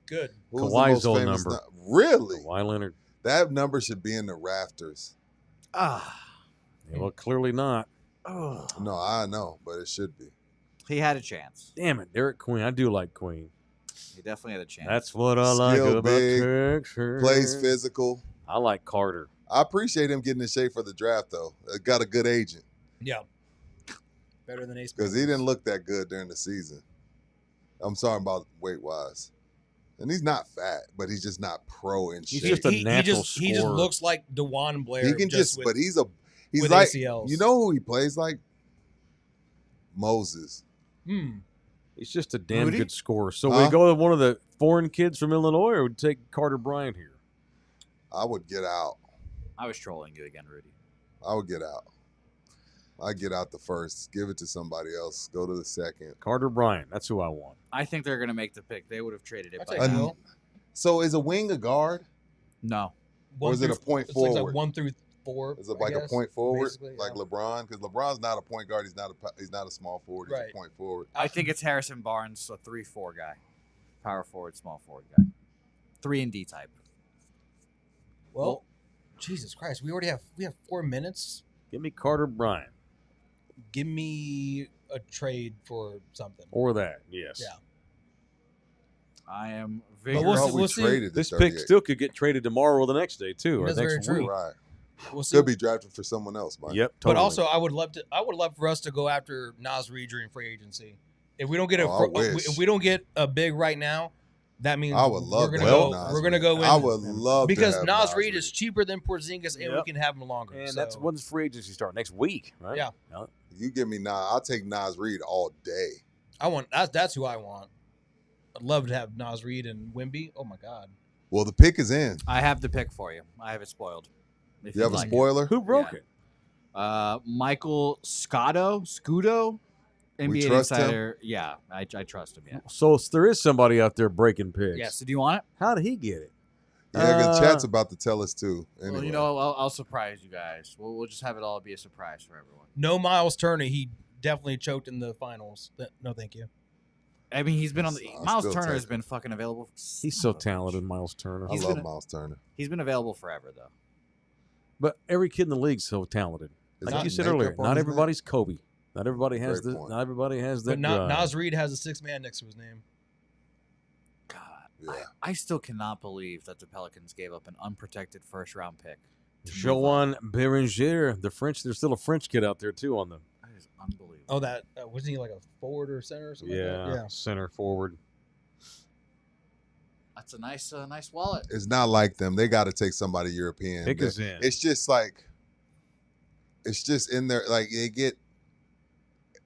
Speaker 4: Good.
Speaker 3: Who's
Speaker 2: Kawhi's old number.
Speaker 3: Really?
Speaker 2: Kawhi Leonard.
Speaker 3: That number should be in the rafters.
Speaker 5: Ah.
Speaker 2: Yeah, well, clearly not.
Speaker 5: Oh.
Speaker 3: No, I know, but it should be.
Speaker 5: He had a chance.
Speaker 2: Damn it, Derek Queen. I do like Queen.
Speaker 5: He definitely had a chance.
Speaker 2: That's what I like
Speaker 3: Skill
Speaker 2: about
Speaker 3: big,
Speaker 2: Texas.
Speaker 3: Plays physical.
Speaker 2: I like Carter.
Speaker 3: I appreciate him getting in shape for the draft, though. Got a good agent
Speaker 4: Yeah. Better than Ace.
Speaker 3: because he didn't look that good during the season. I'm sorry about weight-wise. And he's not fat, but he's just not pro in
Speaker 2: He's
Speaker 3: shape.
Speaker 2: just a natural
Speaker 4: he just
Speaker 2: scorer.
Speaker 4: looks like DeJuan Blair.
Speaker 3: He can just,
Speaker 4: with,
Speaker 3: but he's
Speaker 4: with
Speaker 3: like,
Speaker 4: ACLs.
Speaker 3: you know who he plays like? Moses.
Speaker 2: He's just a damn
Speaker 5: Rudy?
Speaker 2: good scorer. So
Speaker 3: Huh?
Speaker 2: we go with one of the foreign kids from Illinois, or would take Carter Bryant here?
Speaker 3: I would get out.
Speaker 5: I was trolling you again, Rudy.
Speaker 3: I would get out. I get out the first. Give it to somebody else. Go to the second.
Speaker 2: Carter Bryant. That's who I want.
Speaker 5: I think they're gonna make the pick. They would have traded it.
Speaker 4: I'll
Speaker 5: By
Speaker 4: take
Speaker 5: now.
Speaker 4: Will.
Speaker 3: So is a wing a guard?
Speaker 5: No.
Speaker 3: Or is it a point
Speaker 4: it's like
Speaker 3: forward?
Speaker 4: 1 through 4.
Speaker 3: Is it
Speaker 4: I
Speaker 3: like a
Speaker 4: guess,
Speaker 3: point forward,
Speaker 4: basically,
Speaker 3: like
Speaker 4: yeah.
Speaker 3: LeBron? Because LeBron's not a point guard. He's not a small forward. He's
Speaker 4: Right.
Speaker 3: a point forward.
Speaker 5: I think it's Harrison Barnes, a 3-4 guy. Power forward, small forward guy. 3 and D type.
Speaker 4: Well, Jesus Christ, we have 4 minutes.
Speaker 2: Give me Carter Bryant.
Speaker 4: Give me a trade for something.
Speaker 2: Or that, yes.
Speaker 4: Yeah.
Speaker 5: I am
Speaker 4: But
Speaker 5: vigorous.
Speaker 4: we'll see-
Speaker 3: Well, we traded
Speaker 2: This
Speaker 3: the
Speaker 2: pick
Speaker 3: 38.
Speaker 2: still could get traded tomorrow or the next day, too, or
Speaker 4: That's very
Speaker 2: next
Speaker 4: true.
Speaker 2: week.
Speaker 3: Right.
Speaker 4: We'll see.
Speaker 3: Could be drafted for someone else, Mike.
Speaker 2: Yep,
Speaker 4: But
Speaker 2: totally.
Speaker 4: also, I would love for us to go after Nas Reed during free agency. If we don't get
Speaker 3: Oh, I wish.
Speaker 4: if we don't get a big right now, that means
Speaker 3: I would love
Speaker 4: we're
Speaker 3: to
Speaker 4: gonna
Speaker 3: have
Speaker 4: go.
Speaker 3: Nas
Speaker 4: We're gonna
Speaker 3: Reed.
Speaker 4: go in
Speaker 3: I would love
Speaker 4: because
Speaker 3: to have
Speaker 4: Nas Reed is cheaper than Porzingis, and we
Speaker 2: Yep.
Speaker 4: can have him longer.
Speaker 2: and
Speaker 4: so.
Speaker 2: that's when's free agency start? Next week, right?
Speaker 4: Yeah.
Speaker 3: You give me Nas. I'll take Nas Reed all day.
Speaker 4: I want that's who I want. I'd love to have Nas Reed and Wemby. Oh my God.
Speaker 3: Well, the pick is in.
Speaker 5: I have the pick for you. I have it spoiled. If
Speaker 3: You have
Speaker 5: you'd
Speaker 3: a
Speaker 5: like it.
Speaker 3: spoiler?
Speaker 2: Who broke
Speaker 5: Yeah.
Speaker 2: it?
Speaker 5: Michael Scudo, NBA
Speaker 3: trust him?
Speaker 5: Insider. Yeah, I trust him. Yeah.
Speaker 2: So there is somebody out there breaking picks.
Speaker 5: Yeah. So do you want it?
Speaker 2: How did he get it?
Speaker 3: Yeah, because Chat's about to tell us too. Anyway.
Speaker 5: Well, you know, I'll surprise you guys. We'll just have it all be a surprise for everyone.
Speaker 4: No Miles Turner. He definitely choked in the finals. No, thank you.
Speaker 5: I mean, he's been on the
Speaker 3: I'll
Speaker 5: Miles
Speaker 3: still
Speaker 5: Turner
Speaker 3: take
Speaker 5: has
Speaker 3: it.
Speaker 5: been fucking available.
Speaker 2: He's so talented, Miles Turner.
Speaker 3: I
Speaker 5: he's
Speaker 3: love
Speaker 5: been-
Speaker 3: Miles Turner.
Speaker 5: He's been available forever though.
Speaker 2: But every kid in the league's so talented.
Speaker 3: Is
Speaker 2: Like
Speaker 3: that
Speaker 2: you said
Speaker 3: makeup
Speaker 2: earlier,
Speaker 3: on
Speaker 2: not
Speaker 3: his
Speaker 2: everybody's Kobe. Not everybody has
Speaker 3: Great
Speaker 2: the.
Speaker 3: point.
Speaker 2: Not everybody has that.
Speaker 4: But
Speaker 2: drive.
Speaker 4: Nas Reed has a 6 man next to his name.
Speaker 5: God.
Speaker 3: Yeah.
Speaker 5: I still cannot believe that the Pelicans gave up an unprotected first-round pick.
Speaker 2: Joan Beringer, the French. There's still a French kid out there too on them.
Speaker 5: That is unbelievable.
Speaker 4: Oh, that wasn't he like a forward or center or something like that? Yeah.
Speaker 2: Center forward.
Speaker 5: That's a nice wallet.
Speaker 3: It's not like them. They got to take somebody European.
Speaker 2: Pick us in.
Speaker 3: It's just like, it's just in there. Like they get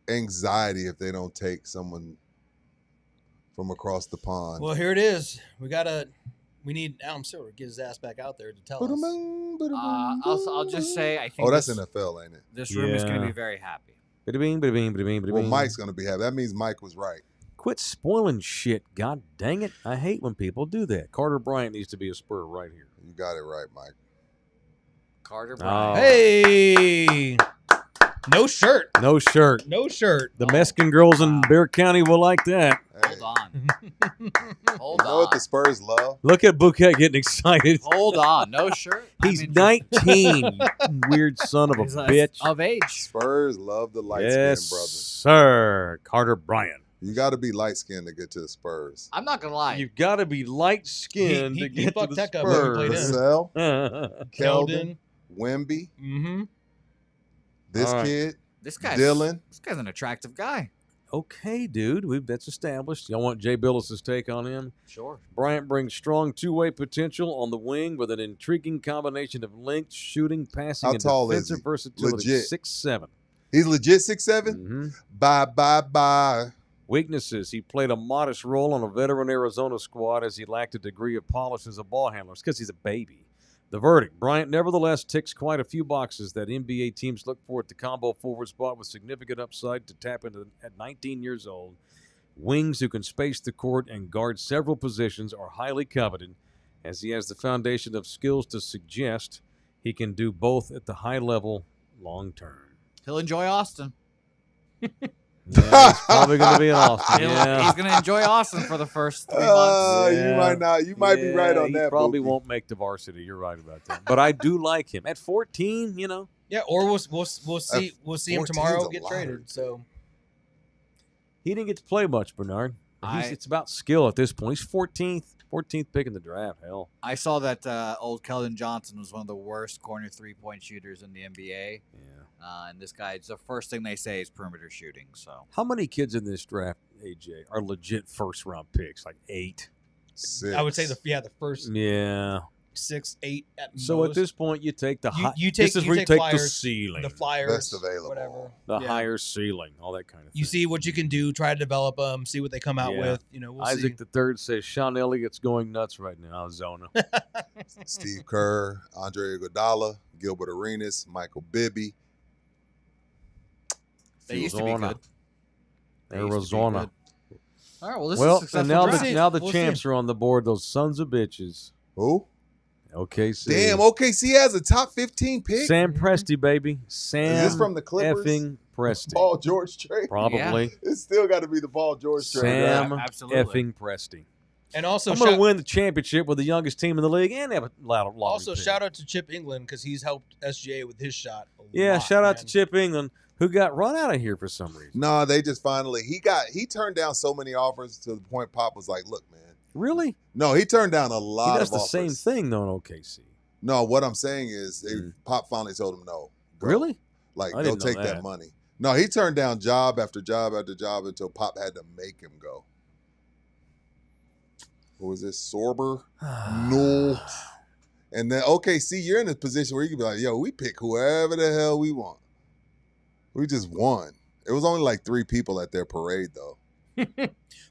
Speaker 3: anxiety if they don't take someone from across the pond.
Speaker 4: Well, here it is. We need Adam Silver to get his ass back out there to tell us.
Speaker 5: I'll just say I think.
Speaker 3: Oh, that's NFL, ain't it?
Speaker 5: This room is going to
Speaker 2: Yeah.
Speaker 5: be very happy.
Speaker 2: Bada bing, bada bing, bada bing, bada
Speaker 3: Well,
Speaker 2: bing.
Speaker 3: Mike's gonna be happy. That means Mike was right.
Speaker 2: Quit spoiling shit. God dang it. I hate when people do that. Carter Bryant needs to be a Spur right here.
Speaker 3: You got it right, Mike.
Speaker 5: Carter
Speaker 2: Oh.
Speaker 5: Bryant.
Speaker 4: Hey, no shirt.
Speaker 2: No shirt.
Speaker 4: No shirt.
Speaker 2: The Meskin girls in Bear County will like that.
Speaker 3: Hey,
Speaker 5: Hold on. Hold
Speaker 3: you know what
Speaker 5: on.
Speaker 3: the Spurs love?
Speaker 2: Look at Bouquet getting excited.
Speaker 5: Hold on. No shirt.
Speaker 2: He's
Speaker 5: I'm
Speaker 2: 19. Weird son of a
Speaker 5: He's
Speaker 2: bitch.
Speaker 5: of age.
Speaker 3: Spurs love the light
Speaker 2: Yes,
Speaker 3: skinned brother.
Speaker 2: sir. Carter Bryant.
Speaker 3: You got to be light skinned to get to the Spurs.
Speaker 5: I'm not gonna lie.
Speaker 2: You've got to be light skinned
Speaker 4: He-
Speaker 2: to
Speaker 4: he
Speaker 2: get to
Speaker 4: fucked
Speaker 2: the
Speaker 4: Tech up when he played in.
Speaker 2: Spurs.
Speaker 3: Vassell,
Speaker 4: Keldon.
Speaker 3: Keldon, Wemby,
Speaker 4: Mm-hmm.
Speaker 3: this
Speaker 2: All right.
Speaker 3: kid,
Speaker 5: This guy's
Speaker 3: Dylan.
Speaker 5: This guy's an attractive guy.
Speaker 2: Okay, dude. That's established. Y'all want Jay Billis's take on him?
Speaker 5: Sure.
Speaker 2: Bryant brings strong two-way potential on the wing with an intriguing combination of length, shooting, passing,
Speaker 3: How
Speaker 2: and
Speaker 3: tall is
Speaker 2: defensive
Speaker 3: he?
Speaker 2: versatility.
Speaker 3: Legit.
Speaker 2: 6'7".
Speaker 3: He's legit 6'7".
Speaker 2: Mm-hmm.
Speaker 3: Bye.
Speaker 2: Weaknesses. He played a modest role on a veteran Arizona squad as he lacked a degree of polish as a ball handler. It's because he's a baby. The verdict. Bryant nevertheless ticks quite a few boxes that NBA teams look for at the combo forward spot with significant upside to tap into at 19 years old. Wings who can space the court and guard several positions are highly coveted, as he has the foundation of skills to suggest he can do both at the high level long term.
Speaker 5: He'll enjoy Austin.
Speaker 2: Yeah, he's probably going to be in Austin.
Speaker 5: He's
Speaker 2: Yeah.
Speaker 5: gonna enjoy Austin for the first 3 months.
Speaker 3: You might not. You might be right on
Speaker 2: he
Speaker 3: that.
Speaker 2: probably
Speaker 3: Bookie.
Speaker 2: won't make the varsity. You're right about that. But I do like him at 14. You know,
Speaker 4: Yeah, or we'll see him
Speaker 3: 14's
Speaker 4: tomorrow
Speaker 3: a
Speaker 4: get
Speaker 3: lot.
Speaker 4: traded. So
Speaker 2: he didn't get to play much, Bernard. It's about skill at this point. He's 14th pick in the draft. Hell,
Speaker 5: I saw that old Keldon Johnson was one of the worst corner 3-point shooters in the NBA.
Speaker 2: yeah.
Speaker 5: And this guy, it's the first thing they say is perimeter shooting. So
Speaker 2: How many kids in this draft, AJ, are legit first round picks? Like 8.
Speaker 3: 6.
Speaker 4: I would say the first
Speaker 2: Yeah.
Speaker 4: 6, 8 at
Speaker 2: So
Speaker 4: most.
Speaker 2: at this point, you take the high.
Speaker 4: you take-
Speaker 2: this is
Speaker 4: you
Speaker 2: where you
Speaker 4: take
Speaker 2: take the
Speaker 4: Flyers,
Speaker 2: ceiling,
Speaker 4: the Flyers,
Speaker 3: Best available.
Speaker 4: whatever.
Speaker 2: the
Speaker 4: Yeah.
Speaker 2: higher ceiling, all that kind of thing.
Speaker 4: You see what you can do. Try to develop them. See what they come out
Speaker 2: Yeah.
Speaker 4: with. We'll
Speaker 2: Isaac
Speaker 4: see.
Speaker 2: the third says Sean Elliott's going nuts right now. Zona.
Speaker 3: Steve Kerr, Andre Iguodala, Gilbert Arenas, Michael Bibby.
Speaker 5: they used to be
Speaker 2: Arizona.
Speaker 5: good. They used to be
Speaker 2: Arizona.
Speaker 5: good. All right. Well, this is a
Speaker 2: Well,
Speaker 5: successful
Speaker 2: and now
Speaker 5: draft.
Speaker 2: the, now the
Speaker 4: We'll
Speaker 2: champs
Speaker 4: see.
Speaker 2: are on the board. Those sons of bitches.
Speaker 3: Who?
Speaker 2: OKC.
Speaker 3: Damn, OKC has a top 15 pick.
Speaker 2: Sam Presti, baby. Sam
Speaker 3: Is this from the Clippers?
Speaker 2: effing Presti.
Speaker 3: Paul George trade.
Speaker 2: Probably.
Speaker 3: It's still got to be the Paul George trade.
Speaker 2: Sam
Speaker 5: Yeah, absolutely.
Speaker 2: effing Presti.
Speaker 4: And also,
Speaker 2: I'm going to win the championship with the youngest team in the league and have a lot of
Speaker 4: also shout out to Chip England because he's helped SGA with his shot.
Speaker 2: Yeah, shout out to Chip England, who got run out of here for some reason.
Speaker 3: No, they just finally he turned down so many offers to the point Pop was like, "Look, man."
Speaker 2: Really?
Speaker 3: No, he turned down a
Speaker 2: He
Speaker 3: lot
Speaker 2: does
Speaker 3: of
Speaker 2: the
Speaker 3: offers.
Speaker 2: same thing, though, in OKC.
Speaker 3: No, what I'm saying is
Speaker 2: Mm.
Speaker 3: Pop finally told him no. Go.
Speaker 2: Really?
Speaker 3: Like,
Speaker 2: I
Speaker 3: go
Speaker 2: didn't know
Speaker 3: take that
Speaker 2: that.
Speaker 3: money. No, he turned down job after job after job until Pop had to make him go. What was this? Sorber? No. And then, OKC, you're in a position where you can be like, yo, we pick whoever the hell we want. We just won. It was only like 3 people at their parade, though.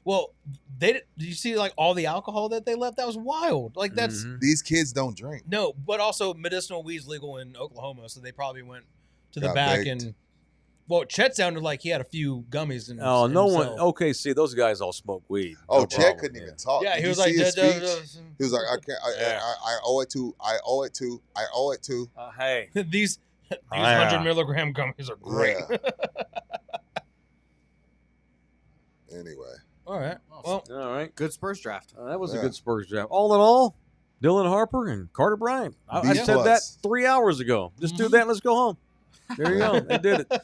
Speaker 4: Well, did you see like all the alcohol that they left? That was wild. Like that's
Speaker 2: Mhm.
Speaker 3: These kids don't drink.
Speaker 4: no, but also medicinal weed's legal in Oklahoma, so they probably went to the
Speaker 3: Got
Speaker 4: back
Speaker 3: baked.
Speaker 4: and. Well, Chet sounded like he had a few gummies in.
Speaker 2: Oh,
Speaker 4: in
Speaker 2: no one.
Speaker 4: himself.
Speaker 2: OKC, those guys all smoke weed.
Speaker 3: Oh,
Speaker 2: No
Speaker 3: Chet
Speaker 2: problem,
Speaker 3: couldn't
Speaker 2: yeah.
Speaker 3: even talk.
Speaker 4: Yeah,
Speaker 3: Did
Speaker 4: he
Speaker 3: you
Speaker 4: was
Speaker 3: see
Speaker 4: like,
Speaker 3: his
Speaker 4: "Duh,
Speaker 3: speech? He was like, I can't.
Speaker 2: Yeah.
Speaker 3: I owe it to. I owe it to. I owe it to.
Speaker 2: Hey.
Speaker 4: these
Speaker 2: Yeah.
Speaker 4: 100 milligram gummies are great.
Speaker 3: Yeah. Anyway,
Speaker 4: All right. Well,
Speaker 2: All right.
Speaker 5: Good Spurs draft.
Speaker 2: That was a
Speaker 3: Yeah.
Speaker 2: good Spurs draft. All in all, Dylan Harper and Carter Bryant. I
Speaker 3: B
Speaker 2: said that
Speaker 3: plus.
Speaker 2: 3 hours ago. Just do
Speaker 4: Mhm.
Speaker 2: that and let's go home. There you go. They did it.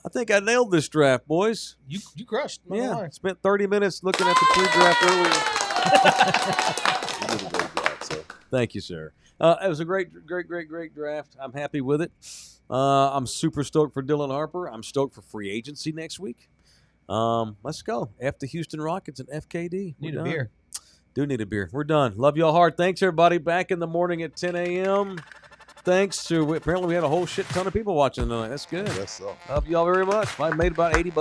Speaker 2: I think I nailed this draft, boys.
Speaker 4: you crushed. I'm not gonna
Speaker 2: Yeah.
Speaker 4: lie.
Speaker 2: Spent 30 minutes looking at the pre-draft earlier.
Speaker 3: You did a great job, sir.
Speaker 2: Thank you, sir. It was a great draft. I'm happy with it. I'm super stoked for Dylan Harper. I'm stoked for free agency next week. Let's go. F the Houston Rockets and FKD.
Speaker 4: Need a beer.
Speaker 2: Do need a beer. We're done. Love y'all hard. Thanks, everybody. Back in the morning at 10 a.m. Thanks to, apparently we had a whole shit ton of people watching tonight. That's good.
Speaker 3: Yes, so.
Speaker 2: Love y'all very much. I made about $80.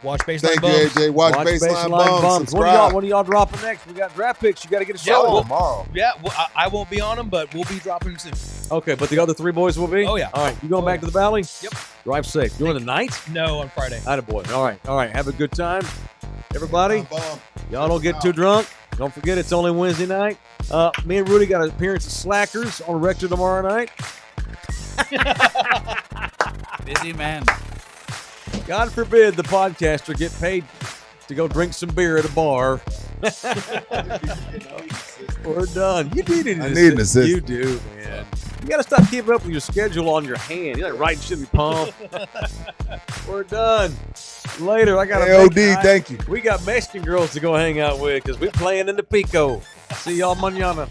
Speaker 4: Watch Baseline
Speaker 3: Thank
Speaker 4: Bums.
Speaker 3: you, AJ. Watch Baseline Bums. Subscribe.
Speaker 2: When are y'all dropping next? We got draft picks. You got to get a
Speaker 4: Yeah,
Speaker 2: show.
Speaker 4: well,
Speaker 3: Tomorrow.
Speaker 4: Yeah, well, I won't be on them, but we'll be dropping soon.
Speaker 2: Okay, but the other three boys will be?
Speaker 4: Oh, yeah.
Speaker 2: All right. You going back to the Valley?
Speaker 4: Yep.
Speaker 2: Drive safe. Doing the night?
Speaker 4: No, on Friday.
Speaker 2: Attaboy. All right. Have a good time. Everybody,
Speaker 3: Bum.
Speaker 2: y'all don't get too drunk. Don't forget it's only Wednesday night. Me and Rudy got an appearance of Slackers on Rector tomorrow night.
Speaker 5: Busy man.
Speaker 2: God forbid the podcaster get paid to go drink some beer at a bar. We're done. You need an
Speaker 3: I need an assistant.
Speaker 2: You do, man. You got to stop keeping up with your schedule on your hand. You're like writing shit in your palm. We're done. Later, I got
Speaker 3: AOD, thank you.
Speaker 2: We got Mexican girls to go hang out with because we're playing in the Pico. See y'all mañana.